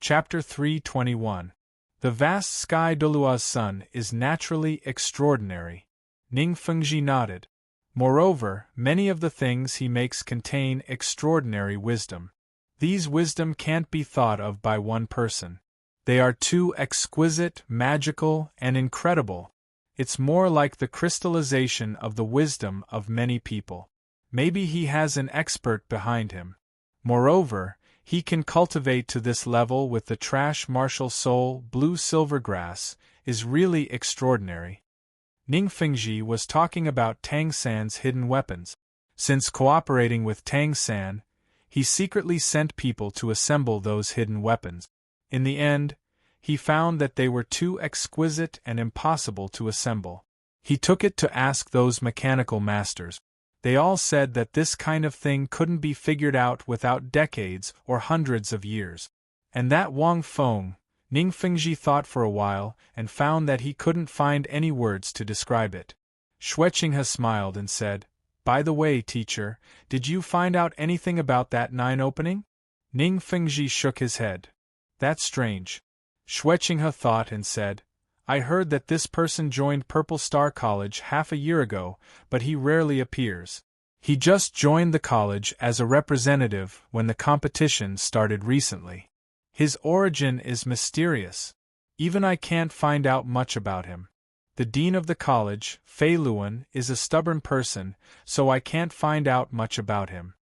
Speaker 1: Chapter 321. The vast sky Douluo's sun is naturally extraordinary. Ning Fengji nodded. Moreover, many of the things he makes contain extraordinary wisdom. These wisdom can't be thought of by one person. They are too exquisite, magical, and incredible. It's more like the crystallization of the wisdom of many people. Maybe he has an expert behind him. Moreover, he can cultivate to this level with the trash martial soul blue silver grass, is really extraordinary. Ning Fengji was talking about Tang San's hidden weapons. Since cooperating with Tang San, he secretly sent people to assemble those hidden weapons. In the end, he found that they were too exquisite and impossible to assemble. He took it to ask those mechanical masters. They all said that this kind of thing couldn't be figured out without decades or hundreds of years. And that Wang Feng, Ning Fengji thought for a while and found that he couldn't find any words to describe it. Xue Qinghe smiled and said, "By the way, teacher, did you find out anything about that 9 opening?" Ning Fengji shook his head. "That's strange." Xue Qinghe thought and said, "I heard that this person joined Purple Star College half a year ago, but he rarely appears. He just joined the college as a representative when the competition started recently. His origin is mysterious. Even I can't find out much about him. The dean of the college, Fei Luan, is a stubborn person, so I can't find out much about him.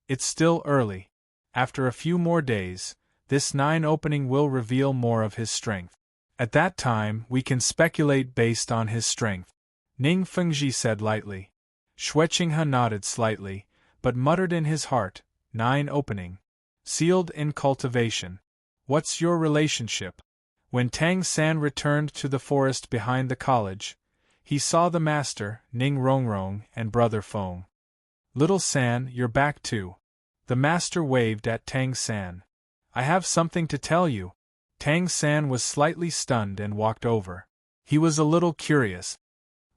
Speaker 1: It's still early. After a few more days, this 9 opening will reveal more of his strength. At that time, we can speculate based on his strength," Ning Fengji said lightly. Xue Qinghe nodded slightly, but muttered in his heart, 9 opening. Sealed in cultivation. What's your relationship? When Tang San returned to the forest behind the college, he saw the master, Ning Rongrong, and brother Feng. "Little San, you're back too." The master waved at Tang San. "I have something to tell you." Tang San was slightly stunned and walked over. He was a little curious.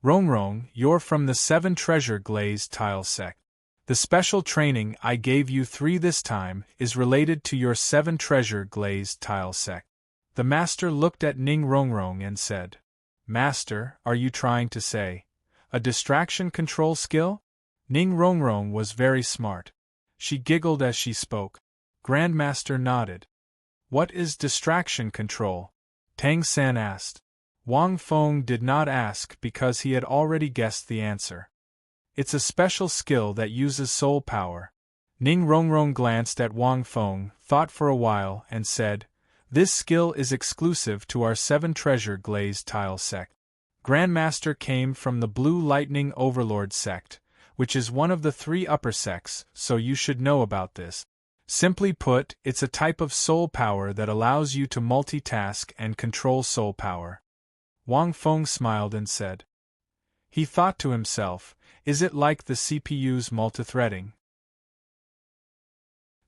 Speaker 1: "Rongrong, you're from the 7 Treasure Glazed Tile sect. The special training I gave you 3 this time is related to your 7 Treasure Glazed Tile sect." The master looked at Ning Rongrong and said, "Master, are you trying to say a distraction control skill?" Ning Rongrong was very smart. She giggled as she spoke. Grandmaster nodded. "What is distraction control?" Tang San asked. Wang Feng did not ask because he had already guessed the answer. "It's a special skill that uses soul power." Ning Rongrong glanced at Wang Feng, thought for a while, and said, "This skill is exclusive to our 7 Treasure Glazed Tile sect. Grandmaster came from the Blue Lightning Overlord sect, which is one of the 3 upper sects, so you should know about this. Simply put, it's a type of soul power that allows you to multitask and control soul power." Wang Feng smiled and said. He thought to himself, is it like the CPU's multithreading?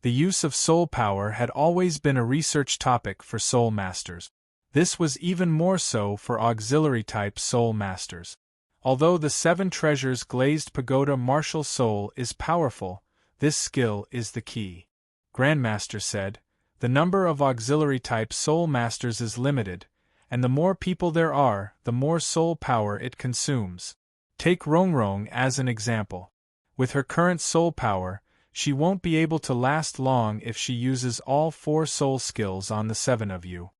Speaker 1: The use of soul power had always been a research topic for soul masters. This was even more so for auxiliary-type soul masters. Although the 7 Treasures Glazed Pagoda Martial Soul is powerful, this skill is the key. Grandmaster said, "The number of auxiliary-type soul masters is limited, and the more people there are, the more soul power it consumes. Take Rongrong as an example. With her current soul power, she won't be able to last long if she uses all 4 soul skills on the 7 of you.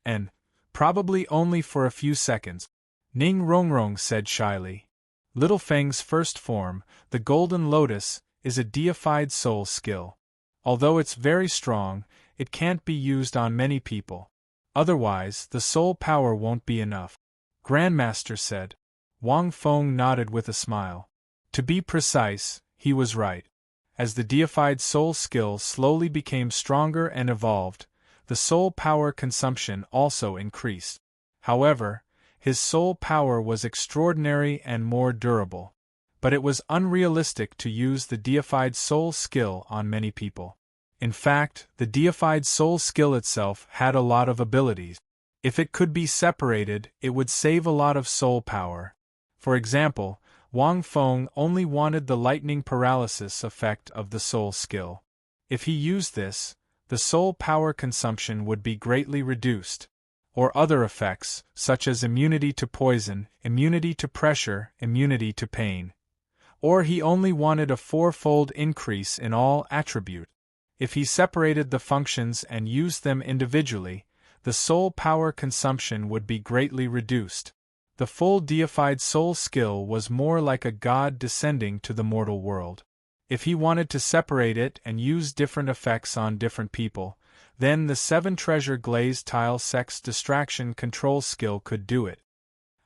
Speaker 1: And probably only for a few seconds," Ning Rongrong said shyly. Little Feng's first form, the Golden Lotus, is a deified soul skill. Although it's very strong, it can't be used on many people. Otherwise, the soul power won't be enough. Grandmaster said. Wang Feng nodded with a smile. To be precise, he was right. As the deified soul skill slowly became stronger and evolved, the soul power consumption also increased. However, his soul power was extraordinary and more durable. But it was unrealistic to use the deified soul skill on many people. In fact, the deified soul skill itself had a lot of abilities. If it could be separated, it would save a lot of soul power. For example, Wang Feng only wanted the lightning paralysis effect of the soul skill. If he used this, the soul power consumption would be greatly reduced. Or other effects, such as immunity to poison, immunity to pressure, immunity to pain. Or he only wanted a 4-fold increase in all attributes. If he separated the functions and used them individually, the soul power consumption would be greatly reduced. The full deified soul skill was more like a god descending to the mortal world. If he wanted to separate it and use different effects on different people, then the 7 Treasure Glazed Tile Sect's distraction control skill could do it.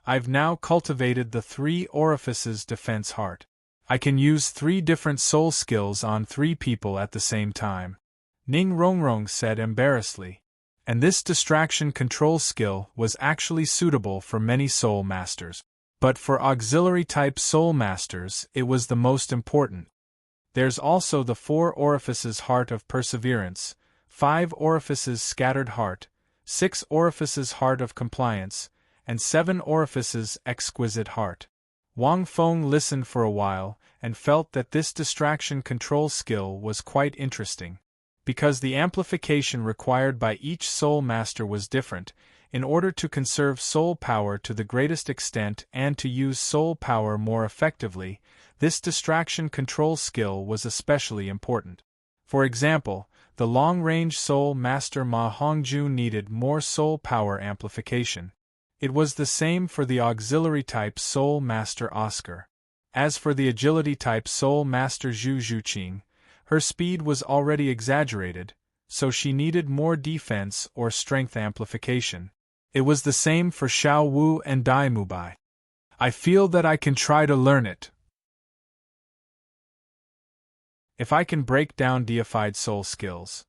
Speaker 1: I've now cultivated the 3 Orifices Defense Heart. I can use 3 different soul skills on 3 people at the same time, Ning Rongrong said embarrassedly. And this distraction control skill was actually suitable for many soul masters. But for auxiliary-type soul masters, it was the most important. There's also the 4 orifices heart of perseverance, 5 orifices scattered heart, 6 orifices heart of compliance, and 7 orifices exquisite heart. Wang Feng listened for a while and felt that this distraction control skill was quite interesting. Because the amplification required by each soul master was different, in order to conserve soul power to the greatest extent and to use soul power more effectively, this distraction control skill was especially important. For example, the long-range soul master Ma Hongju needed more soul power amplification. It was the same for the auxiliary-type soul master Oscar. As for the agility-type soul master Zhu Zhuqing, her speed was already exaggerated, so she needed more defense or strength amplification. It was the same for Xiao Wu and Dai Mubai. I feel that I can try to learn it. If I can break down deified soul skills.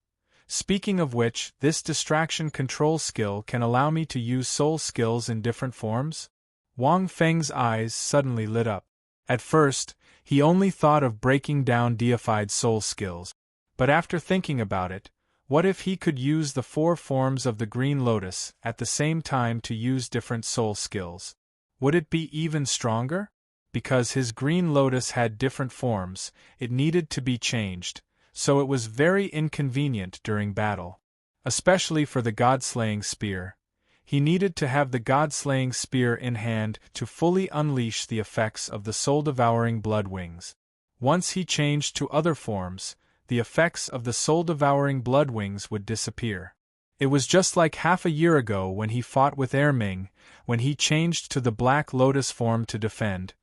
Speaker 1: Speaking of which, this distraction control skill can allow me to use soul skills in different forms? Wang Feng's eyes suddenly lit up. At first, he only thought of breaking down deified soul skills. But after thinking about it, what if he could use the 4 forms of the green lotus at the same time to use different soul skills? Would it be even stronger? Because his green lotus had different forms, it needed to be changed, so it was very inconvenient during battle. Especially for the god-slaying spear. He needed to have the god-slaying spear in hand to fully unleash the effects of the soul-devouring blood wings. Once he changed to other forms, the effects of the soul-devouring blood wings would disappear. It was just like half a year ago when he fought with Erming, when he changed to the black lotus form to defend.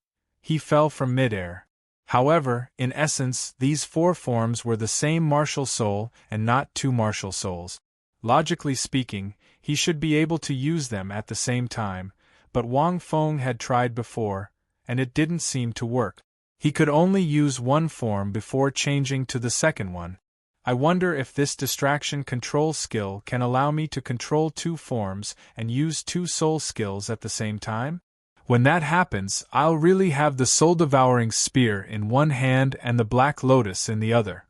Speaker 1: He fell from midair. However, in essence, these 4 forms were the same martial soul and not 2 martial souls. Logically speaking, he should be able to use them at the same time, but Wang Feng had tried before, and it didn't seem to work. He could only use one form before changing to the second one. I wonder if this distraction control skill can allow me to control 2 forms and use 2 soul skills at the same time? When that happens, I'll really have the soul-devouring spear in one hand and the black lotus in the other.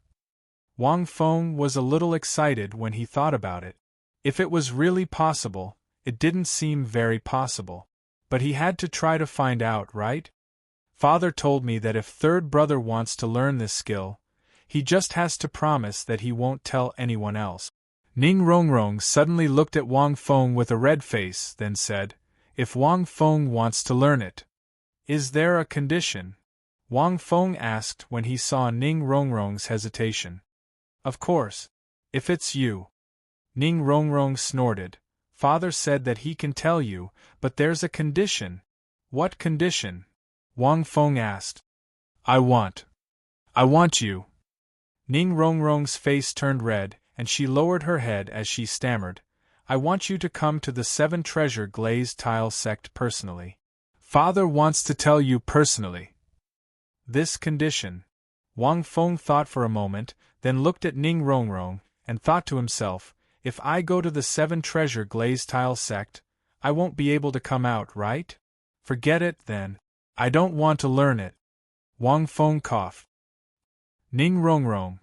Speaker 1: Wang Feng was a little excited when he thought about it. If it was really possible, it didn't seem very possible. But he had to try to find out, right? Father told me that if third brother wants to learn this skill, he just has to promise that he won't tell anyone else. Ning Rongrong suddenly looked at Wang Feng with a red face, then said, "If Wang Feng wants to learn it, is there a condition?" Wang Feng asked when he saw Ning Rongrong's hesitation. "Of course. If it's you." Ning Rongrong snorted. "Father said that he can tell you, but there's a condition." "What condition?" Wang Feng asked. I want you." Ning Rongrong's face turned red, and she lowered her head as she stammered, "I want you to come to the 7 treasure glazed tile sect personally. Father wants to tell you personally." This condition. Wang Feng thought for a moment, then looked at Ning Rongrong, and thought to himself, if I go to the 7 treasure glazed tile sect, I won't be able to come out, right? Forget it, then. I don't want to learn it. Wang Feng coughed. Ning Rongrong.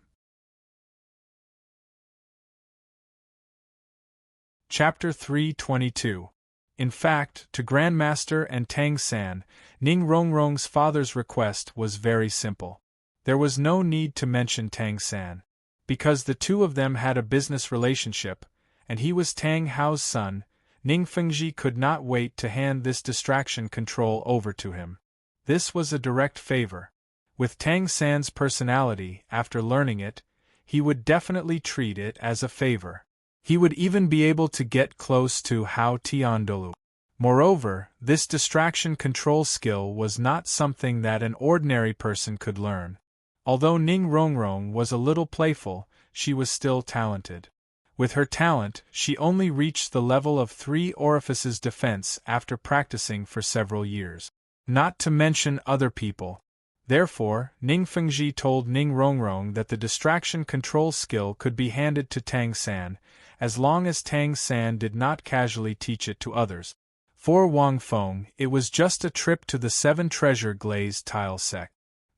Speaker 1: Chapter 322. In fact, to Grandmaster and Tang San, Ning Rongrong's father's request was very simple. There was no need to mention Tang San, because the two of them had a business relationship, and he was Tang Hao's son. Ning Fengji could not wait to hand this distraction control over to him. This was a direct favor. With Tang San's personality, after learning it, he would definitely treat it as a favor. He would even be able to get close to Hao Tian Doulu. Moreover, this distraction control skill was not something that an ordinary person could learn. Although Ning Rongrong was a little playful, she was still talented. With her talent, she only reached the level of 3 orifices defense after practicing for several years. Not to mention other people. Therefore, Ning Fengji told Ning Rongrong that the distraction control skill could be handed to Tang San, as long as Tang San did not casually teach it to others. For Wang Feng, it was just a trip to the 7 treasure glazed tile sect.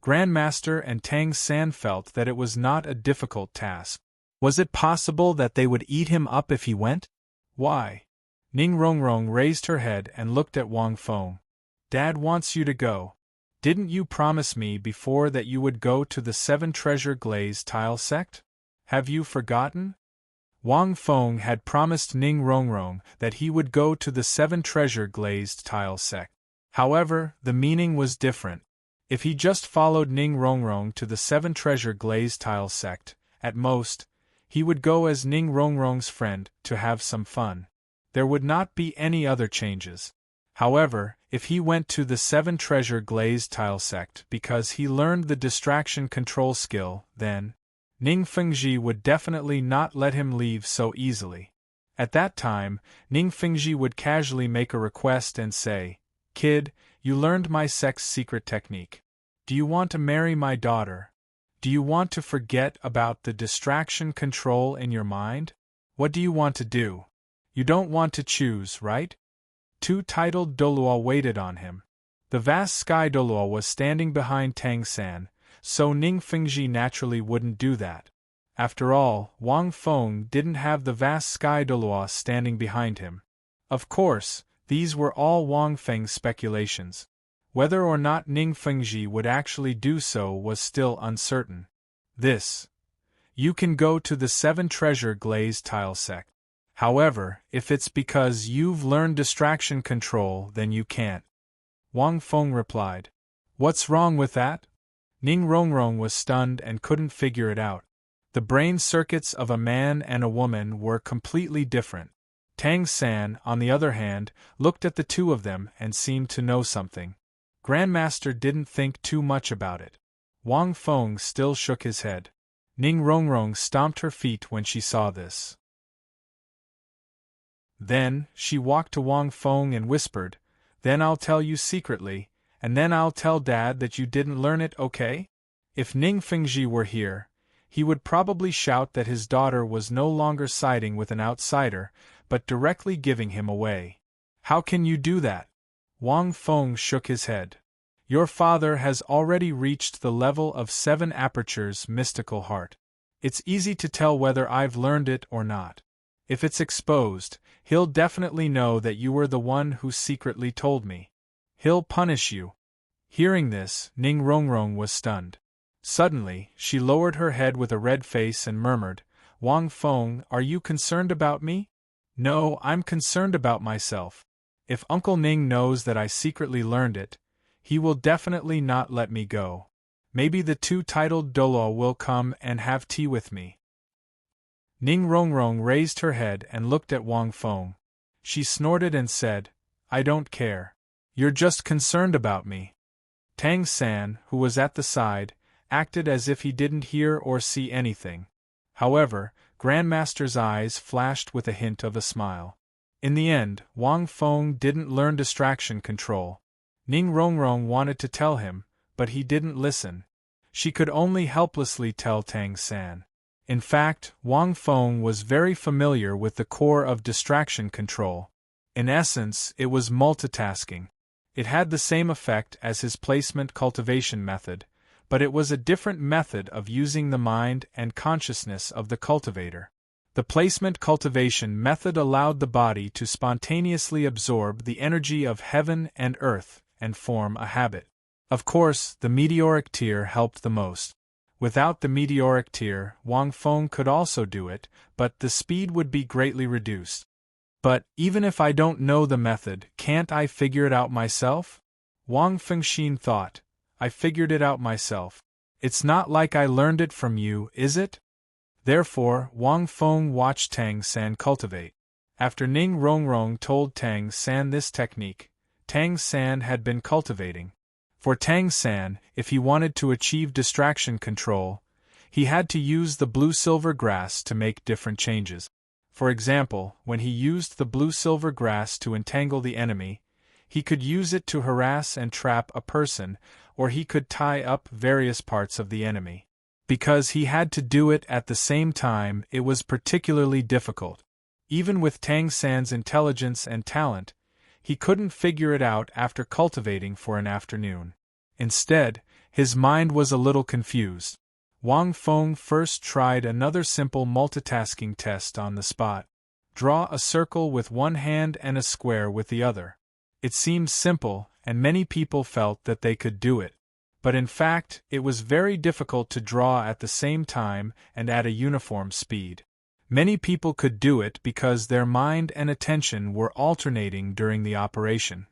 Speaker 1: Grandmaster and Tang San felt that it was not a difficult task. Was it possible that they would eat him up if he went? Why? Ning Rongrong raised her head and looked at Wang Feng. Dad wants you to go. Didn't you promise me before that you would go to the 7 treasure glazed tile sect? Have you forgotten? Wang Feng had promised Ning Rongrong that he would go to the 7 treasure glazed tile sect. However, the meaning was different. If he just followed Ning Rongrong to the 7 treasure glazed tile sect, at most, he would go as Ning Rongrong's friend to have some fun. There would not be any other changes. However, if he went to the 7 treasure glazed tile sect because he learned the distraction control skill, then Ning Fengji would definitely not let him leave so easily. At that time, Ning Fengji would casually make a request and say, "Kid, you learned my sect's secret technique. Do you want to marry my daughter? Do you want to forget about the distraction control in your mind? What do you want to do? You don't want to choose, right?" 2 titled Douluo waited on him. The vast sky Douluo was standing behind Tang San, so Ning Fengji naturally wouldn't do that. After all, Wang Feng didn't have the vast sky Douluo standing behind him. Of course, these were all Wang Feng's speculations. Whether or not Ning Fengji would actually do so was still uncertain. You can go to the 7 treasure glazed tile sect. However, if it's because you've learned distraction control, then you can't. Wang Feng replied. What's wrong with that? Ning Rongrong was stunned and couldn't figure it out. The brain circuits of a man and a woman were completely different. Tang San, on the other hand, looked at the two of them and seemed to know something. Grandmaster didn't think too much about it. Wang Feng still shook his head. Ning Rongrong stomped her feet when she saw this. Then, she walked to Wang Feng and whispered, "Then I'll tell you secretly, and then I'll tell Dad that you didn't learn it, okay?" If Ning Fengji were here, he would probably shout that his daughter was no longer siding with an outsider, but directly giving him away. How can you do that? Wang Feng shook his head. Your father has already reached the level of 7 apertures mystical heart. It's easy to tell whether I've learned it or not. If it's exposed, he'll definitely know that you were the one who secretly told me. He'll punish you. Hearing this, Ning Rongrong was stunned. Suddenly, she lowered her head with a red face and murmured, "Wang Feng, are you concerned about me?" "No, I'm concerned about myself. If Uncle Ning knows that I secretly learned it, he will definitely not let me go. Maybe the 2 titled Douluo will come and have tea with me." Ning Rongrong raised her head and looked at Wang Feng. She snorted and said, "I don't care. You're just concerned about me." Tang San, who was at the side, acted as if he didn't hear or see anything. However, Grandmaster's eyes flashed with a hint of a smile. In the end, Wang Feng didn't learn distraction control. Ning Rongrong wanted to tell him, but he didn't listen. She could only helplessly tell Tang San. In fact, Wang Feng was very familiar with the core of distraction control. In essence, it was multitasking. It had the same effect as his placement cultivation method, but it was a different method of using the mind and consciousness of the cultivator. The placement cultivation method allowed the body to spontaneously absorb the energy of heaven and earth and form a habit. Of course, the meteoric tear helped the most. Without the meteoric tear, Wang Feng could also do it, but the speed would be greatly reduced. But, even if I don't know the method, can't I figure it out myself? Wang Fengxin thought. I figured it out myself. It's not like I learned it from you, is it? Therefore, Wang Feng watched Tang San cultivate. After Ning Rongrong told Tang San this technique, Tang San had been cultivating. For Tang San, if he wanted to achieve distraction control, he had to use the blue-silver grass to make different changes. For example, when he used the blue-silver grass to entangle the enemy, He could use it to harass and trap a person, or he could tie up various parts of the enemy. Because he had to do it at the same time, it was particularly difficult. Even with Tang San's intelligence and talent, he couldn't figure it out after cultivating for an afternoon. Instead, his mind was a little confused. Wang Feng first tried another simple multitasking test on the spot. Draw a circle with one hand and a square with the other. It seemed simple, and many people felt that they could do it. But in fact, it was very difficult to draw at the same time and at a uniform speed. Many people could do it because their mind and attention were alternating during the operation.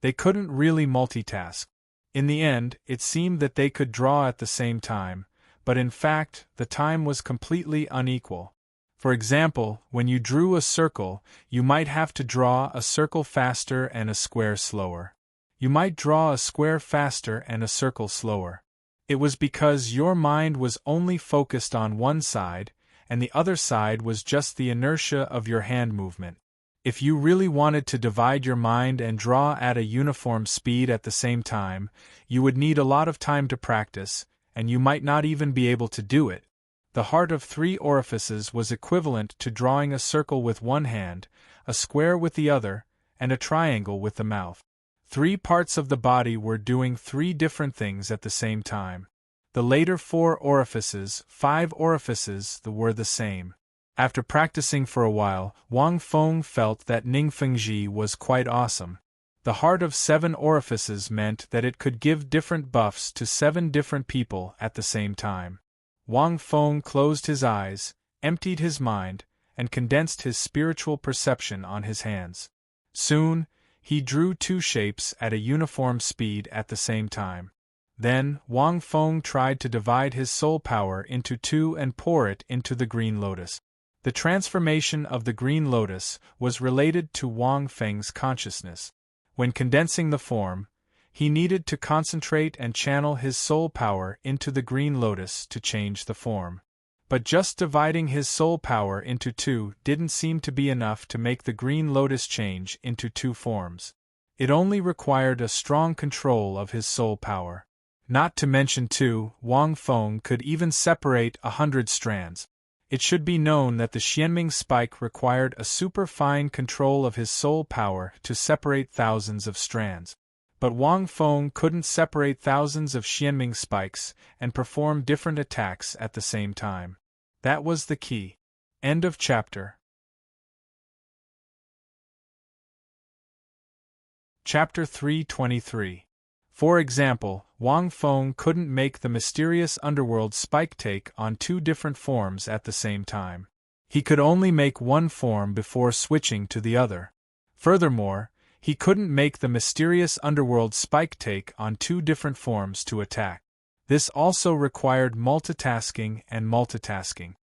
Speaker 1: They couldn't really multitask. In the end, it seemed that they could draw at the same time, but in fact, the time was completely unequal. For example, when you drew a circle, you might have to draw a circle faster and a square slower. You might draw a square faster and a circle slower. It was because your mind was only focused on one side, and the other side was just the inertia of your hand movement. If you really wanted to divide your mind and draw at a uniform speed at the same time, you would need a lot of time to practice, and you might not even be able to do it. The heart of 3 orifices was equivalent to drawing a circle with one hand, a square with the other, and a triangle with the mouth. 3 parts of the body were doing 3 different things at the same time. The later 4 orifices, 5 orifices, were the same. After practicing for a while, Wang Feng felt that Ningfengji was quite awesome. The heart of 7 orifices meant that it could give different buffs to 7 different people at the same time. Wang Feng closed his eyes, emptied his mind, and condensed his spiritual perception on his hands. Soon, he drew 2 shapes at a uniform speed at the same time. Then, Wang Feng tried to divide his soul power into 2 and pour it into the green lotus. The transformation of the green lotus was related to Wang Feng's consciousness. When condensing the form, he needed to concentrate and channel his soul power into the green lotus to change the form. But just dividing his soul power into 2 didn't seem to be enough to make the green lotus change into 2 forms. It only required a strong control of his soul power. Not to mention too, Wang Feng could even separate 100 strands. It should be known that the Xianming spike required a super-fine control of his soul power to separate thousands of strands. But Wang Feng couldn't separate thousands of Xianming spikes and perform different attacks at the same time. That was the key. End of chapter. Chapter 323. For example, Wang Feng couldn't make the mysterious underworld spike take on 2 different forms at the same time. He could only make one form before switching to the other. Furthermore, he couldn't make the mysterious underworld spike take on 2 different forms to attack. This also required multitasking and multitasking.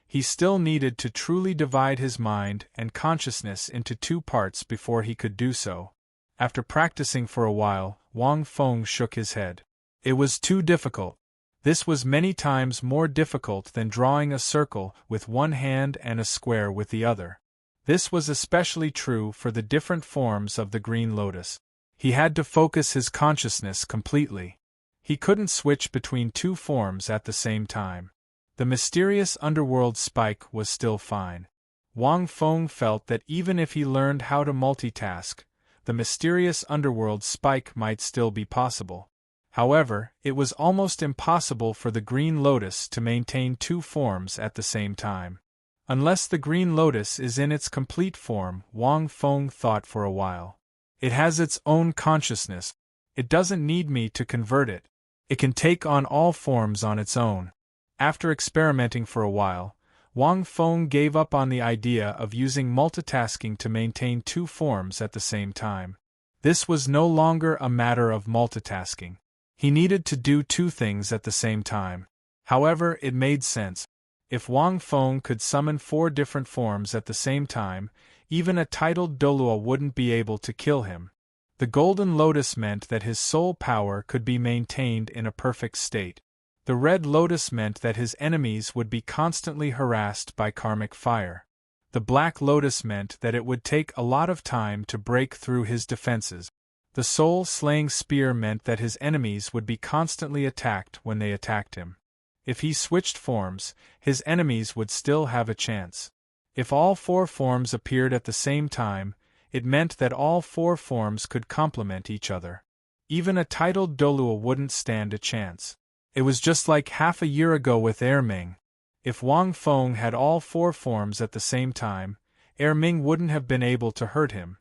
Speaker 1: He still needed to truly divide his mind and consciousness into 2 parts before he could do so. After practicing for a while, Wang Feng shook his head. It was too difficult. This was many times more difficult than drawing a circle with one hand and a square with the other. This was especially true for the different forms of the green lotus. He had to focus his consciousness completely. He couldn't switch between 2 forms at the same time. The mysterious underworld spike was still fine. Wang Feng felt that even if he learned how to multitask, the mysterious underworld spike might still be possible. However, it was almost impossible for the green lotus to maintain 2 forms at the same time. Unless the green lotus is in its complete form, Wang Feng thought for a while. It has its own consciousness. It doesn't need me to convert it. It can take on all forms on its own. After experimenting for a while, Wang Feng gave up on the idea of using multitasking to maintain 2 forms at the same time. This was no longer a matter of multitasking. He needed to do 2 things at the same time. However, it made sense. If Wang Feng could summon 4 different forms at the same time, even a titled Douluo wouldn't be able to kill him. The golden lotus meant that his soul power could be maintained in a perfect state. The red lotus meant that his enemies would be constantly harassed by karmic fire. The Black Lotus meant that it would take a lot of time to break through his defenses. The soul-slaying spear meant that his enemies would be constantly attacked when they attacked him. If he switched forms, his enemies would still have a chance. If all 4 forms appeared at the same time, it meant that all 4 forms could complement each other. Even a titled Douluo wouldn't stand a chance. It was just like half a year ago with Ming. If Wang Feng had all 4 forms at the same time, Ming wouldn't have been able to hurt him.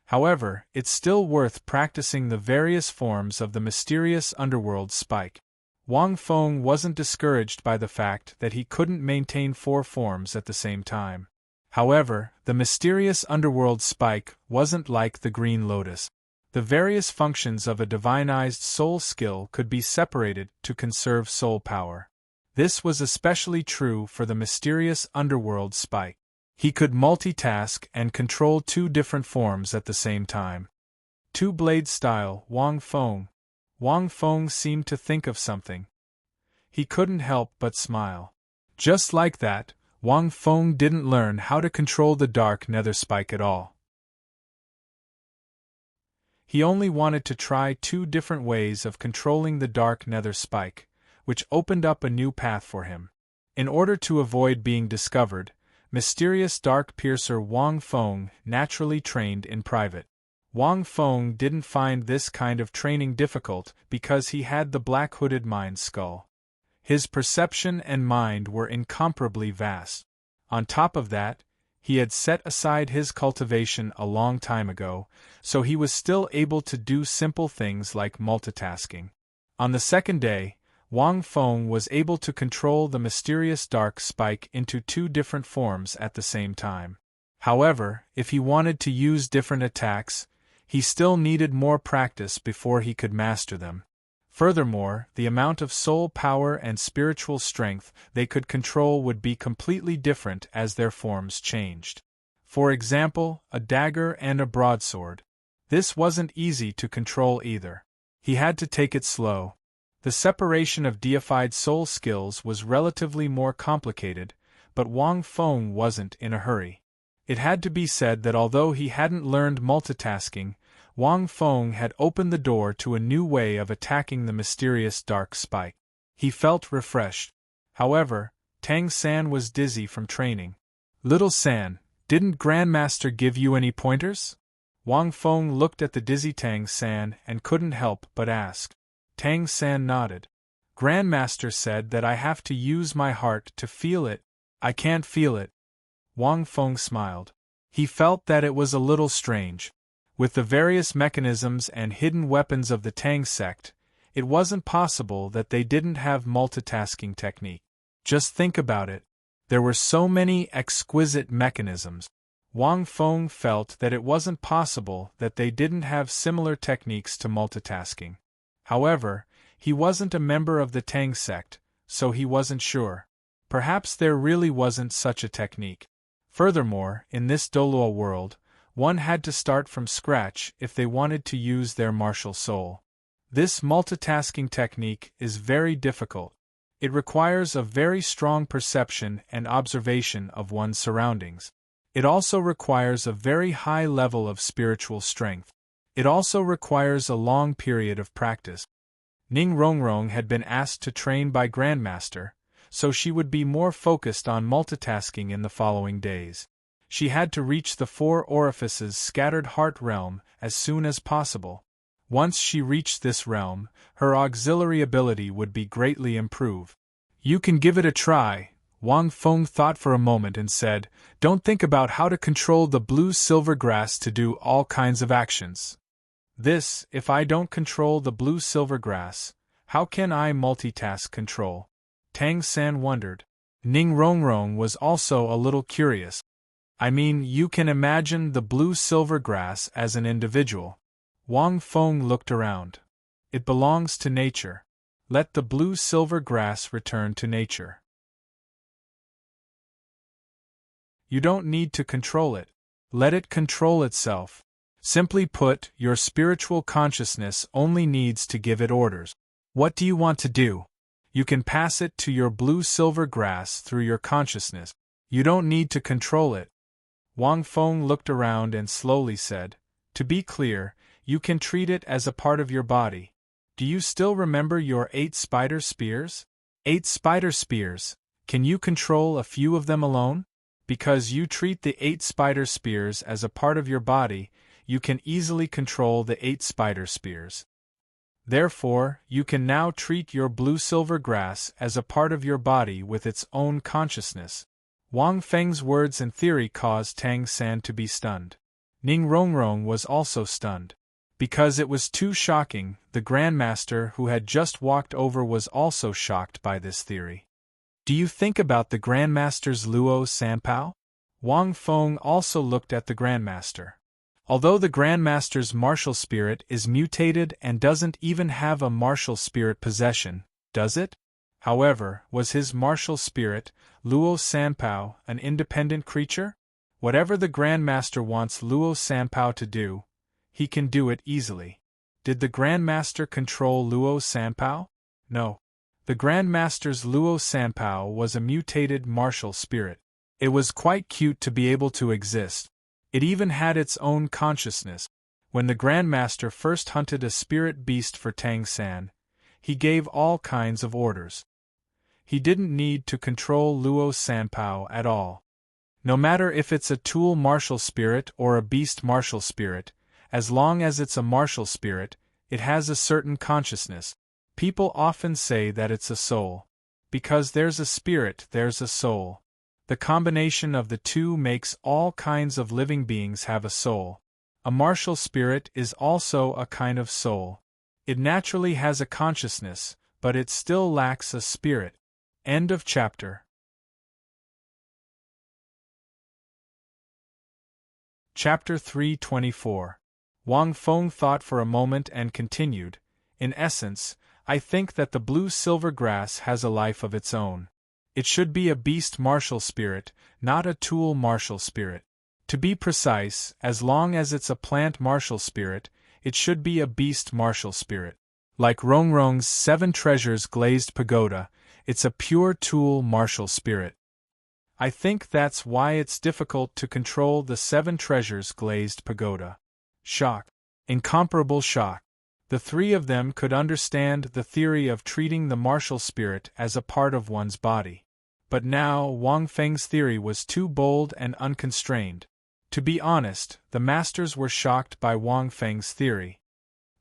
Speaker 1: However, it's still worth practicing the various forms of the mysterious underworld spike. Wang Feng wasn't discouraged by the fact that he couldn't maintain 4 forms at the same time. However, the mysterious underworld spike wasn't like the Green Lotus. The various functions of a divinized soul skill could be separated to conserve soul power. This was especially true for the mysterious underworld spike. He could multitask and control 2 different forms at the same time. Two-blade style, Wang Feng. Wang Feng seemed to think of something. He couldn't help but smile. Just like that, Wang Feng didn't learn how to control the dark nether spike at all. He only wanted to try 2 different ways of controlling the dark nether spike, which opened up a new path for him. In order to avoid being discovered, mysterious dark piercer Wang Feng naturally trained in private. Wang Feng didn't find this kind of training difficult because he had the black-hooded mind skull. His perception and mind were incomparably vast. On top of that, he had set aside his cultivation a long time ago, so he was still able to do simple things like multitasking. On the second day, Wang Feng was able to control the mysterious dark spike into 2 different forms at the same time. However, if he wanted to use different attacks, he still needed more practice before he could master them. Furthermore, the amount of soul power and spiritual strength they could control would be completely different as their forms changed. For example, a dagger and a broadsword. This wasn't easy to control either. He had to take it slow. The separation of deified soul skills was relatively more complicated, but Wang Feng wasn't in a hurry. It had to be said that although he hadn't learned multitasking, Wang Feng had opened the door to a new way of attacking the mysterious dark spike. He felt refreshed. However, Tang San was dizzy from training. "Little San, didn't Grandmaster give you any pointers?" Wang Feng looked at the dizzy Tang San and couldn't help but ask. Tang San nodded. "Grandmaster said that I have to use my heart to feel it. I can't feel it." Wang Feng smiled. He felt that it was a little strange. With the various mechanisms and hidden weapons of the Tang sect, it wasn't possible that they didn't have multitasking technique. Just think about it. There were so many exquisite mechanisms. Wang Feng felt that it wasn't possible that they didn't have similar techniques to multitasking. However, he wasn't a member of the Tang sect, so he wasn't sure. Perhaps there really wasn't such a technique. Furthermore, in this Douluo world, one had to start from scratch if they wanted to use their martial soul. This multitasking technique is very difficult. It requires a very strong perception and observation of one's surroundings. It also requires a very high level of spiritual strength. It also requires a long period of practice. Ning Rongrong had been asked to train by Grandmaster, so she would be more focused on multitasking in the following days. She had to reach the 4 orifices scattered heart realm as soon as possible. Once she reached this realm, her auxiliary ability would be greatly improved. "You can give it a try," Wang Feng thought for a moment and said, "Don't think about how to control the blue-silver grass to do all kinds of actions. If I don't control the blue-silver grass, how can I multitask control?" Tang San wondered. Ning Rongrong was also a little curious. "I mean, you can imagine the blue-silver grass as an individual." Wang Feng looked around. "It belongs to nature. Let the blue-silver grass return to nature. You don't need to control it. Let it control itself. Simply put, your spiritual consciousness only needs to give it orders. What do you want to do? You can pass it to your blue-silver grass through your consciousness. You don't need to control it. Wang Feng looked around and slowly said, "To be clear, you can treat it as a part of your body. Do you still remember your 8 spider spears? 8 spider spears, can you control a few of them alone? Because you treat the 8 spider spears as a part of your body, you can easily control the 8 spider spears. Therefore, you can now treat your blue-silver grass as a part of your body with its own consciousness." Wang Feng's words and theory caused Tang San to be stunned. Ning Rongrong was also stunned. Because it was too shocking, the Grandmaster who had just walked over was also shocked by this theory. "Do you think about the Grandmaster's Luo Sanpao?" Wang Feng also looked at the Grandmaster. Although the Grandmaster's martial spirit is mutated and doesn't even have a martial spirit possession, does it? However, was his martial spirit, Luo Sanpao, an independent creature? Whatever the Grandmaster wants Luo Sanpao to do, he can do it easily. Did the Grandmaster control Luo Sanpao? No. The Grandmaster's Luo Sanpao was a mutated martial spirit. It was quite cute to be able to exist. It even had its own consciousness. When the Grandmaster first hunted a spirit beast for Tang San, he gave all kinds of orders. He didn't need to control Luo Sanpao at all. No matter if it's a tool martial spirit or a beast martial spirit, as long as it's a martial spirit, it has a certain consciousness. People often say that it's a soul. Because there's a spirit, there's a soul. The combination of the two makes all kinds of living beings have a soul. A martial spirit is also a kind of soul. It naturally has a consciousness, but it still lacks a spirit. End of chapter. Chapter 324. Wang Feng thought for a moment and continued, "In essence, I think that the blue-silver grass has a life of its own. It should be a beast martial spirit, not a tool martial spirit. To be precise, as long as it's a plant martial spirit, it should be a beast martial spirit. Like Rongrong's 7 treasures glazed pagoda, it's a pure tool martial spirit. I think that's why it's difficult to control the 7 treasures glazed pagoda." Shock. Incomparable shock. The 3 of them could understand the theory of treating the martial spirit as a part of one's body. But now Wang Feng's theory was too bold and unconstrained. To be honest, the masters were shocked by Wang Feng's theory.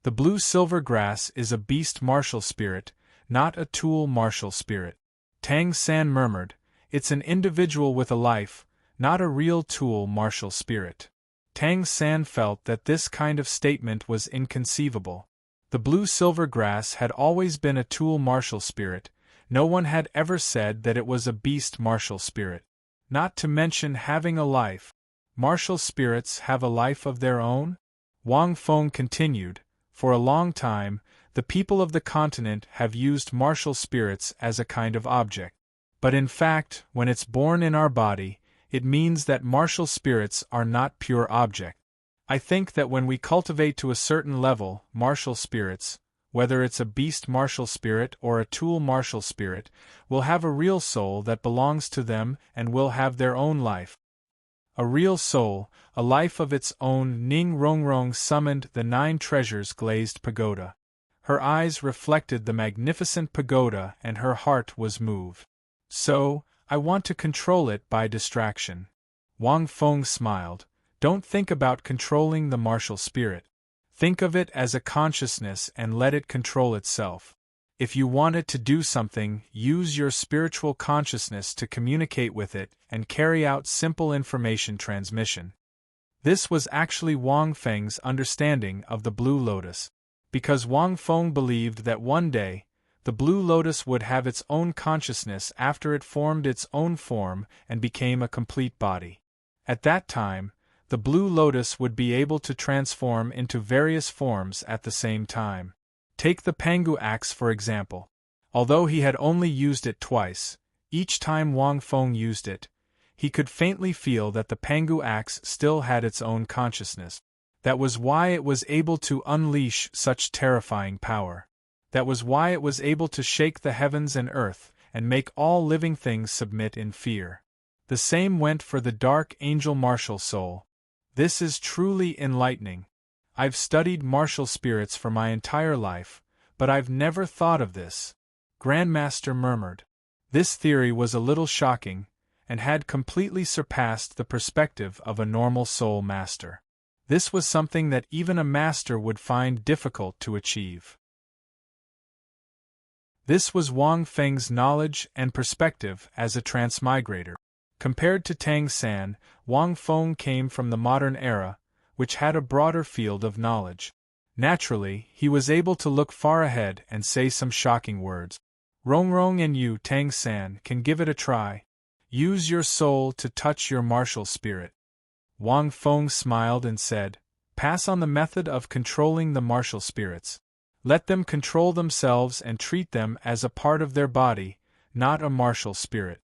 Speaker 1: The blue-silver grass is a beast martial spirit, not a tool martial spirit. Tang San murmured, "It's an individual with a life, not a real tool martial spirit." Tang San felt that this kind of statement was inconceivable. The blue-silver grass had always been a tool martial spirit. No one had ever said that it was a beast martial spirit. Not to mention having a life. Martial spirits have a life of their own? Wang Feng continued, "For a long time, the people of the continent have used martial spirits as a kind of object. But in fact, when it's born in our body, it means that martial spirits are not pure object. I think that when we cultivate to a certain level, martial spirits, whether it's a beast martial spirit or a tool martial spirit, will have a real soul that belongs to them and will have their own life. A real soul, a life of its own." Ning Rongrong summoned the 9 treasures glazed pagoda. Her eyes reflected the magnificent pagoda and her heart was moved. "So, I want to control it by distraction." Wang Feng smiled. "Don't think about controlling the martial spirit. Think of it as a consciousness and let it control itself. If you want it to do something, use your spiritual consciousness to communicate with it and carry out simple information transmission." This was actually Wang Feng's understanding of the Blue Lotus. Because Wang Feng believed that one day, the Blue Lotus would have its own consciousness after it formed its own form and became a complete body. At that time, the Blue Lotus would be able to transform into various forms at the same time. Take the Pangu axe for example. Although he had only used it twice, each time Wang Feng used it, he could faintly feel that the Pangu axe still had its own consciousness. That was why it was able to unleash such terrifying power. That was why it was able to shake the heavens and earth, and make all living things submit in fear. The same went for the dark angel martial soul. This is truly enlightening. I've studied martial spirits for my entire life, but I've never thought of this, Grandmaster murmured. This theory was a little shocking, and had completely surpassed the perspective of a normal soul master. This was something that even a master would find difficult to achieve. This was Wang Feng's knowledge and perspective as a transmigrator. Compared to Tang San, Wang Feng came from the modern era, which had a broader field of knowledge. Naturally, he was able to look far ahead and say some shocking words. Rongrong and you, Tang San, can give it a try. Use your soul to touch your martial spirit. Wang Feng smiled and said, pass on the method of controlling the martial spirits. Let them control themselves and treat them as a part of their body, not a martial spirit.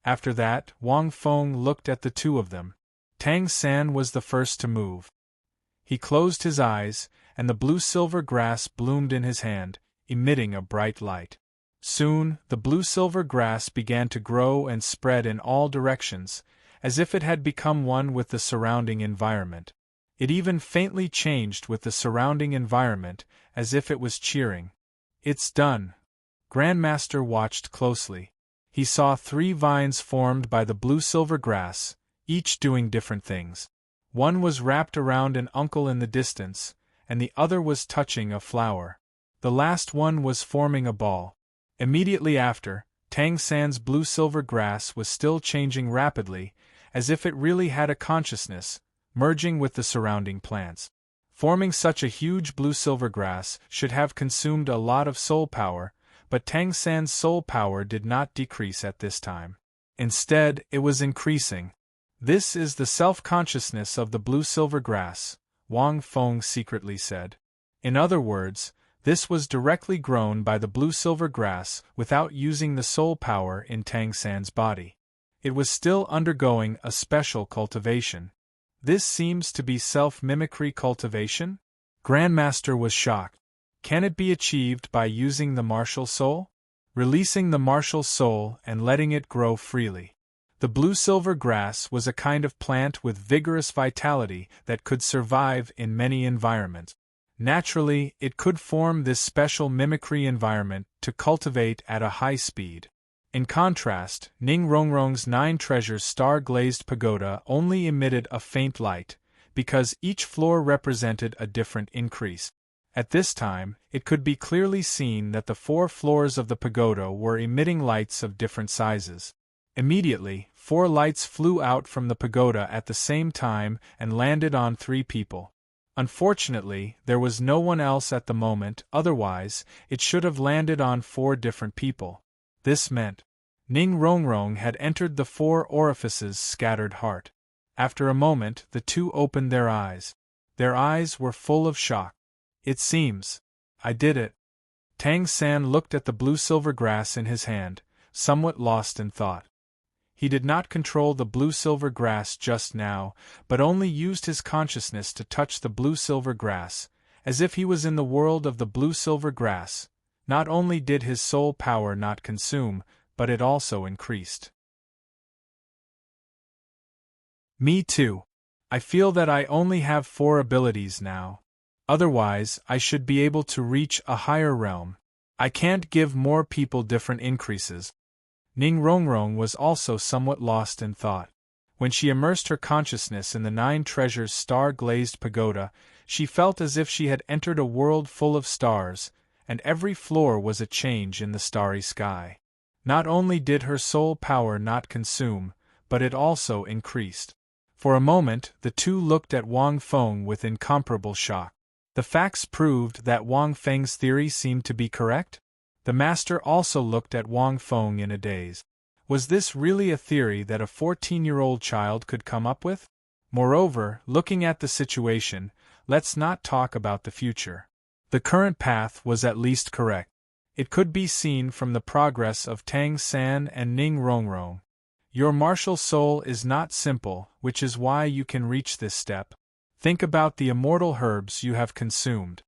Speaker 1: After that, Wang Feng looked at the two of them. Tang San was the first to move. He closed his eyes, and the blue-silver grass bloomed in his hand, emitting a bright light. Soon, the blue-silver grass began to grow and spread in all directions, as if it had become one with the surrounding environment. It even faintly changed with the surrounding environment, as if it was cheering. It's done. Grandmaster watched closely. He saw 3 vines formed by the blue-silver grass, each doing different things. One was wrapped around an uncle in the distance, and the other was touching a flower. The last one was forming a ball. Immediately after, Tang San's blue-silver grass was still changing rapidly, as if it really had a consciousness, merging with the surrounding plants. Forming such a huge blue-silver grass should have consumed a lot of soul power, but Tang San's soul power did not decrease at this time. Instead, it was increasing. This is the self-consciousness of the blue-silver grass, Wang Feng secretly said. In other words, this was directly grown by the blue-silver grass without using the soul power in Tang San's body. It was still undergoing a special cultivation. This seems to be self-mimicry cultivation? Grandmaster was shocked. Can it be achieved by using the martial soul? Releasing the martial soul and letting it grow freely. The blue-silver grass was a kind of plant with vigorous vitality that could survive in many environments. Naturally, it could form this special mimicry environment to cultivate at a high speed. In contrast, Ning Rongrong's 9 treasures star-glazed pagoda only emitted a faint light, because each floor represented a different increase. At this time, it could be clearly seen that the 4 floors of the pagoda were emitting lights of different sizes. Immediately, 4 lights flew out from the pagoda at the same time and landed on 3 people. Unfortunately, there was no one else at the moment, otherwise, it should have landed on 4 different people. This meant Ning Rongrong had entered the 4 orifices scattered heart. After a moment, the 2 opened their eyes. Their eyes were full of shock. It seems. I did it. Tang San looked at the blue-silver grass in his hand, somewhat lost in thought. He did not control the blue-silver grass just now, but only used his consciousness to touch the blue-silver grass, as if he was in the world of the blue-silver grass. Not only did his soul power not consume, but it also increased. Me too. I feel that I only have 4 abilities now. Otherwise, I should be able to reach a higher realm. I can't give more people different increases. Ning Rongrong was also somewhat lost in thought. When she immersed her consciousness in the 9 treasures star-glazed pagoda, she felt as if she had entered a world full of stars, and every floor was a change in the starry sky. Not only did her soul power not consume, but it also increased. For a moment, the 2 looked at Wang Feng with incomparable shock. The facts proved that Wang Feng's theory seemed to be correct? The master also looked at Wang Feng in a daze. Was this really a theory that a 14-year-old child could come up with? Moreover, looking at the situation, let's not talk about the future. The current path was at least correct. It could be seen from the progress of Tang San and Ning Rongrong. Your martial soul is not simple, which is why you can reach this step. Think about the immortal herbs you have consumed.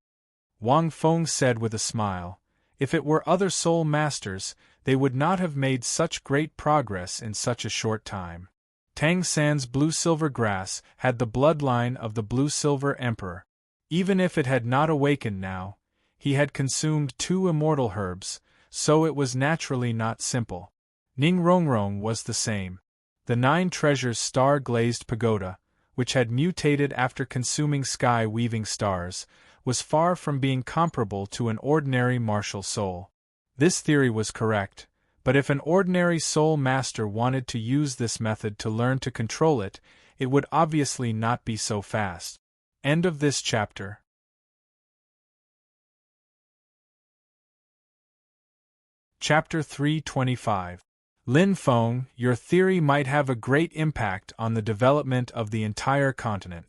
Speaker 1: Wang Feng said with a smile. If it were other soul masters, they would not have made such great progress in such a short time. Tang San's blue-silver grass had the bloodline of the blue-silver emperor. Even if it had not awakened now, he had consumed 2 immortal herbs, so it was naturally not simple. Ning Rongrong was the same. The 9 treasures star-glazed pagoda, which had mutated after consuming sky-weaving stars, was far from being comparable to an ordinary martial soul. This theory was correct, but if an ordinary soul master wanted to use this method to learn to control it, it would obviously not be so fast. End of this chapter. Chapter 325. Lin Feng, your theory might have a great impact on the development of the entire continent.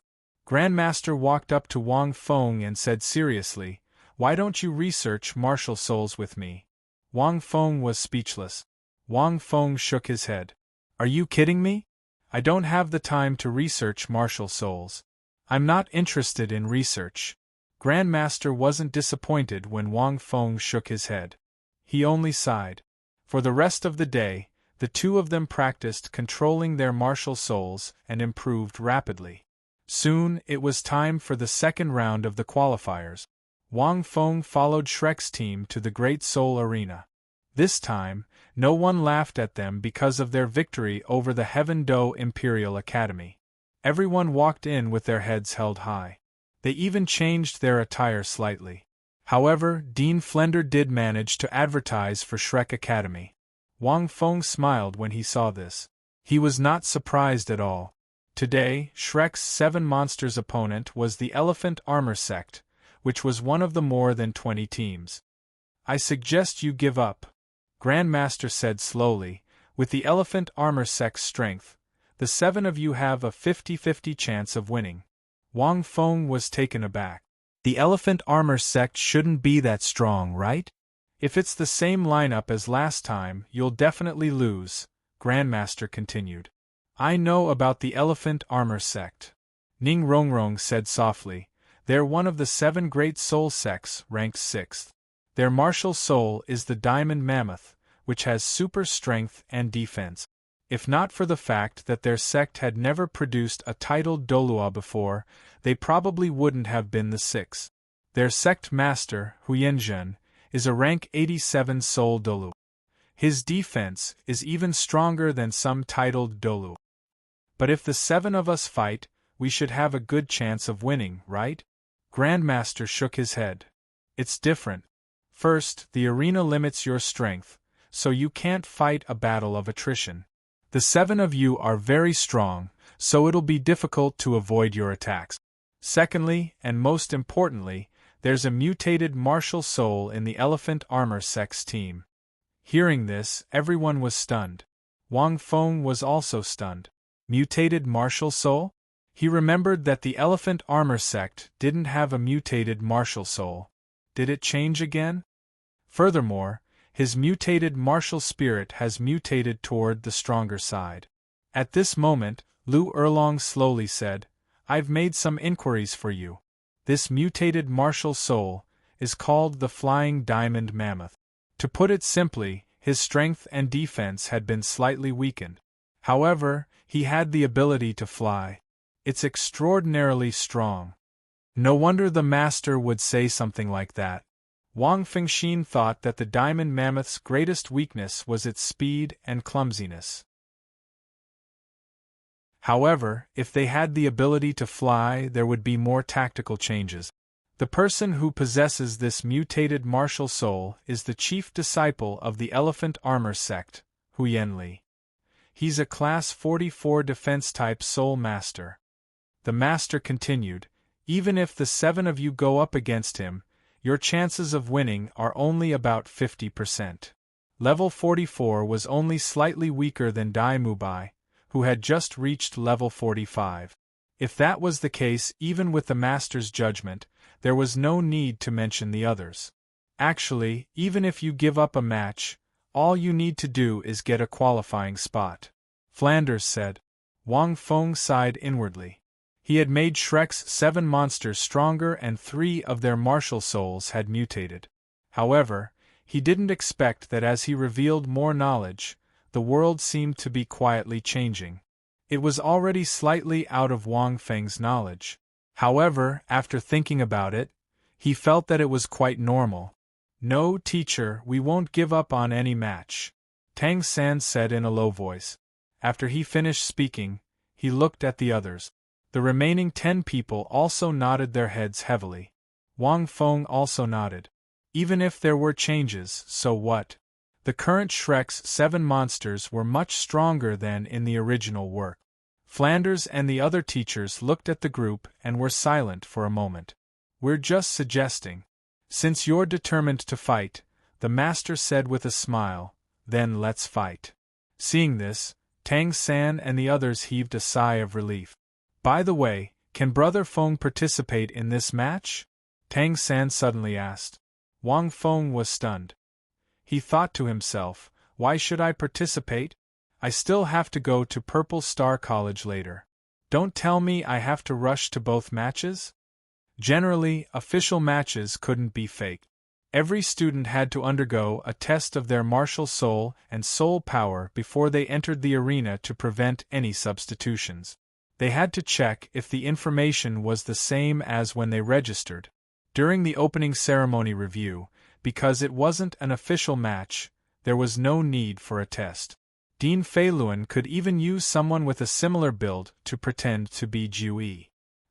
Speaker 1: Grandmaster walked up to Wang Feng and said seriously, "Why don't you research martial souls with me?" Wang Feng was speechless. Wang Feng shook his head. "Are you kidding me? I don't have the time to research martial souls. I'm not interested in research." Grandmaster wasn't disappointed when Wang Feng shook his head. He only sighed. For the rest of the day, the 2 of them practiced controlling their martial souls and improved rapidly. Soon it was time for the second round of the qualifiers. Wang Feng followed Shrek's team to the Great Soul Arena. This time, no one laughed at them because of their victory over the Heaven Do Imperial Academy. Everyone walked in with their heads held high. They even changed their attire slightly. However, Dean Flender did manage to advertise for Shrek Academy. Wang Feng smiled when he saw this. He was not surprised at all. Today, Shrek's 7 monsters opponent was the Elephant Armor Sect, which was one of the more than 20 teams. "I suggest you give up," Grandmaster said slowly. "With the Elephant Armor Sect's strength, the 7 of you have a 50-50 chance of winning." Wang Feng was taken aback. "The Elephant Armor Sect shouldn't be that strong, right? If it's the same lineup as last time, you'll definitely lose," Grandmaster continued. "I know about the Elephant Armor Sect," Ning Rongrong said softly. "They're one of the 7 great soul sects, ranked 6th. Their martial soul is the Diamond Mammoth, which has super strength and defense. If not for the fact that their sect had never produced a titled Douluo before, they probably wouldn't have been the 6th. Their sect master, Huyenjun, is a rank 87 soul Dalu. His defense is even stronger than some titled Dalu. But if the 7 of us fight, we should have a good chance of winning, right?" Grandmaster shook his head. "It's different. First, the arena limits your strength, so you can't fight a battle of attrition. The 7 of you are very strong, so it'll be difficult to avoid your attacks. Secondly, and most importantly, there's a mutated martial soul in the Elephant Armor Sect's team." Hearing this, everyone was stunned. Wang Feng was also stunned. Mutated martial soul? He remembered that the Elephant Armor Sect didn't have a mutated martial soul. Did it change again? Furthermore, his mutated martial spirit has mutated toward the stronger side. At this moment, Lu Erlong slowly said, "I've made some inquiries for you. This mutated martial soul is called the Flying Diamond Mammoth. To put it simply, his strength and defense had been slightly weakened. However, he had the ability to fly. It's extraordinarily strong." No wonder the master would say something like that. Wang Fengxin thought that the Diamond Mammoth's greatest weakness was its speed and clumsiness. However, if they had the ability to fly, there would be more tactical changes. The person who possesses this mutated martial soul is the chief disciple of the Elephant Armor Sect, Huyenli. He's a Class 44 defense-type soul master. The master continued, "Even if the 7 of you go up against him, your chances of winning are only about 50%. Level 44 was only slightly weaker than Dai Mubai, who had just reached level 45. If that was the case, even with the master's judgment, there was no need to mention the others. Actually, even if you give up a match, all you need to do is get a qualifying spot," Flanders said. Wang Feng sighed inwardly. He had made Shrek's 7 monsters stronger and 3 of their martial souls had mutated. However, He didn't expect that as he revealed more knowledge, the world seemed to be quietly changing. It was already slightly out of Wang Feng's knowledge. However, after thinking about it, he felt that it was quite normal. "No, teacher, we won't give up on any match," Tang San said in a low voice. After he finished speaking, he looked at the others. The remaining 10 people also nodded their heads heavily. Wang Feng also nodded. Even if there were changes, so what? The current Shrek's 7 monsters were much stronger than in the original work. Flanders and the other teachers looked at the group and were silent for a moment. "We're just suggesting. Since you're determined to fight," the master said with a smile, "then let's fight." Seeing this, Tang San and the others heaved a sigh of relief. "By the way, can Brother Feng participate in this match?" Tang San suddenly asked. Wang Feng was stunned. He thought to himself, "Why should I participate? I still have to go to Purple Star College later. Don't tell me I have to rush to both matches?" Generally, official matches couldn't be faked. Every student had to undergo a test of their martial soul and soul power before they entered the arena to prevent any substitutions. They had to check if the information was the same as when they registered. During the opening ceremony review, because it wasn't an official match, there was no need for a test. Dean Feiluan could even use someone with a similar build to pretend to be Jiu.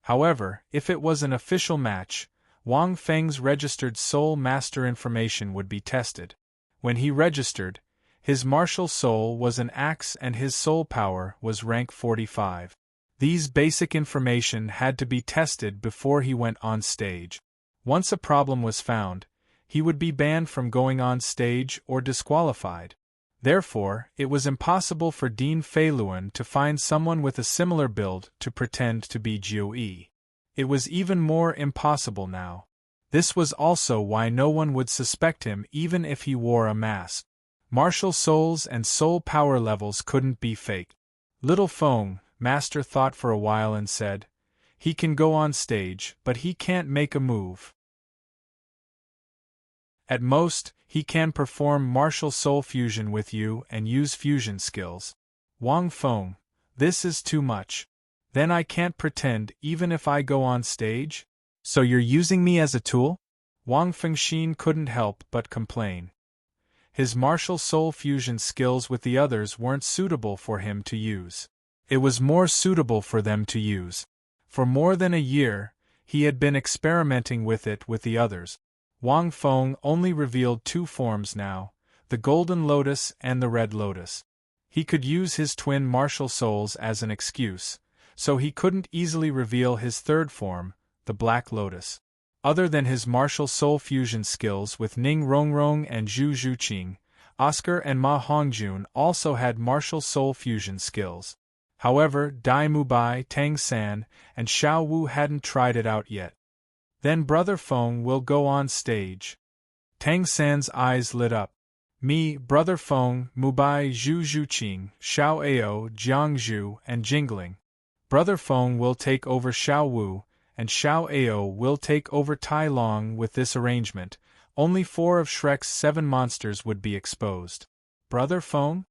Speaker 1: However, if it was an official match, Wang Feng's registered soul master information would be tested. When he registered, his martial soul was an axe and his soul power was rank 45. These basic information had to be tested before he went on stage. Once a problem was found, he would be banned from going on stage or disqualified. Therefore, it was impossible for Dean Feiluan to find someone with a similar build to pretend to be Jiu. It was even more impossible now. This was also why no one would suspect him even if he wore a mask. Martial souls and soul power levels couldn't be faked. Little Feng, Master thought for a while and said, "He can go on stage, but he can't make a move. At most, he can perform martial soul fusion with you and use fusion skills." Wang Feng, "This is too much. Then I can't pretend even if I go on stage? So you're using me as a tool?" Wang Fengxin couldn't help but complain. His martial soul fusion skills with the others weren't suitable for him to use. It was more suitable for them to use. For more than a year, he had been experimenting with it with the others. Wang Feng only revealed 2 forms now, the Golden Lotus and the Red Lotus. He could use his twin martial souls as an excuse, so he couldn't easily reveal his 3rd form, the Black Lotus. Other than his martial soul fusion skills with Ning Rongrong and Zhu Zhuqing, Oscar and Ma Hongjun also had martial soul fusion skills. However, Dai Mubai, Tang San, and Xiao Wu hadn't tried it out yet. "Then Brother Feng will go on stage." Tang San's eyes lit up. "Me, Brother Feng, Mubai, Zhu Zhuqing, Xiao Ao, Jiang Zhu, and Jingling. Brother Feng will take over Xiao Wu, and Xiao Ao will take over Tai Long. With this arrangement, only 4 of Shrek's 7 monsters would be exposed. Brother Feng?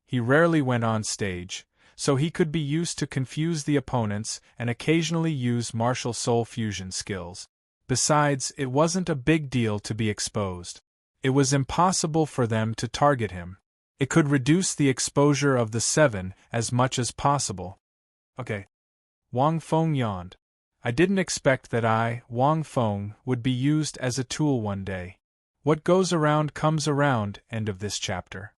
Speaker 1: He rarely went on stage, so he could be used to confuse the opponents and occasionally use martial soul fusion skills. Besides, it wasn't a big deal to be exposed. It was impossible for them to target him. It could reduce the exposure of the 7 as much as possible. Okay. Wang Feng yawned. "I didn't expect that I, Wang Feng, would be used as a tool one day. What goes around comes around." End of this chapter.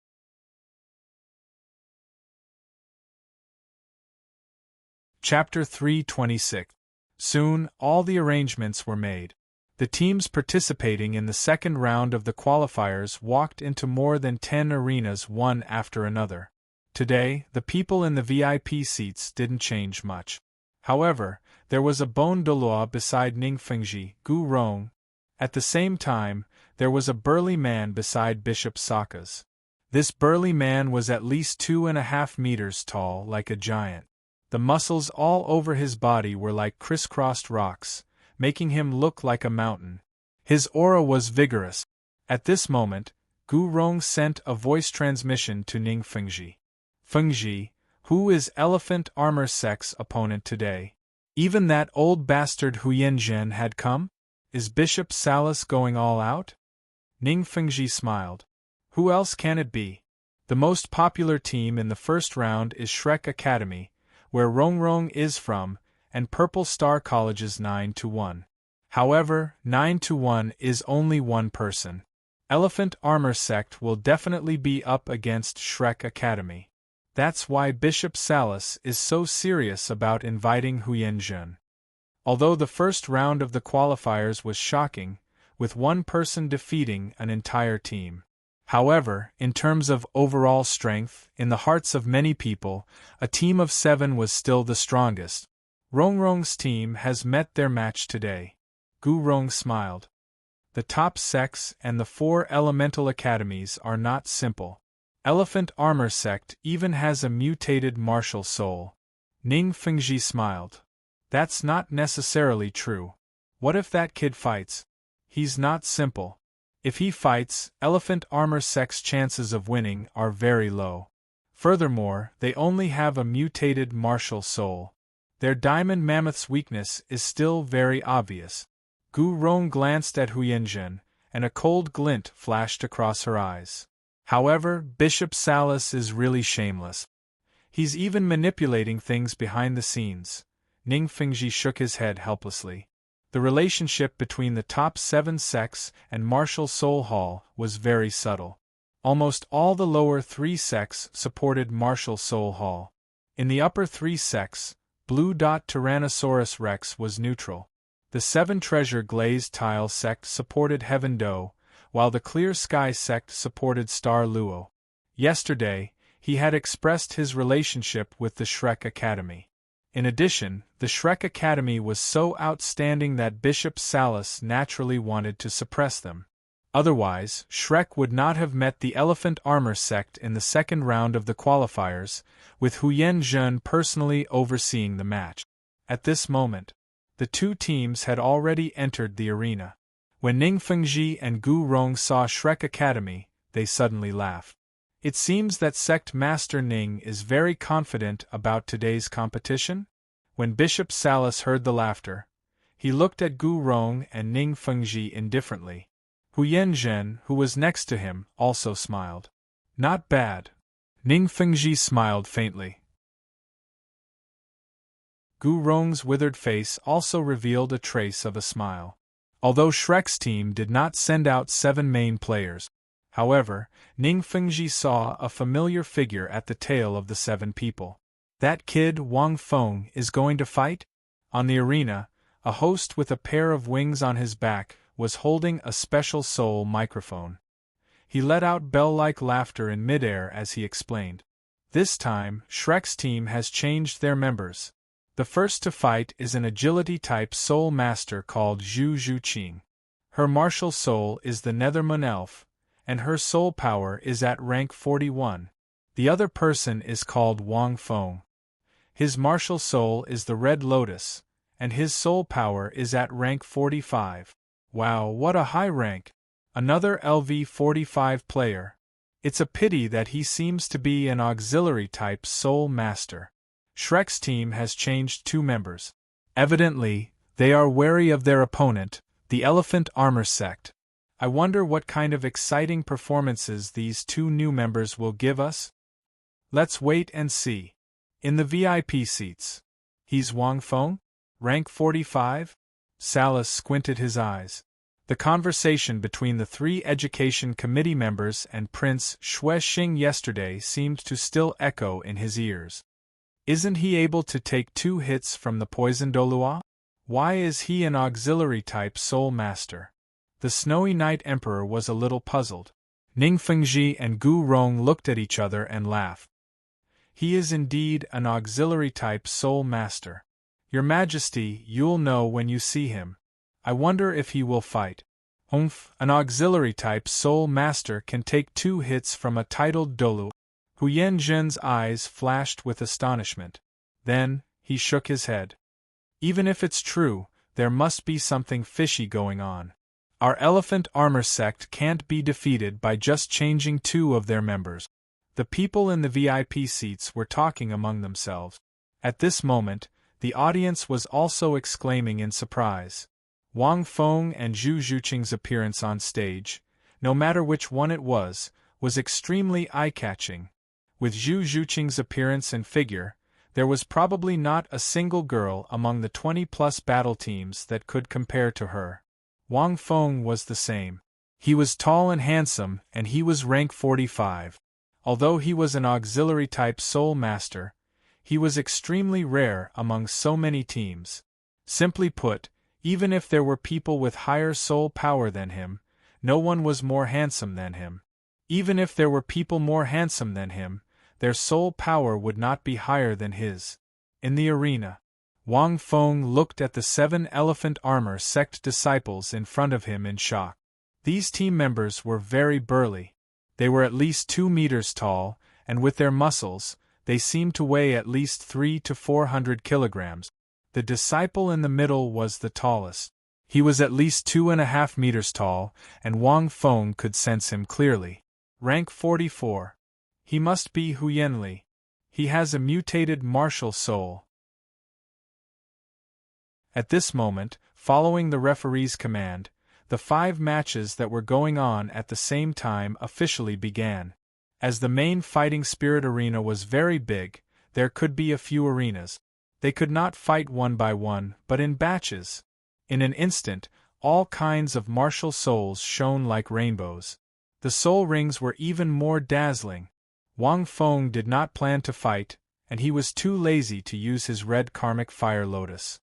Speaker 1: Chapter 326. Soon, all the arrangements were made. The teams participating in the second round of the qualifiers walked into more than 10 arenas one after another. Today, the people in the VIP seats didn't change much. However, there was a Bon Douluo beside Ningfengji, Gu Rong. At the same time, there was a burly man beside Bishop Sokka's. This burly man was at least 2.5 meters tall, like a giant. The muscles all over his body were like crisscrossed rocks, making him look like a mountain. His aura was vigorous. At this moment, Gu Rong sent a voice transmission to Ning Fengji. Fengji, who is Elephant Armor Sect's opponent today? Even that old bastard Huyen Zhen had come? Is Bishop Salas going all out? Ning Fengji smiled. Who else can it be? The most popular team in the first round is Shrek Academy, where Rongrong is from, and Purple Star College's 9-1. However, 9-1 is only one person. Elephant Armor Sect will definitely be up against Shrek Academy. That's why Bishop Salas is so serious about inviting Huyen Zhen. Although the first round of the qualifiers was shocking, with one person defeating an entire team. However, in terms of overall strength, in the hearts of many people, a team of 7 was still the strongest. Rongrong's team has met their match today. Gu Rong smiled. The top sects and the 4 elemental academies are not simple. Elephant Armor Sect even has a mutated martial soul. Ning Fengji smiled. That's not necessarily true. What if that kid fights? He's not simple. If he fights, Elephant Armor Sect's chances of winning are very low. Furthermore, they only have a mutated martial soul. Their Diamond Mammoth's weakness is still very obvious. Gu Rong glanced at Huyen Zhen, and a cold glint flashed across her eyes. However, Bishop Salas is really shameless. He's even manipulating things behind the scenes. Ning Fengji shook his head helplessly. The relationship between the top 7 sects and Martial Soul Hall was very subtle. Almost all the lower 3 sects supported Martial Soul Hall. In the upper 3 sects, Blue Dot Tyrannosaurus Rex was neutral. The 7 Treasure Glazed Tile sect supported Heaven Do, while the Clear Sky sect supported Star Luo. Yesterday, he had expressed his relationship with the Shrek Academy. In addition, the Shrek Academy was so outstanding that Bishop Salas naturally wanted to suppress them. Otherwise, Shrek would not have met the Elephant Armor Sect in the second round of the qualifiers, with Huyen Zhen personally overseeing the match. At this moment, the 2 teams had already entered the arena. When Ning Fengji and Gu Rong saw Shrek Academy, they suddenly laughed. It seems that Sect Master Ning is very confident about today's competition. When Bishop Salas heard the laughter, he looked at Gu Rong and Ning Fengji indifferently. Huyen Zhen, who was next to him, also smiled. Not bad. Ning Fengji smiled faintly. Gu Rong's withered face also revealed a trace of a smile. Although Shrek's team did not send out 7 main players, however, Ning Fengji saw a familiar figure at the tail of the 7 people. That kid Wang Feng is going to fight? On the arena, a host with a pair of wings on his back was holding a special soul microphone. He let out bell-like laughter in midair as he explained. This time, Shrek's team has changed their members. The first to fight is an agility-type soul master called Zhu Zhuqing. Her martial soul is the Nethermoon Elf, and her soul power is at rank 41. The other person is called Wang Feng. His martial soul is the Red Lotus, and his soul power is at rank 45. Wow, what a high rank! Another LV-45 player. It's a pity that he seems to be an auxiliary-type soul master. Shrek's team has changed 2 members. Evidently, they are wary of their opponent, the Elephant Armor Sect. I wonder what kind of exciting performances these 2 new members will give us? Let's wait and see. In the VIP seats. He's Wang Feng? Rank 45? Salas squinted his eyes. The conversation between the 3 Education Committee members and Prince Xue Xing yesterday seemed to still echo in his ears. Isn't he able to take 2 hits from the poison Douluo? Why is he an auxiliary-type soul master? The Snowy Night Emperor was a little puzzled. Ning Fengji and Gu Rong looked at each other and laughed. He is indeed an auxiliary-type soul master. Your Majesty, you'll know when you see him. I wonder if he will fight. An auxiliary-type soul master can take 2 hits from a titled Dalu. Huyen Zhen's eyes flashed with astonishment. Then, he shook his head. Even if it's true, there must be something fishy going on. Our elephant armor sect can't be defeated by just changing 2 of their members. The people in the VIP seats were talking among themselves. At this moment, the audience was also exclaiming in surprise. Wang Feng and Zhu Zhuqing's appearance on stage, no matter which one it was extremely eye-catching. With Zhu Zhuqing's appearance and figure, there was probably not a single girl among the 20-plus battle teams that could compare to her. Wang Feng was the same. He was tall and handsome, and he was rank 45. Although he was an auxiliary-type soul master, he was extremely rare among so many teams. Simply put, even if there were people with higher soul power than him, no one was more handsome than him. Even if there were people more handsome than him, their soul power would not be higher than his. In the arena, Wang Feng looked at the 7 elephant armor sect disciples in front of him in shock. These team members were very burly. They were at least 2 meters tall, and with their muscles, they seemed to weigh at least 300 to 400 kilograms. The disciple in the middle was the tallest. He was at least 2.5 meters tall, and Wang Feng could sense him clearly. Rank 44. He must be Huyenli. He has a mutated martial soul. At this moment, following the referee's command, the 5 matches that were going on at the same time officially began. As the main Fighting Spirit arena was very big, there could be a few arenas. They could not fight one by one, but in batches. In an instant, all kinds of martial souls shone like rainbows. The soul rings were even more dazzling. Wang Feng did not plan to fight, and he was too lazy to use his red karmic fire lotus.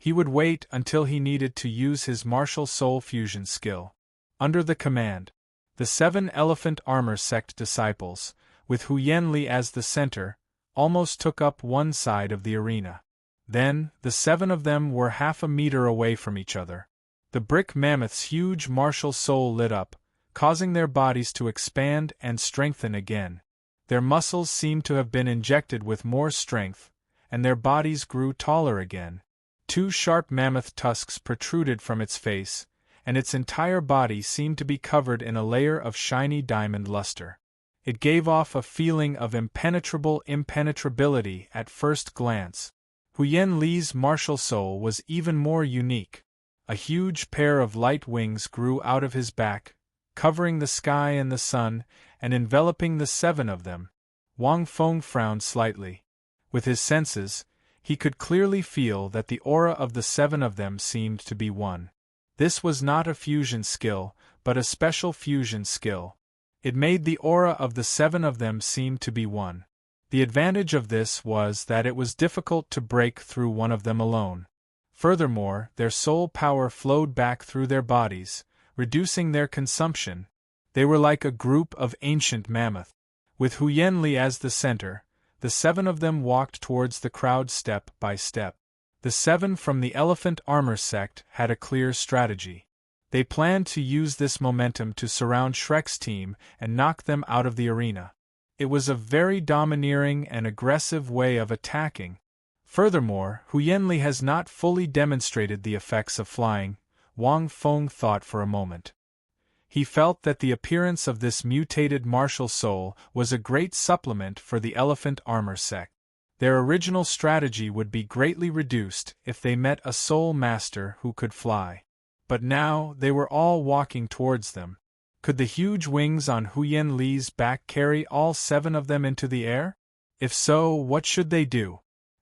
Speaker 1: He would wait until he needed to use his martial soul fusion skill. Under the command, the 7 elephant armor sect disciples, with Huyenli as the center, almost took up one side of the arena. Then, the 7 of them were half a meter away from each other. The brick mammoth's huge martial soul lit up, causing their bodies to expand and strengthen again. Their muscles seemed to have been injected with more strength, and their bodies grew taller again. 2 sharp mammoth tusks protruded from its face, and its entire body seemed to be covered in a layer of shiny diamond luster. It gave off a feeling of impenetrability at first glance. Huyen Li's martial soul was even more unique. A huge pair of light wings grew out of his back, covering the sky and the sun, and enveloping the 7 of them. Wang Feng frowned slightly. With his senses, he could clearly feel that the aura of the 7 of them seemed to be one. This was not a fusion skill, but a special fusion skill. It made the aura of the 7 of them seem to be one. The advantage of this was that it was difficult to break through one of them alone. Furthermore, their soul power flowed back through their bodies, reducing their consumption. They were like a group of ancient mammoths. With Huyenli as the center, the 7 of them walked towards the crowd step by step. The 7 from the elephant armor sect had a clear strategy. They planned to use this momentum to surround Shrek's team and knock them out of the arena. It was a very domineering and aggressive way of attacking. Furthermore, Huyenli has not fully demonstrated the effects of flying. Wang Feng thought for a moment. He felt that the appearance of this mutated martial soul was a great supplement for the elephant armor sect. Their original strategy would be greatly reduced if they met a soul master who could fly. But now they were all walking towards them. Could the huge wings on Huyen Li's back carry all 7 of them into the air? If so, what should they do?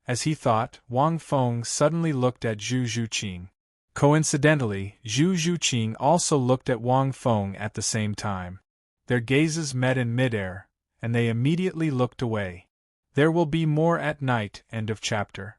Speaker 1: As he thought, Wang Feng suddenly looked at Zhu Zhuqing. Coincidentally, Zhu Zhuqing also looked at Wang Feng at the same time. Their gazes met in midair, and they immediately looked away. There will be more at night. End of chapter.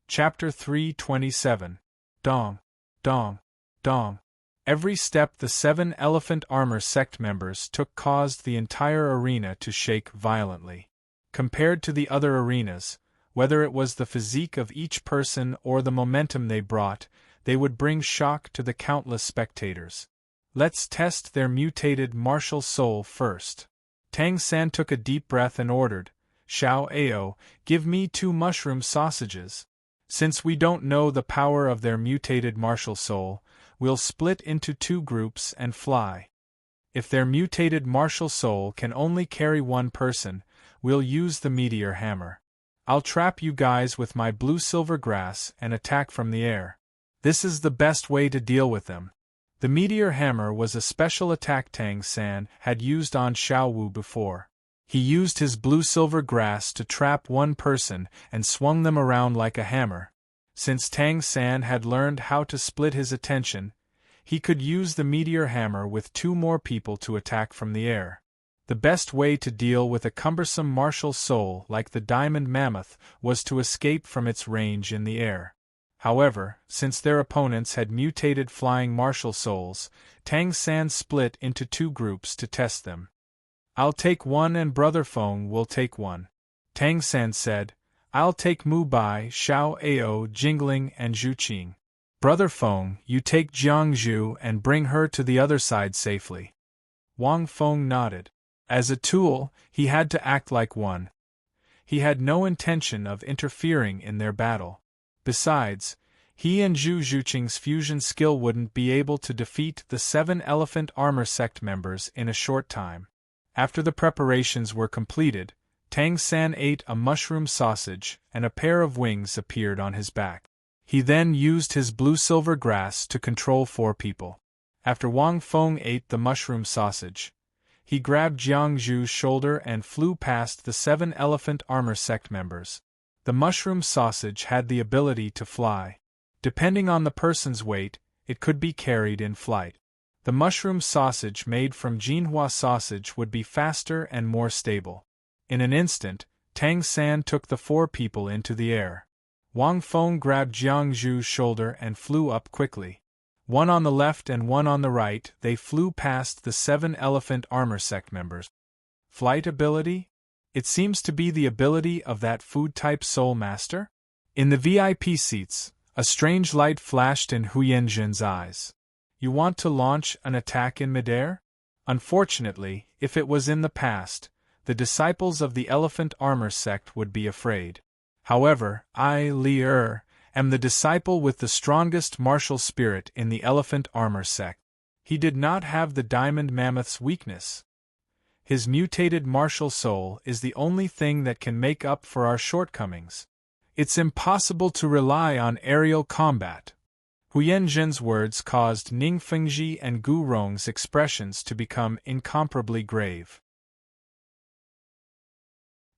Speaker 1: Chapter 327. Dong, dong, dong. Every step the 7 elephant armor sect members took caused the entire arena to shake violently. Compared to the other arenas, whether it was the physique of each person or the momentum they brought, they would bring shock to the countless spectators. Let's test their mutated martial soul first. Tang San took a deep breath and ordered, "Xiao Ao, give me 2 mushroom sausages." Since we don't know the power of their mutated martial soul, we'll split into 2 groups and fly. If their mutated martial soul can only carry 1 person, we'll use the meteor hammer. I'll trap you guys with my blue silver grass and attack from the air. This is the best way to deal with them. The meteor hammer was a special attack Tang San had used on Xiao Wu before. He used his blue silver grass to trap 1 person and swung them around like a hammer. Since Tang San had learned how to split his attention, he could use the meteor hammer with 2 more people to attack from the air. The best way to deal with a cumbersome martial soul like the diamond mammoth was to escape from its range in the air. However, since their opponents had mutated flying martial souls, Tang San split into 2 groups to test them. I'll take 1 and Brother Feng will take 1. Tang San said, I'll take Mu Bai, Xiao Ao, Jingling and Zhu Qing. Brother Feng, you take Jiang Zhu and bring her to the other side safely. Wang Feng nodded. As a tool, he had to act like one. He had no intention of interfering in their battle. Besides, he and Zhu Zhuqing's fusion skill wouldn't be able to defeat the 7 Elephant Armor Sect members in a short time. After the preparations were completed, Tang San ate a mushroom sausage and a pair of wings appeared on his back. He then used his blue-silver grass to control 4 people. After Wang Feng ate the mushroom sausage, he grabbed Jiang Zhu's shoulder and flew past the 7 Elephant Armor Sect members. The mushroom sausage had the ability to fly. Depending on the person's weight, it could be carried in flight. The mushroom sausage made from Jinhua sausage would be faster and more stable. In an instant, Tang San took the 4 people into the air. Wang Feng grabbed Jiang Zhu's shoulder and flew up quickly. 1 on the left and 1 on the right, they flew past the 7 Elephant Armor Sect members. Flight ability? It seems to be the ability of that food-type soul master? In the VIP seats, a strange light flashed in Huyen Jin's eyes. You want to launch an attack in midair? Unfortunately, if it was in the past, the disciples of the Elephant Armor Sect would be afraid. However, I, Li am the disciple with the strongest martial spirit in the Elephant Armor Sect. He did not have the Diamond Mammoth's weakness. His mutated martial soul is the only thing that can make up for our shortcomings. It's impossible to rely on aerial combat. Huyen Jin's words caused Ning Fengji and Gu Rong's expressions to become incomparably grave.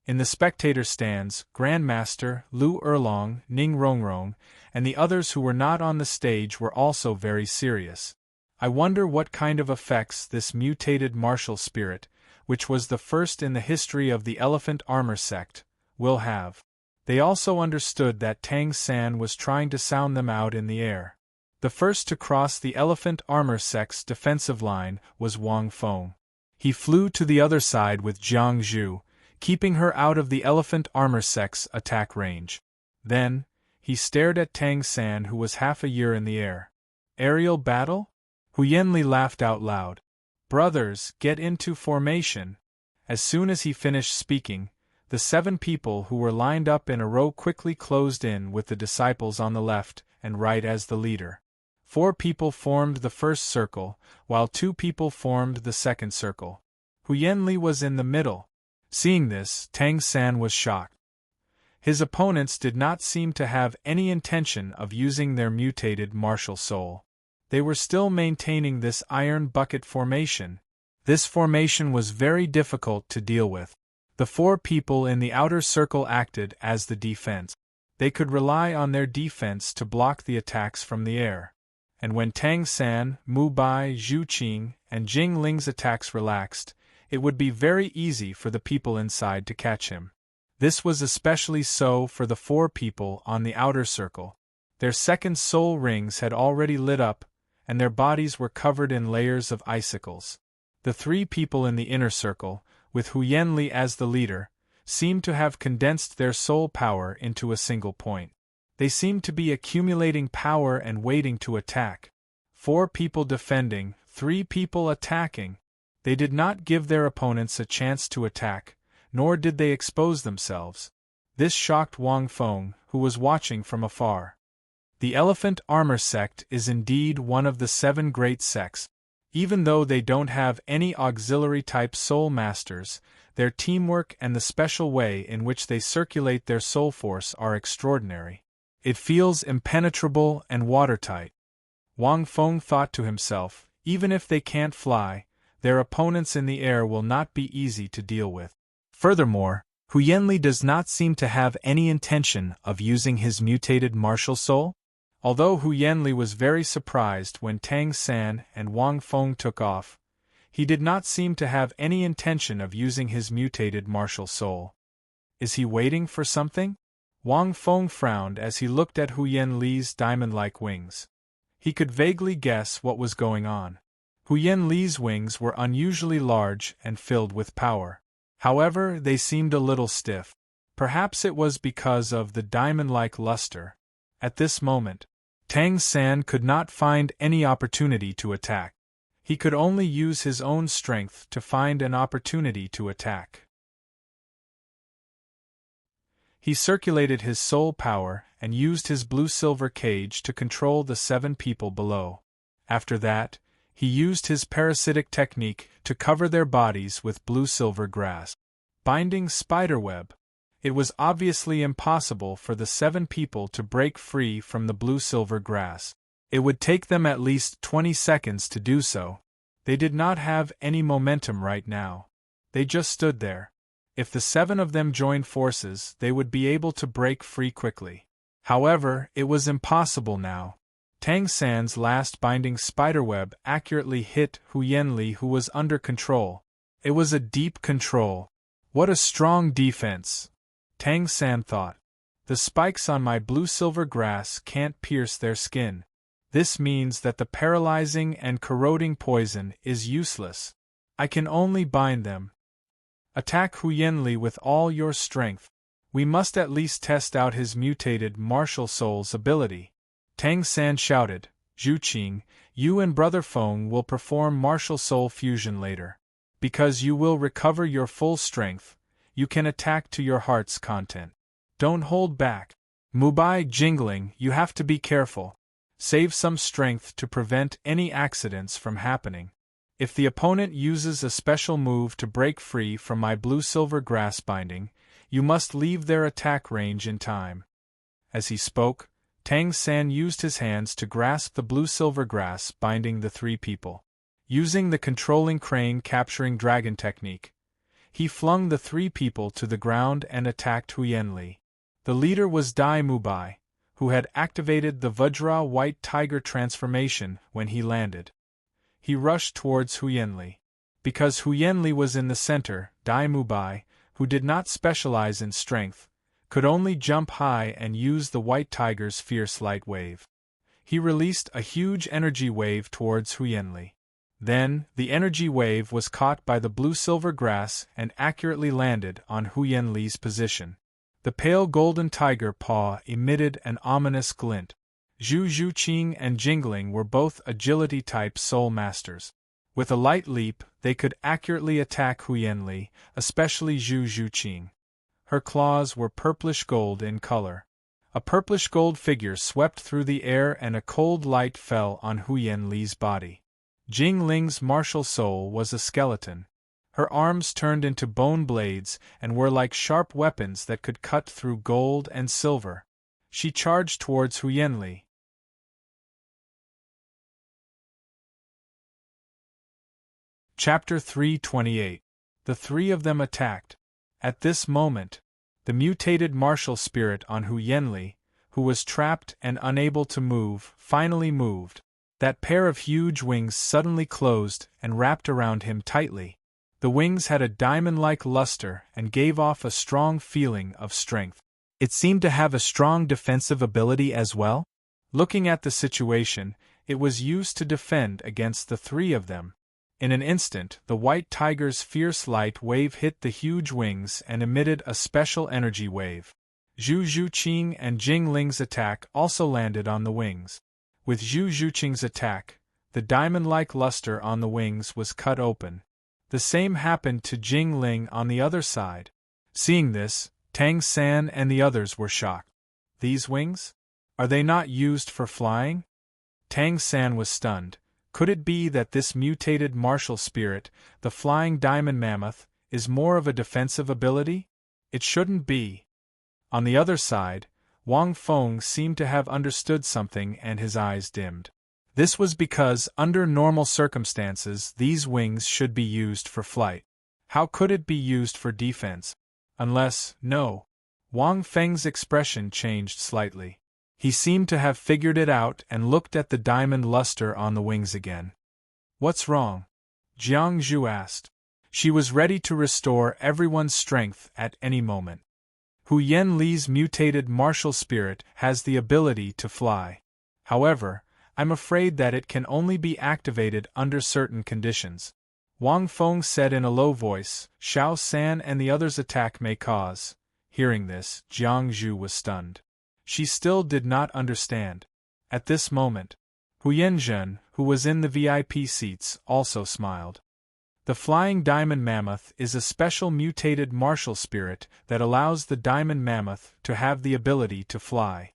Speaker 1: In the spectator stands, Grandmaster Lu Erlong, Ning Rongrong, and the others who were not on the stage were also very serious. I wonder what kind of effects this mutated martial spirit, which was the first in the history of the Elephant Armor Sect, will have. They also understood that Tang San was trying to sound them out in the air. The first to cross the Elephant Armor Sect's defensive line was Wang Feng. He flew to the other side with Jiang Zhu, keeping her out of the Elephant Armor Sect's attack range. Then, he stared at Tang San, who was half a year in the air. Aerial battle? Huyenli laughed out loud. Brothers, get into formation. As soon as he finished speaking, the 7 people who were lined up in a row quickly closed in with the disciples on the left and right as the leader. 4 people formed the first circle, while 2 people formed the second circle. Huyenli was in the middle. Seeing this, Tang San was shocked. His opponents did not seem to have any intention of using their mutated martial soul. They were still maintaining this iron bucket formation. This formation was very difficult to deal with. The 4 people in the outer circle acted as the defense. They could rely on their defense to block the attacks from the air. And when Tang San, Mu Bai, Zhu Qing, and Jing Ling's attacks relaxed, it would be very easy for the people inside to catch him. This was especially so for the 4 people on the outer circle. Their second soul rings had already lit up, and their bodies were covered in layers of icicles. The 3 people in the inner circle, with Huyenli as the leader, seemed to have condensed their soul power into a single point. They seemed to be accumulating power and waiting to attack. 4 people defending, 3 people attacking. They did not give their opponents a chance to attack, nor did they expose themselves. This shocked Wang Feng, who was watching from afar. The Elephant Armor sect is indeed one of the 7 great sects. Even though they don't have any auxiliary-type soul masters, their teamwork and the special way in which they circulate their soul force are extraordinary. It feels impenetrable and watertight. Wang Feng thought to himself, even if they can't fly, their opponents in the air will not be easy to deal with. Furthermore, Hu Yanli does not seem to have any intention of using his mutated martial soul. Although Hu Yanli was very surprised when Tang San and Wang Feng took off, he did not seem to have any intention of using his mutated martial soul. Is he waiting for something? Wang Feng frowned as he looked at Hu Yanli's diamond-like wings. He could vaguely guess what was going on. Hu Yanli's wings were unusually large and filled with power. However, they seemed a little stiff. Perhaps it was because of the diamond-like luster. At this moment, Tang San could not find any opportunity to attack. He could only use his own strength to find an opportunity to attack. He circulated his soul power and used his blue-silver cage to control the 7 people below. After that, he used his parasitic technique to cover their bodies with blue-silver grass. Binding spiderweb. It was obviously impossible for the 7 people to break free from the blue-silver grass. It would take them at least 20 seconds to do so. They did not have any momentum right now. They just stood there. If the 7 of them joined forces, they would be able to break free quickly. However, it was impossible now. Tang San's last binding spiderweb accurately hit Hu Yanli, who was under control. It was a deep control. What a strong defense! Tang San thought. The spikes on my blue-silver grass can't pierce their skin. This means that the paralyzing and corroding poison is useless. I can only bind them. Attack Hu Yanli with all your strength. We must at least test out his mutated martial soul's ability. Tang San shouted, Zhu Qing, you and Brother Feng will perform martial soul fusion later. Because you will recover your full strength, you can attack to your heart's content. Don't hold back. Mubai Jingling, you have to be careful. Save some strength to prevent any accidents from happening. If the opponent uses a special move to break free from my blue-silver grass binding, you must leave their attack range in time. As he spoke, Tang San used his hands to grasp the blue-silver grass binding the 3 people. Using the controlling crane capturing dragon technique, he flung the 3 people to the ground and attacked Hu Yanli. The leader was Dai Mubai, who had activated the Vajra White Tiger transformation when he landed. He rushed towards Hu Yanli. Because Hu Yanli was in the center, Dai Mubai, who did not specialize in strength, could only jump high and use the White Tiger's fierce light wave. He released a huge energy wave towards Hu Yanli. Then, the energy wave was caught by the blue-silver grass and accurately landed on Hu Yanli's position. The pale golden tiger paw emitted an ominous glint. Zhu Qing and Jingling were both agility-type soul masters. With a light leap, they could accurately attack Hu Yanli, especially Zhu Qing. Her claws were purplish-gold in color. A purplish-gold figure swept through the air and a cold light fell on Hu Yanli's body. Jingling's martial soul was a skeleton. Her arms turned into bone blades and were like sharp weapons that could cut through gold and silver. She charged towards Hu Yanli. Chapter 328. The 3 of them attacked. At this moment, the mutated martial spirit on Hu Yanli, who was trapped and unable to move, finally moved. That pair of huge wings suddenly closed and wrapped around him tightly. The wings had a diamond-like luster and gave off a strong feeling of strength. It seemed to have a strong defensive ability as well. Looking at the situation, it was used to defend against the 3 of them. In an instant, the White Tiger's fierce light wave hit the huge wings and emitted a special energy wave. Zhu Qing and Jingling's attack also landed on the wings. With Zhu Qing's attack, the diamond-like luster on the wings was cut open. The same happened to Jingling on the other side. Seeing this, Tang San and the others were shocked. These wings? Are they not used for flying? Tang San was stunned. Could it be that this mutated martial spirit, the flying diamond mammoth, is more of a defensive ability? It shouldn't be. On the other side, Wang Feng seemed to have understood something and his eyes dimmed. This was because, under normal circumstances, these wings should be used for flight. How could it be used for defense? Unless, no. Wang Feng's expression changed slightly. He seemed to have figured it out and looked at the diamond luster on the wings again. What's wrong? Jiang Zhu asked. She was ready to restore everyone's strength at any moment. Hu Yanli's mutated martial spirit has the ability to fly. However, I'm afraid that it can only be activated under certain conditions. Wang Feng said in a low voice, Xiao San and the others' attack may cause. Hearing this, Jiang Zhu was stunned. She still did not understand. At this moment, Hu Yanzhen, who was in the VIP seats, also smiled. The flying diamond mammoth is a special mutated martial spirit that allows the diamond mammoth to have the ability to fly.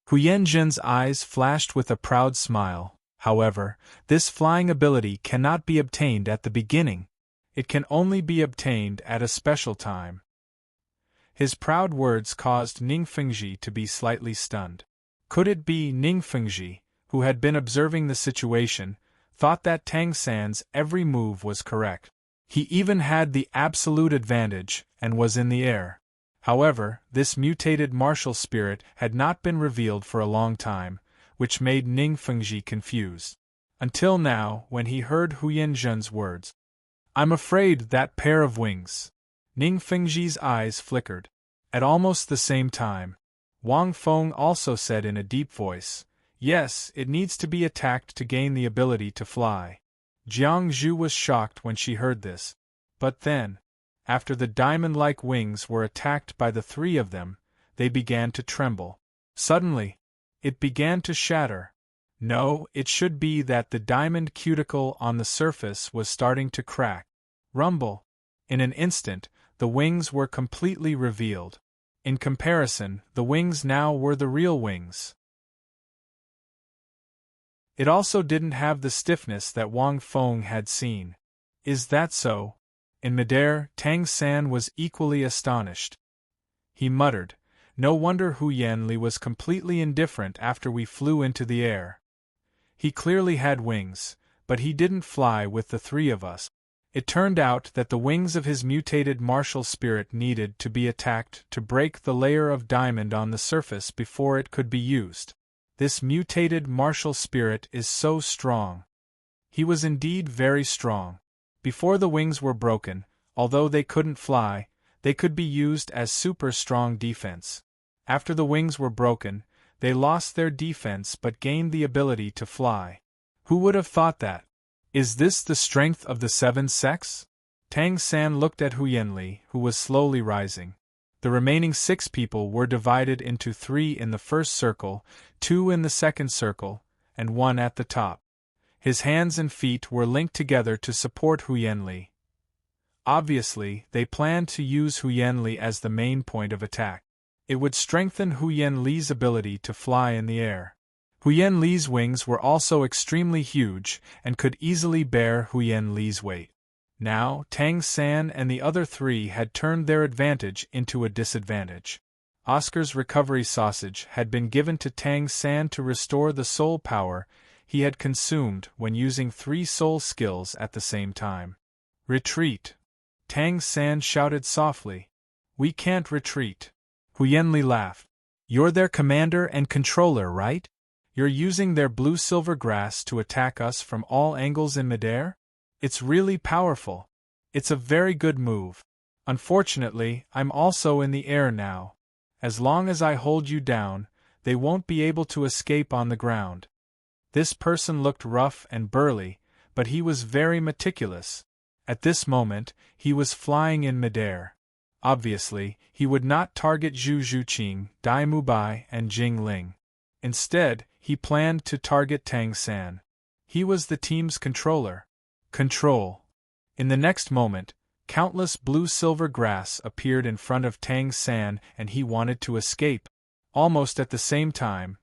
Speaker 1: Hu Yanzhen's eyes flashed with a proud smile. However, this flying ability cannot be obtained at the beginning. It can only be obtained at a special time. His proud words caused Ning Fengji to be slightly stunned. Could it be Ning Fengji, who had been observing the situation, thought that Tang San's every move was correct? He even had the absolute advantage and was in the air. However, this mutated martial spirit had not been revealed for a long time, which made Ning Fengji confused. Until now, when he heard Hu Yanzhen's words. I'm afraid that pair of wings. Ning Fengji's eyes flickered. At almost the same time, Wang Feng also said in a deep voice, Yes, it needs to be attacked to gain the ability to fly. Jiang Zhu was shocked when she heard this. But then, after the diamond-like wings were attacked by the three of them, they began to tremble. Suddenly, it began to shatter. No, it should be that the diamond cuticle on the surface was starting to crack. Rumble. In an instant, the wings were completely revealed. In comparison, the wings now were the real wings. It also didn't have the stiffness that Wang Feng had seen. Is that so? In midair, Tang San was equally astonished. He muttered, No wonder Hu Yanli was completely indifferent after we flew into the air. He clearly had wings, but he didn't fly with the three of us. It turned out that the wings of his mutated martial spirit needed to be attacked to break the layer of diamond on the surface before it could be used. This mutated martial spirit is so strong. He was indeed very strong. Before the wings were broken, although they couldn't fly, they could be used as super strong defense. After the wings were broken, they lost their defense but gained the ability to fly. Who would have thought that? Is this the strength of the seven sects? Tang San looked at Hu Yanli, who was slowly rising. The remaining 6 people were divided into 3 in the first circle, 2 in the second circle, and 1 at the top. His hands and feet were linked together to support Hu Yanli. Obviously, they planned to use Hu Yanli as the main point of attack. It would strengthen Hu Yanli's ability to fly in the air. Hu Yanli's wings were also extremely huge and could easily bear Hu Yanli's weight. Now, Tang San and the other 3 had turned their advantage into a disadvantage. Oscar's recovery sausage had been given to Tang San to restore the soul power he had consumed when using 3 soul skills at the same time. Retreat! Tang San shouted softly. We can't retreat. Hu Yanli laughed. You're their commander and controller, right? You're using their blue-silver grass to attack us from all angles in midair? It's really powerful. It's a very good move. Unfortunately, I'm also in the air now. As long as I hold you down, they won't be able to escape on the ground. This person looked rough and burly, but he was very meticulous. At this moment, he was flying in midair. Obviously, he would not target Zhu Zhuqing, Dai Mubai, and Jing Ling. Instead, he planned to target Tang San. He was the team's controller. Control. In the next moment, Countless blue-silver grass appeared in front of Tang San and he wanted to escape. Almost at the same time,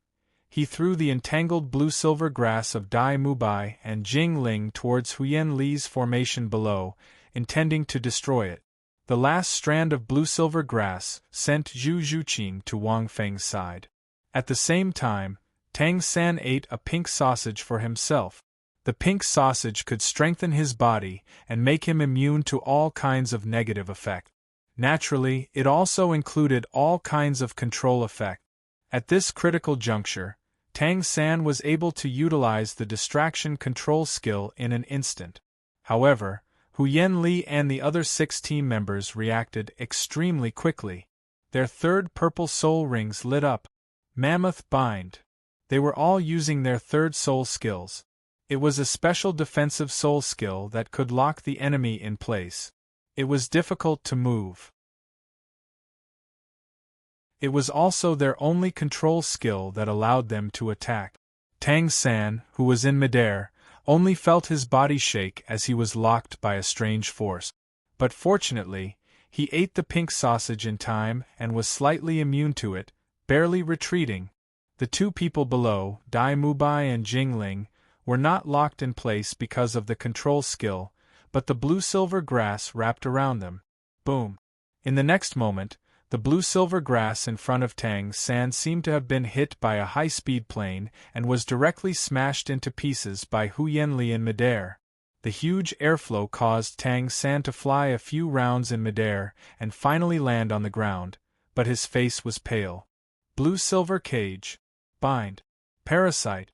Speaker 1: he threw the entangled blue-silver grass of Dai Mubai and Jing Ling towards Huyen Li's formation below, intending to destroy it. The last strand of blue-silver grass sent Zhu Zhuqing to Wang Feng's side. At the same time, Tang San ate a pink sausage for himself. The pink sausage could strengthen his body and make him immune to all kinds of negative effect. Naturally, it also included all kinds of control effect. At this critical juncture, Tang San was able to utilize the distraction control skill in an instant. However, Huyen Li and the other 6 team members reacted extremely quickly. Their third purple soul rings lit up. Mammoth Bind. They were all using their third soul skills. It was a special defensive soul skill that could lock the enemy in place. It was difficult to move. It was also their only control skill that allowed them to attack. Tang San, who was in midair, only felt his body shake as he was locked by a strange force. But fortunately, he ate the pink sausage in time and was slightly immune to it, barely retreating. The 2 people below, Dai Mubai and Jingling, were not locked in place because of the control skill, but the blue-silver grass wrapped around them. Boom! In the next moment, the blue-silver grass in front of Tang San seemed to have been hit by a high-speed plane and was directly smashed into pieces by Huyen Li in midair. The huge airflow caused Tang San to fly a few rounds in midair and finally land on the ground, but his face was pale. Blue-silver cage. Bind. Parasite.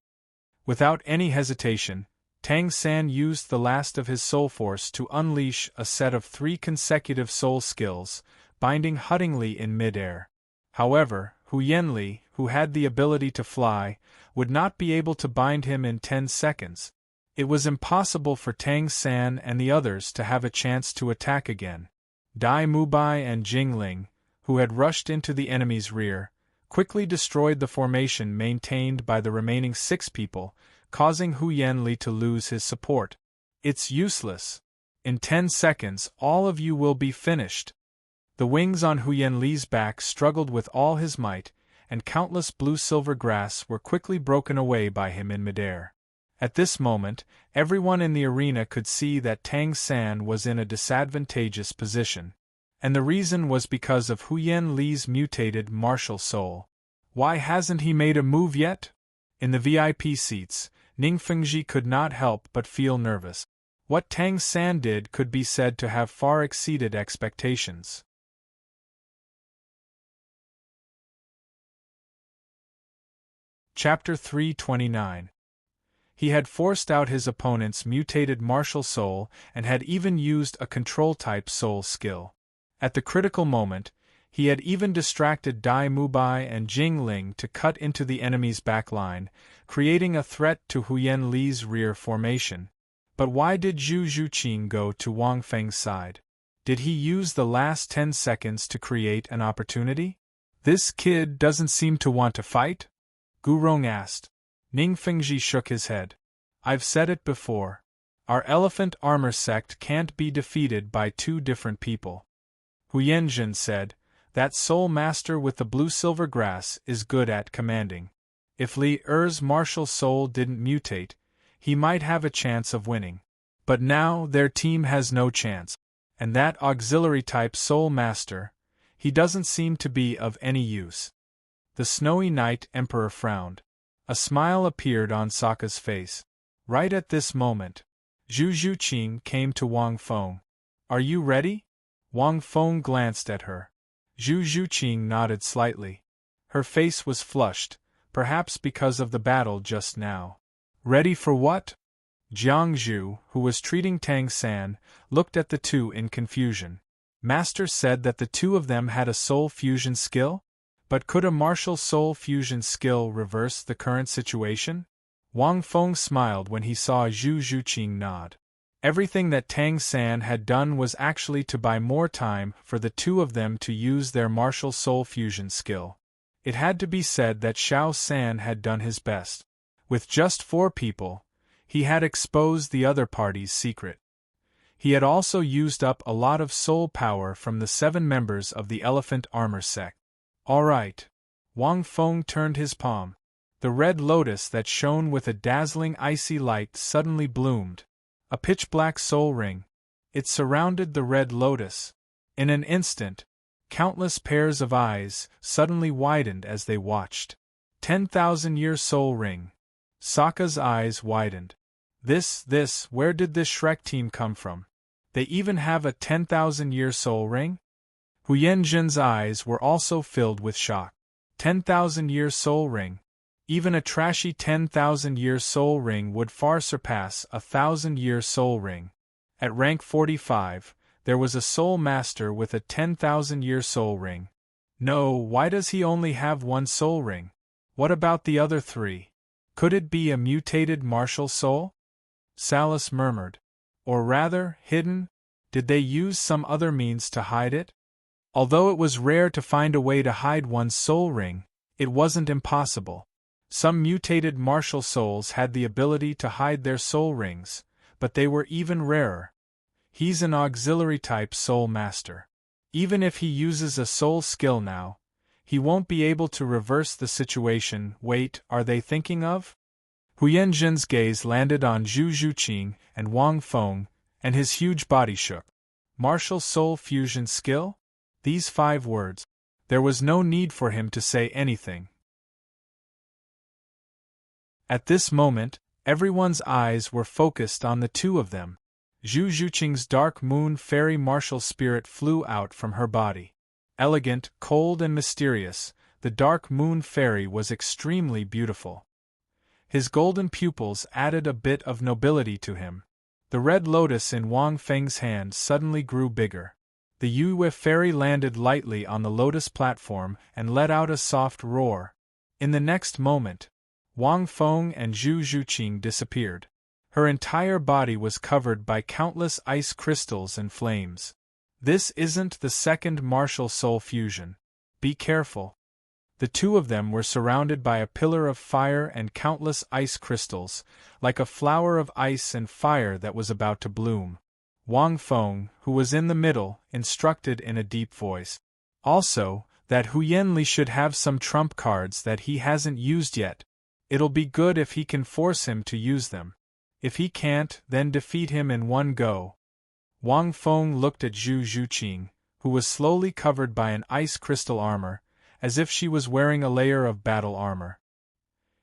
Speaker 1: Without any hesitation, Tang San used the last of his soul force to unleash a set of 3 consecutive soul skills, binding Huddingly in midair. However, Huyen Li, who had the ability to fly, would not be able to bind him in 10 seconds. It was impossible for Tang San and the others to have a chance to attack again. Dai Mubai and Jingling, who had rushed into the enemy's rear, quickly destroyed the formation maintained by the remaining 6 people, causing Huyen Li to lose his support. It's useless. In 10 seconds all of you will be finished. The wings on Huyen Li's back struggled with all his might, and countless blue-silver grass were quickly broken away by him in midair. At this moment, everyone in the arena could see that Tang San was in a disadvantageous position. And the reason was because of Huyen Li's mutated martial soul. Why hasn't he made a move yet? In the VIP seats, Ningfengji could not help but feel nervous. What Tang San did could be said to have far exceeded expectations. Chapter 329. He had forced out his opponent's mutated martial soul and had even used a control-type soul skill. At the critical moment, he had even distracted Dai Mubai and Jingling to cut into the enemy's backline, creating a threat to Huyen Li's rear formation. But why did Zhu Zhuqing go to Wang Feng's side? Did he use the last 10 seconds to create an opportunity? This kid doesn't seem to want to fight? Gurong asked. Ningfengji shook his head. I've said it before. Our elephant armor sect can't be defeated by 2 different people. Huyenjin said, that soul master with the blue-silver grass is good at commanding. If Li Er's martial soul didn't mutate, he might have a chance of winning. But now their team has no chance. And that auxiliary-type soul master, he doesn't seem to be of any use. The Snowy Knight Emperor frowned. A smile appeared on Sokka's face. Right at this moment, Zhu Zhuqing came to Wang Feng. Are you ready? Wang Feng glanced at her. Zhu Zhuqing nodded slightly. Her face was flushed, perhaps because of the battle just now. Ready for what? Jiang Zhu, who was treating Tang San, looked at the 2 in confusion. Master said that the 2 of them had a soul fusion skill? But could a martial soul fusion skill reverse the current situation? Wang Feng smiled when he saw Zhu Zhuqing nod. Everything that Tang San had done was actually to buy more time for the 2 of them to use their martial soul fusion skill. It had to be said that Xiao San had done his best. With just 4 people, he had exposed the other party's secret. He had also used up a lot of soul power from the 7 members of the Elephant Armor sect. All right. Wang Feng turned his palm. The red lotus that shone with a dazzling icy light suddenly bloomed. A pitch-black soul ring. It surrounded the red lotus. In an instant, countless pairs of eyes suddenly widened as they watched. 10,000-year soul ring. Sokka's eyes widened. Where did this Shrek team come from? They even have a 10,000-year soul ring? Huyenjin's eyes were also filled with shock. 10,000-year soul ring. Even a trashy 10,000-year soul ring would far surpass a 1,000-year soul ring. At rank 45, there was a soul master with a 10,000-year soul ring. No, why does he only have 1 soul ring? What about the other 3? Could it be a mutated martial soul? Salus murmured. Or rather, hidden? Did they use some other means to hide it? Although it was rare to find a way to hide one's soul ring, it wasn't impossible. Some mutated martial souls had the ability to hide their soul rings, but they were even rarer. He's an auxiliary-type soul master. Even if he uses a soul skill now, he won't be able to reverse the situation. Wait, are they thinking of? Huyenjin's gaze landed on Zhu Zhuqing and Wang Feng, and his huge body shook. Martial soul fusion skill? These 5 words. There was no need for him to say anything. At this moment, everyone's eyes were focused on the 2 of them. Zhu Zhuqing's dark moon fairy martial spirit flew out from her body. Elegant, cold and mysterious, the dark moon fairy was extremely beautiful. His golden pupils added a bit of nobility to him. The red lotus in Wang Feng's hand suddenly grew bigger. The Yue fairy landed lightly on the lotus platform and let out a soft roar. In the next moment, Wang Feng and Zhu Zhuqing disappeared. Her entire body was covered by countless ice crystals and flames. This isn't the second martial soul fusion. Be careful. The 2 of them were surrounded by a pillar of fire and countless ice crystals, like a flower of ice and fire that was about to bloom. Wang Feng, who was in the middle, instructed in a deep voice. Also, that Huyenli should have some trump cards that he hasn't used yet. It'll be good if he can force him to use them. If he can't, then defeat him in 1 go. Wang Feng looked at Zhu Zhuqing, who was slowly covered by an ice crystal armor, as if she was wearing a layer of battle armor.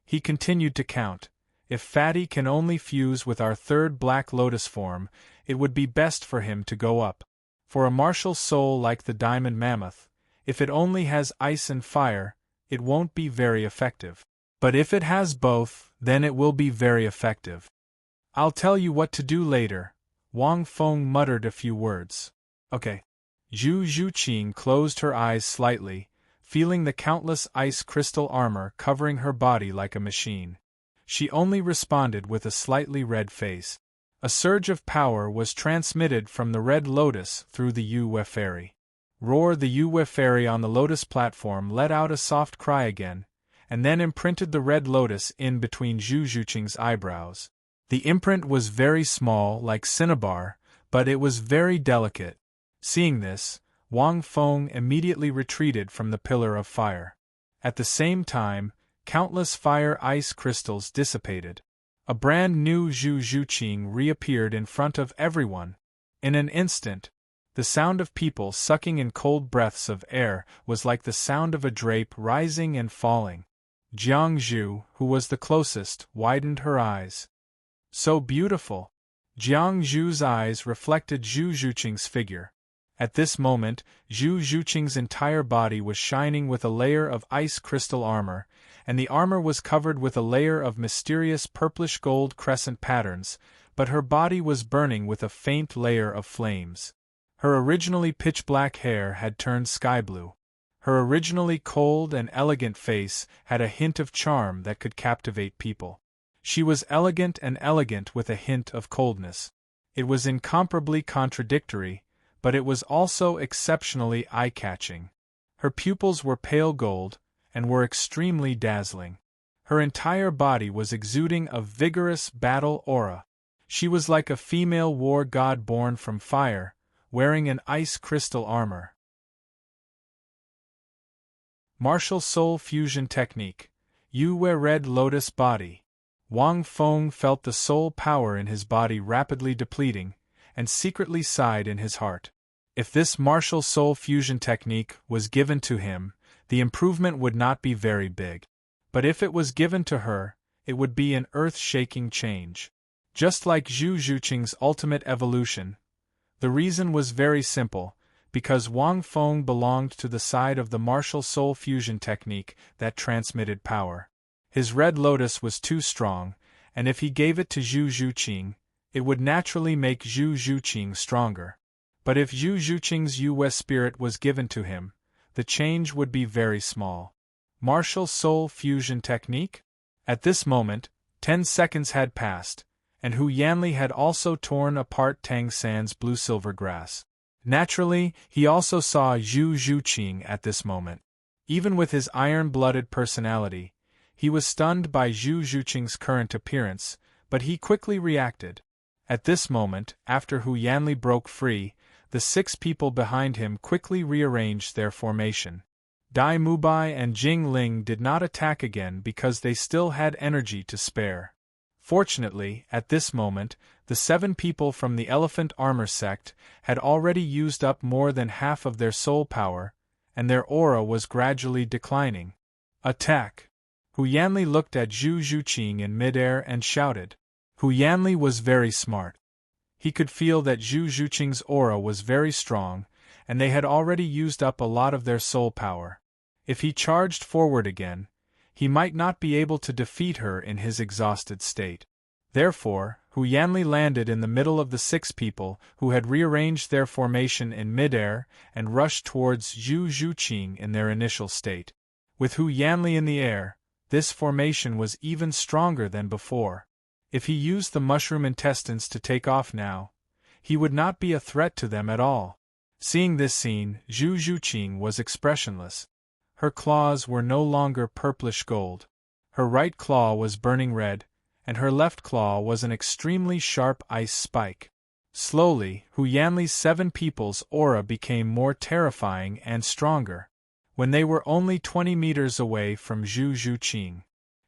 Speaker 1: He continued to count. If Fatty can only fuse with our 3rd Black Lotus form, it would be best for him to go up. For a martial soul like the Diamond Mammoth, if it only has ice and fire, it won't be very effective. But if it has both, then it will be very effective. I'll tell you what to do later. Wang Feng muttered a few words. Okay. Zhu Zhuqing closed her eyes slightly, feeling the countless ice crystal armor covering her body like a machine. She only responded with a slightly red face. A surge of power was transmitted from the red lotus through the Yue fairy. Roar! The Yue fairy on the lotus platform let out a soft cry again, and then imprinted the red lotus in between Zhu Zhuqing's eyebrows. The imprint was very small, like cinnabar, but it was very delicate. Seeing this, Wang Feng immediately retreated from the pillar of fire. At the same time, countless fire ice crystals dissipated. A brand new Zhu Zhuqing reappeared in front of everyone. In an instant, the sound of people sucking in cold breaths of air was like the sound of a drape rising and falling. Jiang Zhu, who was the closest, widened her eyes. So beautiful! Jiang Zhu's eyes reflected Zhu Zhuqing's figure. At this moment, Zhu Zhuqing's entire body was shining with a layer of ice crystal armor, and the armor was covered with a layer of mysterious purplish-gold crescent patterns, but her body was burning with a faint layer of flames. Her originally pitch-black hair had turned sky-blue. Her originally cold and elegant face had a hint of charm that could captivate people. She was elegant and elegant with a hint of coldness. It was incomparably contradictory, but it was also exceptionally eye-catching. Her pupils were pale gold, and were extremely dazzling. Her entire body was exuding a vigorous battle aura. She was like a female war god born from fire, wearing an ice crystal armor. Martial Soul Fusion Technique. Yue Red Lotus Body. Wang Feng felt the soul power in his body rapidly depleting, and secretly sighed in his heart. If this martial soul fusion technique was given to him, the improvement would not be very big. But if it was given to her, it would be an earth-shaking change. Just like Zhu Zhuqing's ultimate evolution. The reason was very simple, because Wang Feng belonged to the side of the martial soul fusion technique that transmitted power. His red lotus was too strong, and if he gave it to Zhu Zhuqing, it would naturally make Zhu Zhuqing stronger. But if Zhu Zhuqing's Yue spirit was given to him, the change would be very small. Martial soul fusion technique? At this moment, 10 seconds had passed, and Hu Yanli had also torn apart Tang San's blue-silver grass. Naturally, he also saw Zhu Zhuqing at this moment. Even with his iron-blooded personality, he was stunned by Zhu Zhuqing's current appearance, but he quickly reacted. At this moment, after Hu Yanli broke free, the 6 people behind him quickly rearranged their formation. Dai Mubai and Jing Ling did not attack again because they still had energy to spare. Fortunately, at this moment, the 7 people from the Elephant Armor sect had already used up more than half of their soul power, and their aura was gradually declining. Attack! Hu Yanli looked at Zhu Zhuqing in midair and shouted. Hu Yanli was very smart. He could feel that Zhu Zhuqing's aura was very strong, and they had already used up a lot of their soul power. If he charged forward again, he might not be able to defeat her in his exhausted state. Therefore, Hu Yanli landed in the middle of the 6 people who had rearranged their formation in midair and rushed towards Zhu Zhuqing in their initial state. With Hu Yanli in the air, this formation was even stronger than before. If he used the mushroom intestines to take off now, he would not be a threat to them at all. Seeing this scene, Zhu Zhuqing was expressionless. Her claws were no longer purplish gold. Her right claw was burning red, and her left claw was an extremely sharp ice spike. Slowly, Hu Yanli's 7 people's aura became more terrifying and stronger. When they were only 20 meters away from Zhu Zhuqing.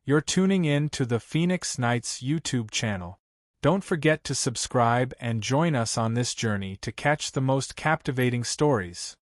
Speaker 1: You're tuning in to the Phoenix Knights YouTube channel. Don't forget to subscribe and join us on this journey to catch the most captivating stories.